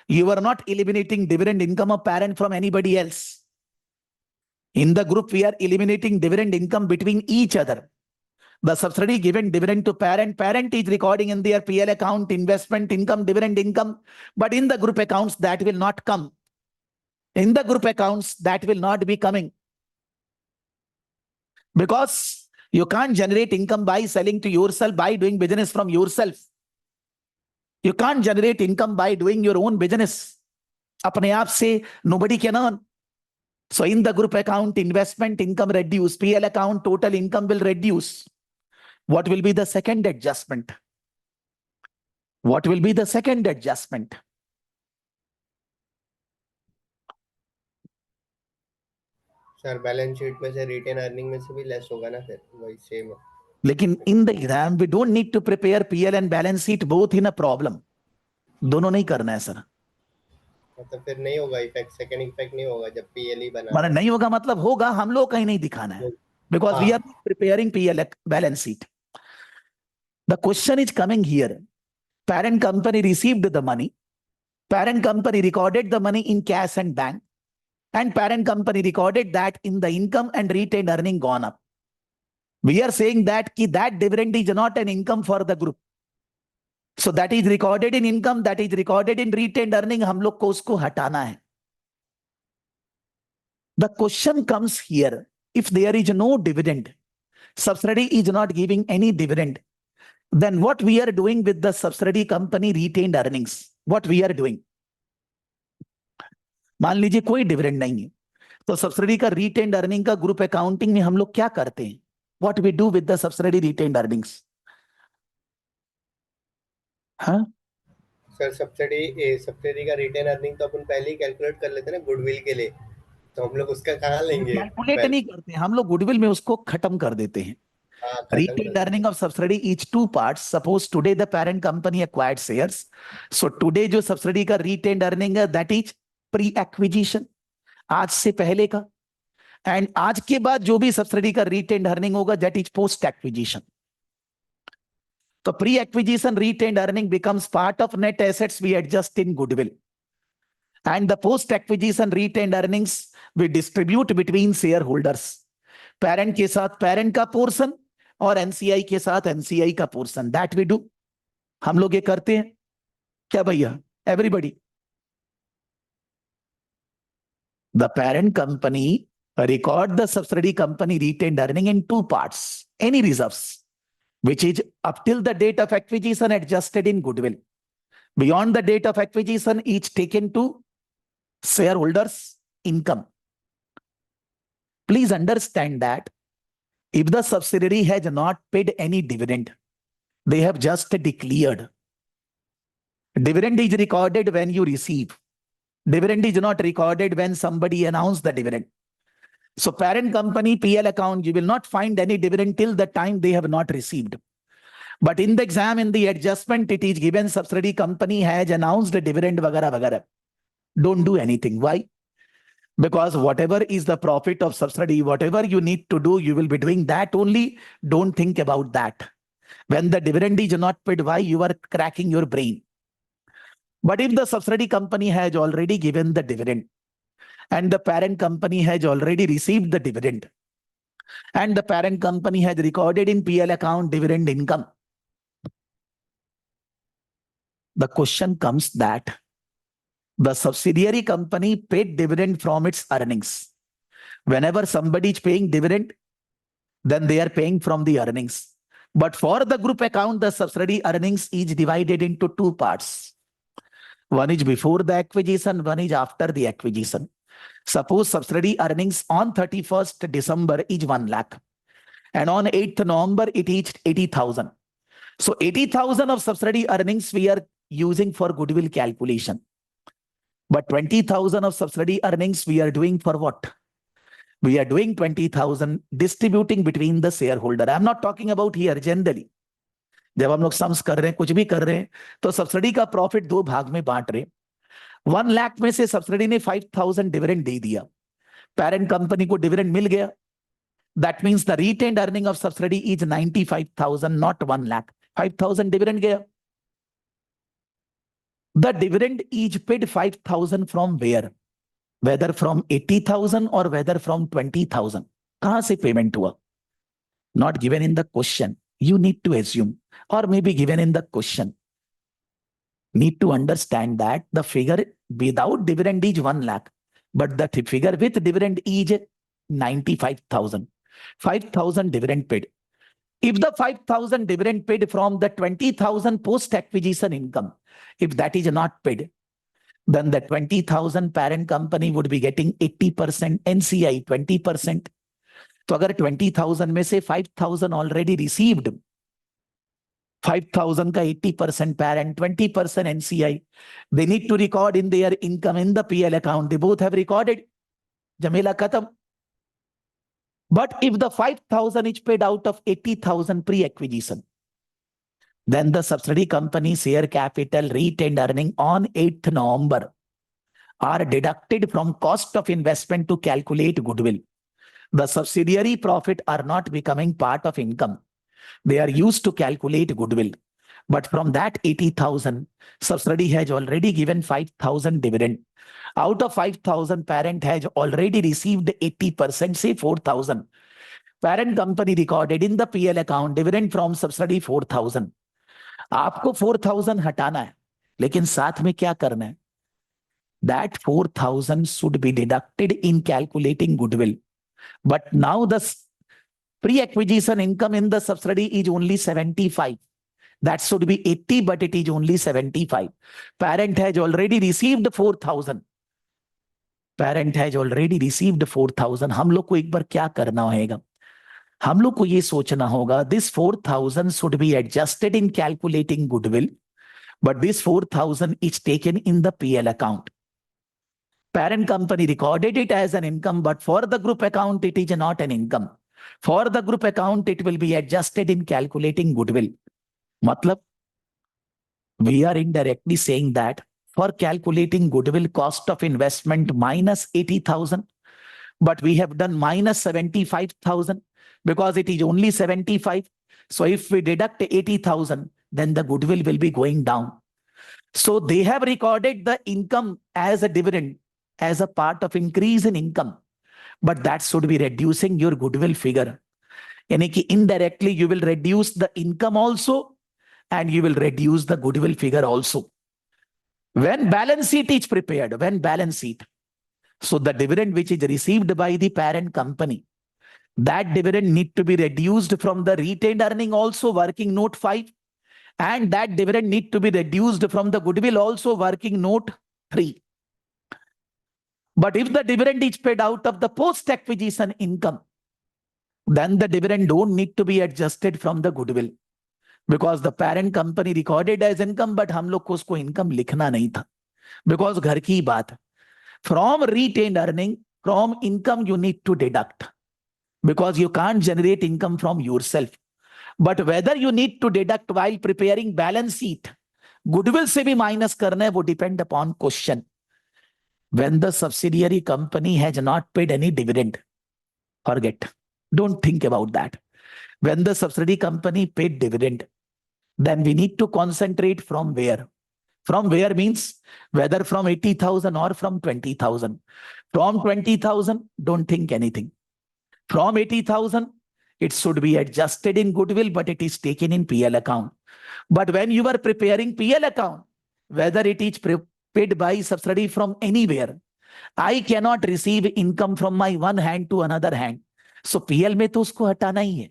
B: You are not eliminating dividend income of parent from anybody else. In the group, we are eliminating dividend income between each other. The subsidiary given dividend to parent, parent is recording in their PL account investment income, dividend income. But in the group accounts, that will not come. In the group accounts, that will not be coming. Because you can't generate income by selling to yourself, by doing business from yourself. You can't generate income by doing your own business. अपने आप से nobody can earn. So in the group account, investment income reduce, PL account, total income will reduce. What will be the second adjustment? What will be the second adjustment?
C: Sir balance sheet में से retain earning में से भी less होगा ना, फिर वही same.
B: लेकिन in the exam, we don't need to prepare PL and balance sheet both in a problem. दोनों नहीं करना है सर।
C: मतलब फिर नहीं होगा इफेक्ट, सेकंड इफेक्ट नहीं होगा जब पीएल ही बना।
B: माना नहीं होगा मतलब होगा, हम लोग कहीं नहीं दिखाना है। Because we are preparing PL balance sheet. The question is coming here. Parent company received the money. Parent company recorded the money in cash and bank. And parent company recorded that in the income and retained earning gone up. We are saying that that dividend is not an income for the group. So that is recorded in income, that is recorded in retained earning. हम लोग को उसको हटाना है. The question comes here. If there is no dividend, subsidiary is not giving any dividend, then what we are doing with the subsidiary company retained earnings? What we are doing? मान लीजिए कोई dividend नहीं है, तो subsidy का retained earning का group accounting में हम लोग क्या करते हैं? What we do with the subsidy retained earnings? हाँ
C: सर सब्सिडी का रिटेन अर्निंग तो अपन पहले ही कैलकुलेट कर लेते हैं ना गुडविल के लिए, तो हम लोग उसका कहाँ लेंगे?
B: कैलकुलेट नहीं करते, हम लोग गुडविल में उसको खत्म कर देते हैं. Retained earning of subsidy is two parts. Suppose today the parent company acquired shares. So today जो subsidy का retained earning है, that is pre-acquisition. आज से पहले का. And आज के बाद जो भी subsidy का retained earning होगा, that is post-acquisition. तो pre-acquisition retained earning becomes part of net assets we adjust in goodwill. And the post-acquisition retained earnings we distribute between shareholders. Parent के साथ parent का portion और NCI के साथ NCI का portion. That we do. हम लोग ये करते हैं क्या भैया? Everybody. The parent company record the subsidiary company retained earning in two parts. Any reserves which is up till the date of acquisition adjusted in goodwill. Beyond the date of acquisition is taken to shareholders income. Please understand that if the subsidiary has not paid any dividend, they have just declared. Dividend is recorded when you receive. Dividend is not recorded when somebody announced the dividend. So parent company PL account, you will not find any dividend till the time they have not received. But in the exam, in the adjustment, it is given subsidiary company has announced a dividend, vagara, vagara. Don't do anything. Why? Because whatever is the profit of subsidy, whatever you need to do, you will be doing that only. Don't think about that. When the dividend is not paid, why? You are cracking your brain. But if the subsidy company has already given the dividend and the parent company has already received the dividend and the parent company has recorded in PL account dividend income, the question comes that the subsidiary company paid dividend from its earnings. Whenever somebody is paying dividend, then they are paying from the earnings. But for the group account, the subsidiary earnings is divided into two parts. One is before the acquisition, one is after the acquisition. Suppose subsidiary earnings on 31st December is 1 lakh. And on 8th November, it is 80,000. So 80,000 of subsidiary earnings we are using for goodwill calculation. But 20,000 of subsidy earnings we are doing for what? We are doing 20,000 distributing between the shareholder. I'm not talking about here generally. जब हम लोग sums कर रहे हैं, कुछ भी कर रहे हैं, तो सब्सिडी का प्रॉफिट दो भाग में बांट रहे हैं। 1 लाख में से सब्सिडी ने 5,000 डिविडेंड दे दिया, पेरेंट कंपनी को डिविडेंड मिल गया। That means the retained earning of subsidy is 95,000, not 1 lakh. 5,000 dividend गया। The dividend is paid 5,000 from where, whether from 80,000 or whether from 20,000। कहां से पेमेंट हुआ? Not given in the question, you need to assume, or maybe given in the question. Need to understand that the figure without dividend is 1 lakh, but the figure with dividend is 95,000. 5,000 dividend paid. If the 5,000 dividend paid from the 20,000 post acquisition income, if that is not paid, then the 20,000 parent company would be getting 80%, NCI 20%. तो अगर 20,000 में से 5,000 already received, 5,000 का 80% parent, 20% NCI, they need to record in their income in the PL account. They both have recorded. Jamila khatam. But if the 5,000 is paid out of 80,000 pre-acquisition, then the subsidiary company share capital retained earning on 8th November are deducted from cost of investment to calculate goodwill. The subsidiary profit are not becoming part of income. They are used to calculate goodwill. But from that 80,000, subsidiary has already given 5,000 dividend. Out of 5,000, parent has already received 80%, say 4,000. Parent company recorded in the PL account dividend from subsidiary 4,000. आपको 4,000 हटाना है, लेकिन साथ में क्या करना है? That 4,000 should be deducted in calculating goodwill. But now the pre-acquisition income in the subsidiary is only 75. That should be 80, but it is only 75. Parent has already received 4,000. Parent has already received 4,000. हम लोग को एक बार क्या करना होगा? हम लोग को ये सोचना होगा, this 4,000 should be adjusted in calculating goodwill, but this 4,000 is taken in the PL account. Parent company recorded it as an income, but for the group account, it is not an income. For the group account, it will be adjusted in calculating goodwill. Matlab, we are indirectly saying that for calculating goodwill cost of investment minus 80,000, but we have done minus 75,000 because it is only 75. So if we deduct 80,000, then the goodwill will be going down. So they have recorded the income as a dividend, as a part of increase in income, but that should be reducing your goodwill figure. यानी कि indirectly you will reduce the income also and you will reduce the goodwill figure also. When balance sheet is prepared, so the dividend which is received by the parent company, that dividend need to be reduced from the retained earning also, working note 5, and that dividend need to be reduced from the goodwill also, working note 3. But if the dividend is paid out of the post-acquisition income, then the dividend don't need to be adjusted from the goodwill, because the parent company recorded as income, but हम लोग को उसको income लिखना नहीं था, because घर की बात है. From retained earning, from income you need to deduct, because you can't generate income from yourself. But whether you need to deduct while preparing balance sheet, goodwill से भी minus करना है, वो depend upon question. When the subsidiary company has not paid any dividend, forget. Don't think about that. When the subsidiary company paid dividend, then we need to concentrate from where. From where means whether from 80,000 or from 20,000. From 20,000, don't think anything. From 80,000, it should be adjusted in goodwill, but it is taken in PL account. But when you are preparing PL account, whether it is paid by subsidiary from anywhere, I cannot receive income from my one hand to another hand. So PL में तो उसको हटाना ही है.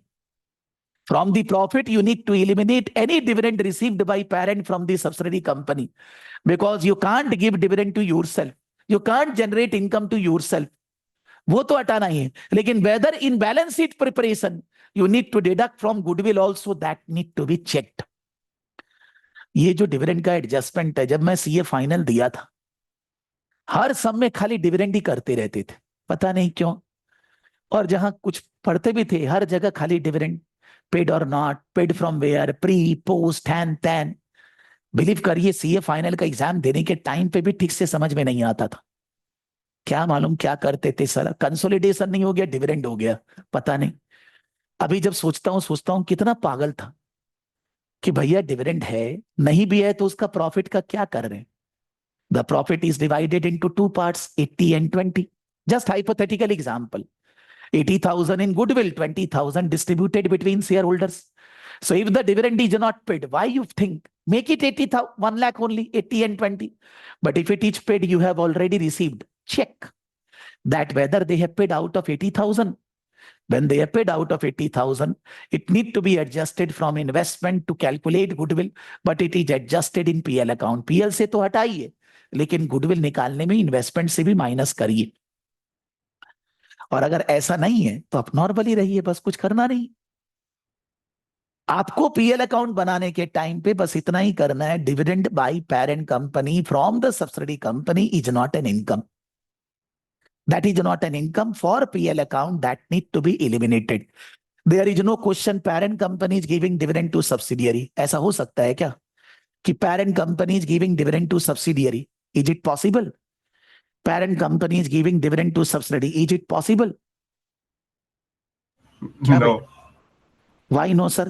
B: From the profit, you need to eliminate any dividend received by parent from the subsidiary company, because you can't give dividend to yourself. You can't generate income to yourself. वो तो हटाना ही है. लेकिन whether in balance sheet preparation, you need to deduct from goodwill also, that need to be checked. ये जो dividend का adjustment है, जब मैं सीए फाइनल दिया था, हर सम में खाली डिविडेंड ही करते रहते थे, पता नहीं क्यों. और जहां कुछ पढ़ते भी थे, हर जगह खाली dividend. Paid or not, paid from where, pre post हैन तैन। बिलीव करिए सीए फाइनल का एग्जाम देने के टाइम पे भी ठीक से समझ में नहीं आता था, क्या मालूम क्या करते थे साला, कंसोलिडेशन नहीं हो गया, डिविडेंड हो गया, पता नहीं। अभी जब सोचता हूं कितना पागल था कि भैया डिविडेंड है, नहीं भी है तो उसका प्रॉफिट का क्या कर रहे हैं। The profit is divided into two parts, 80 and 20. Just hypothetical example. 80,000 in goodwill, 20,000 distributed between shareholders. So if the dividend is not paid, why you think? Make it 80,000, 1 lakh only, 80 and 20. But if it is paid, you have already received. Check that whether they have paid out of 80,000. When they have paid out of 80,000, it need to be adjusted from investment to calculate goodwill, but it is adjusted in PL account. PL से तो हटाइए, लेकिन goodwill निकालने में investment से भी minus करिए। और अगर ऐसा नहीं है तो आप नॉर्मली रहिए, बस कुछ करना नहीं। आपको पीएल अकाउंट बनाने के टाइम पे बस इतना ही करना है, dividend by parent company from the subsidy company is not an income, that is not an income for PL account, that need to be eliminated. There is no question parent company is giving dividend to subsidiary. ऐसा हो सकता है क्या कि parent company is giving dividend to subsidiary? Is it possible? Parent company is giving dividend to subsidiary. Is it possible?
C: No.
B: Why no, sir?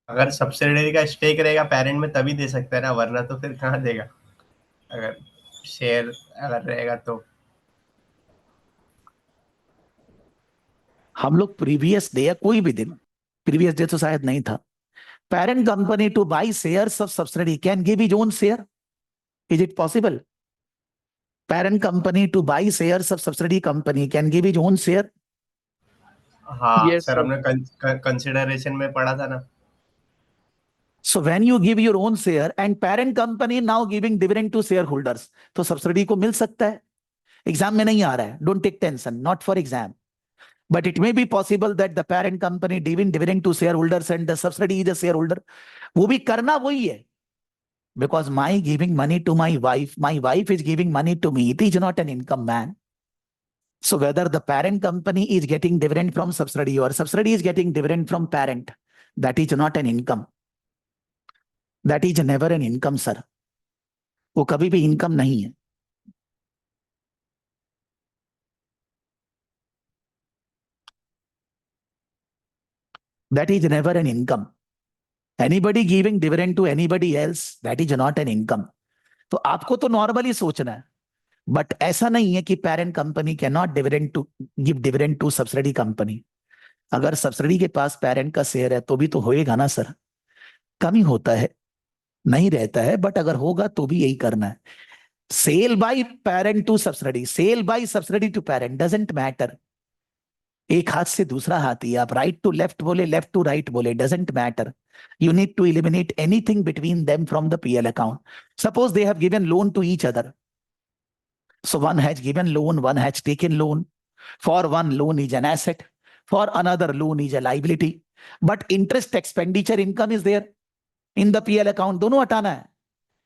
C: अगर subsidiary का stake रहेगा parent में तभी दे सकता है ना, वरना तो फिर कहाँ देगा अगर शेयर अगर रहेगा तो।
B: हम लोग प्रीवियस डे या कोई भी दिन, प्रीवियस डे तो शायद नहीं था, parent company two by shares of subsidiary can give his own share. Is it possible? Parent company two by shares of subsidiary company can give his own share.
C: हाँ
A: Yes,
C: sir,
A: sir.
C: हमने consideration में पढ़ा था ना।
B: So when you give your own share and parent company now giving dividend to shareholders, तो subsidy को मिल सकता है। एग्जाम में नहीं आ रहा है, don't take tension, not for exam, but it may be possible that the parent company giving dividend to shareholders and the subsidy is a shareholder. वो भी करना वही है, because my giving money to my wife is giving money to me, it is not an income, man. So whether the parent company is getting dividend from subsidy or subsidy is getting dividend from parent, that is not an income. That is never an income, sir. वो कभी भी income नहीं है। That is never an income. Anybody giving dividend to anybody else, that is not an income. तो आपको तो normally सोचना है, बट ऐसा नहीं है कि parent company can not dividend to give dividend to subsidy company. अगर सब्सिडी के पास पेरेंट का शेयर है तो भी तो होएगा ना सर, कम ही होता है, नहीं रहता है, बट अगर होगा तो भी यही करना है। Sale by parent to subsidy, sale by subsidy to parent, doesn't matter. एक हाथ से दूसरा हाथ ही, आप राइट टू लेफ्ट बोले, लेफ्ट टू राइट बोले, doesn't matter. You need to eliminate anything between them from the PL account. Suppose they have given loan to each other. So one has given loan, one has taken loan. For one, loan is an asset. For another, loan is a liability. But interest expenditure income is there in the PL account. दोनों हटाना है।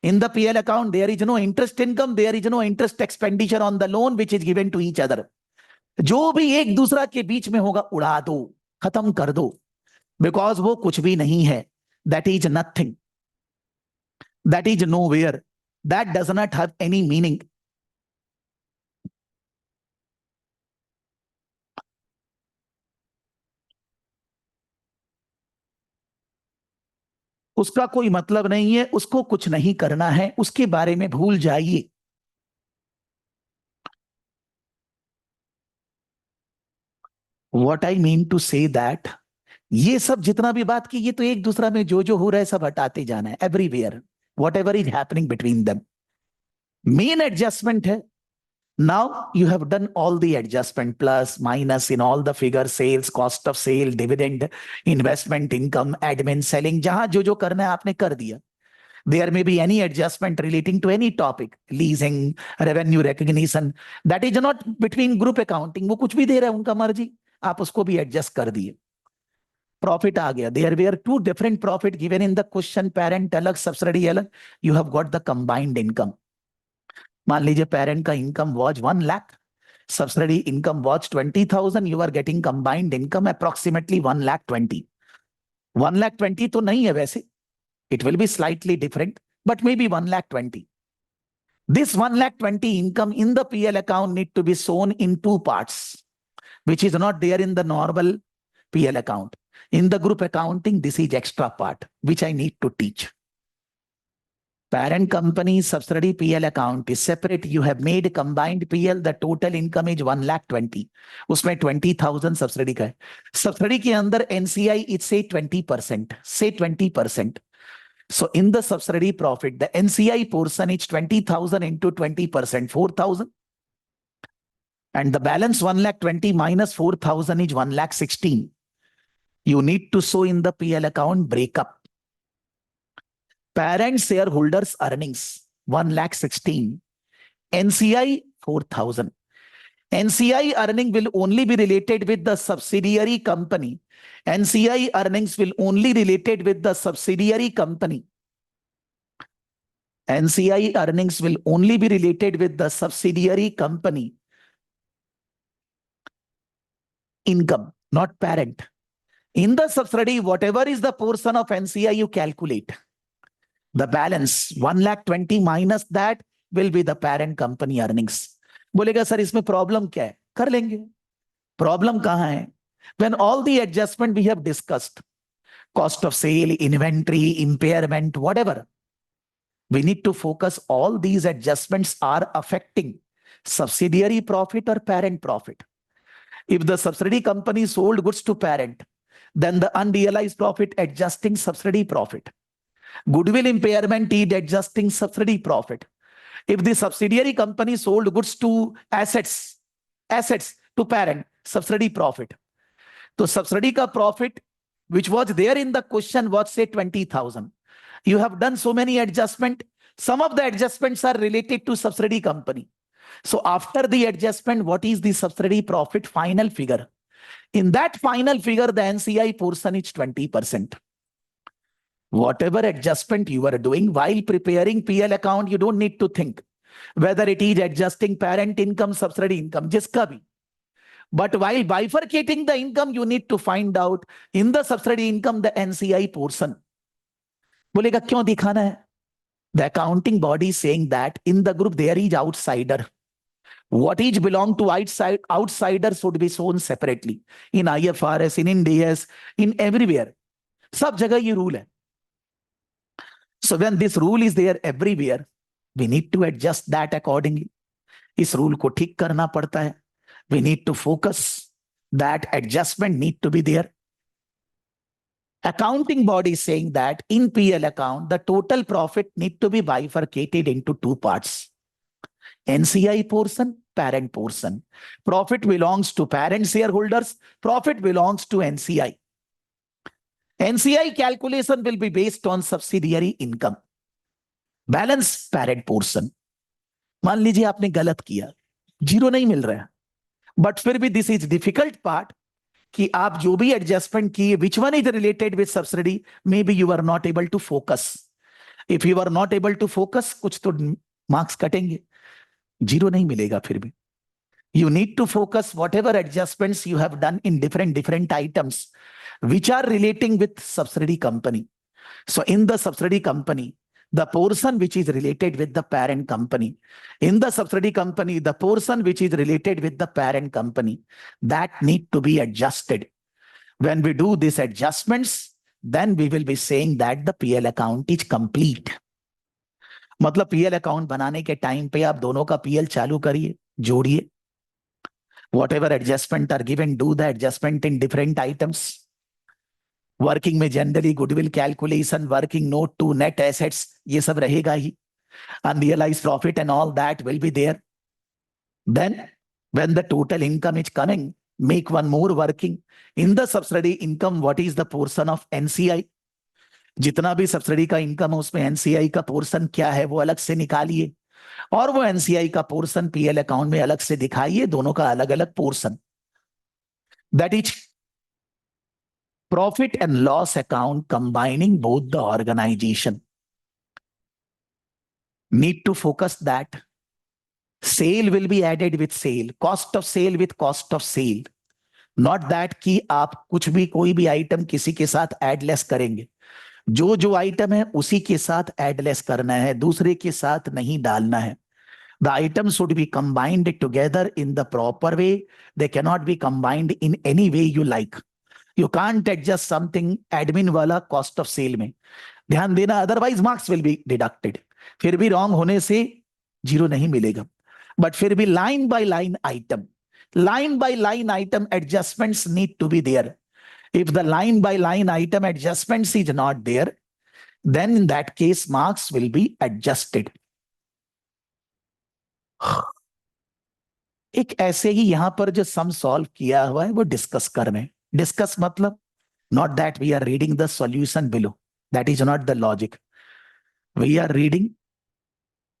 B: In the PL account, there is no interest income, there is no interest expenditure on the loan which is given to each other. जो भी एक दूसरा के बीच में होगा उड़ा दो, खत्म कर दो, बिकॉज वो कुछ भी नहीं है। That is nothing, that is nowhere, that does not have any meaning. उसका कोई मतलब नहीं है, उसको कुछ नहीं करना है, उसके बारे में भूल जाइए। What I mean to say that, ये सब जितना भी बात की, ये तो एक दूसरा में जो हो रहा है सब हटाते जाना है, everywhere what ever is happening between them. Main adjustment है, now you have done all the adjustment, plus minus in all the figures, sales, cost of sale, dividend, investment income, admin, selling, जहां जो करना है आपने कर दिया। There may be any adjustment relating to any topic, leasing, revenue recognition, that is not between group accounting, वो कुछ भी दे रहा है उनका मर्जी, आप उसको भी एडजस्ट कर दिए। प्रॉफिट आ गया, there were two different profit given in the question, parent अलग, सब्सिडी अलग, you have got the combined income. मान लीजिए पेरेंट का income was 1 lakh, subsidy income was 20,000, you are getting combined income approximately 1,20,000. 1,20,000 तो नहीं है वैसे, it will be slightly different, but maybe 1,20,000. This 1,20,000 income in the PL account need to be shown in two parts, which is not there in the normal PL account. In the group accounting, this is extra part, which I need to teach. Parent company subsidiary PL account is separate. You have made combined PL. The total income is 1,20,000. उसमें 20,000 subsidy का है. Subsidy के अंदर NCI is say 20%. Say 20%. So in the subsidy profit, the NCI portion is 20,000 into 20%, 4,000. And the balance 1,20,000 minus 4,000 is 1,16,000. You need to show in the PL account breakup. Parent shareholders earnings 1,16,000. NCI 4,000. NCI earning will only be related with the subsidiary company. NCI earnings will only related with the subsidiary company. NCI earnings will only be related with the subsidiary company income, not parent. In the subsidy, whatever is the portion of NCI you calculate. The balance 1,20,000 minus that will be the parent company earnings. बोलेगा sir इसमें problem क्या है? कर लेंगे. Problem कहां है? When all the adjustment we have discussed, cost of sale, inventory, impairment, whatever, we need to focus all these adjustments are affecting subsidiary profit or parent profit. If the subsidiary company sold goods to parent, then the unrealized profit adjusting subsidiary profit. Goodwill impairment is adjusting subsidiary profit. If the subsidiary company sold goods to assets to parent, subsidiary profit. So subsidy ka profit, which was there in the question, was say 20,000. You have done so many adjustment. Some of the adjustments are related to subsidiary company. So after the adjustment, what is the subsidiary profit final figure? In that final figure, the NCI portion is 20%. Whatever adjustment you are doing while preparing PL account, you don't need to think whether it is adjusting parent income, subsidiary income, jiska bhi. But while bifurcating the income, you need to find out in the subsidiary income, the NCI portion. बोलेगा क्यों दिखाना है? The accounting body is saying that in the group there is outsider. What each belong to outsider should be shown separately. In IFRS, in Ind AS, in everywhere. सब जगह ये rule है. So when this rule is there everywhere, we need to adjust that accordingly. इस rule को ठीक करना पड़ता है. We need to focus that adjustment need to be there. Accounting body is saying that in PL account, the total profit need to be bifurcated into two parts. NCI portion, parent portion. Profit belongs to parent shareholders. Profit belongs to NCI. NCI calculation will be based on subsidiary income. Balance parent portion. मान लीजिए आपने गलत किया, zero नहीं मिल रहा है, but फिर भी दिस इज डिफिकल्ट पार्ट कि आप जो भी एडजस्टमेंट किए, which one is related with subsidy, may be you are not able to focus. If you are not able to focus, कुछ तो मार्क्स कटेंगे, जीरो नहीं मिलेगा फिर भी. You need to focus whatever adjustments you have done in different items which are relating with subsidiary company. So in the subsidiary company, the portion which is related with the parent company, in the subsidiary company, the portion which is related with the parent company, that need to be adjusted. When we do these adjustments, then we will be saying that the PL account is complete. मतलब PL account बनाने के time पे आप दोनों का PL चालू करिए, जोड़िए. Whatever adjustment are given, do the adjustment in different items. Working में generally goodwill calculation, working note to net assets, ये सब रहेगा ही. Unrealized profit and all that will be there. Then when the total income is coming, make one more working. In the subsidy income, what is the portion of NCI? जितना भी subsidy का income है उसमें NCI का portion क्या है वो अलग से निकालिए, और वो NCI का पोर्शन PL अकाउंट में अलग से दिखाइए, दोनों का अलग अलग portion. That is profit and loss account combining both the organisation. Need to focus that Sale will be added with sale, cost of sale with cost of sale. Not that कि आप कुछ भी कोई भी आइटम किसी के साथ add less करेंगे, जो जो आइटम है उसी के साथ एड लेस करना है, दूसरे के साथ नहीं डालना है. The items should be combined together in the proper way. They cannot be combined in any way you like. You can't adjust something admin वाला cost of sale में. ध्यान देना, otherwise marks will be deducted. फिर भी wrong होने से zero नहीं मिलेगा. But फिर भी line by line item adjustments need to be there. If the line by line item adjustments is not there, then in that case marks will be adjusted. एक ऐसे ही यहां पर जो सम सॉल्व किया हुआ है वो डिस्कस कर रहे हैं. डिस्कस मतलब not that we are reading the solution below. That is not the logic. We are reading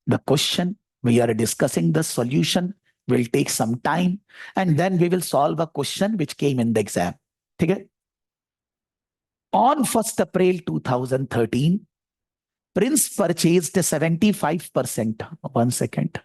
B: the question, we are discussing the solution, will take some time, and then we will solve a question which came in the exam. ठीक है? On 1st April 2013, Prince purchased 75%. 1 second.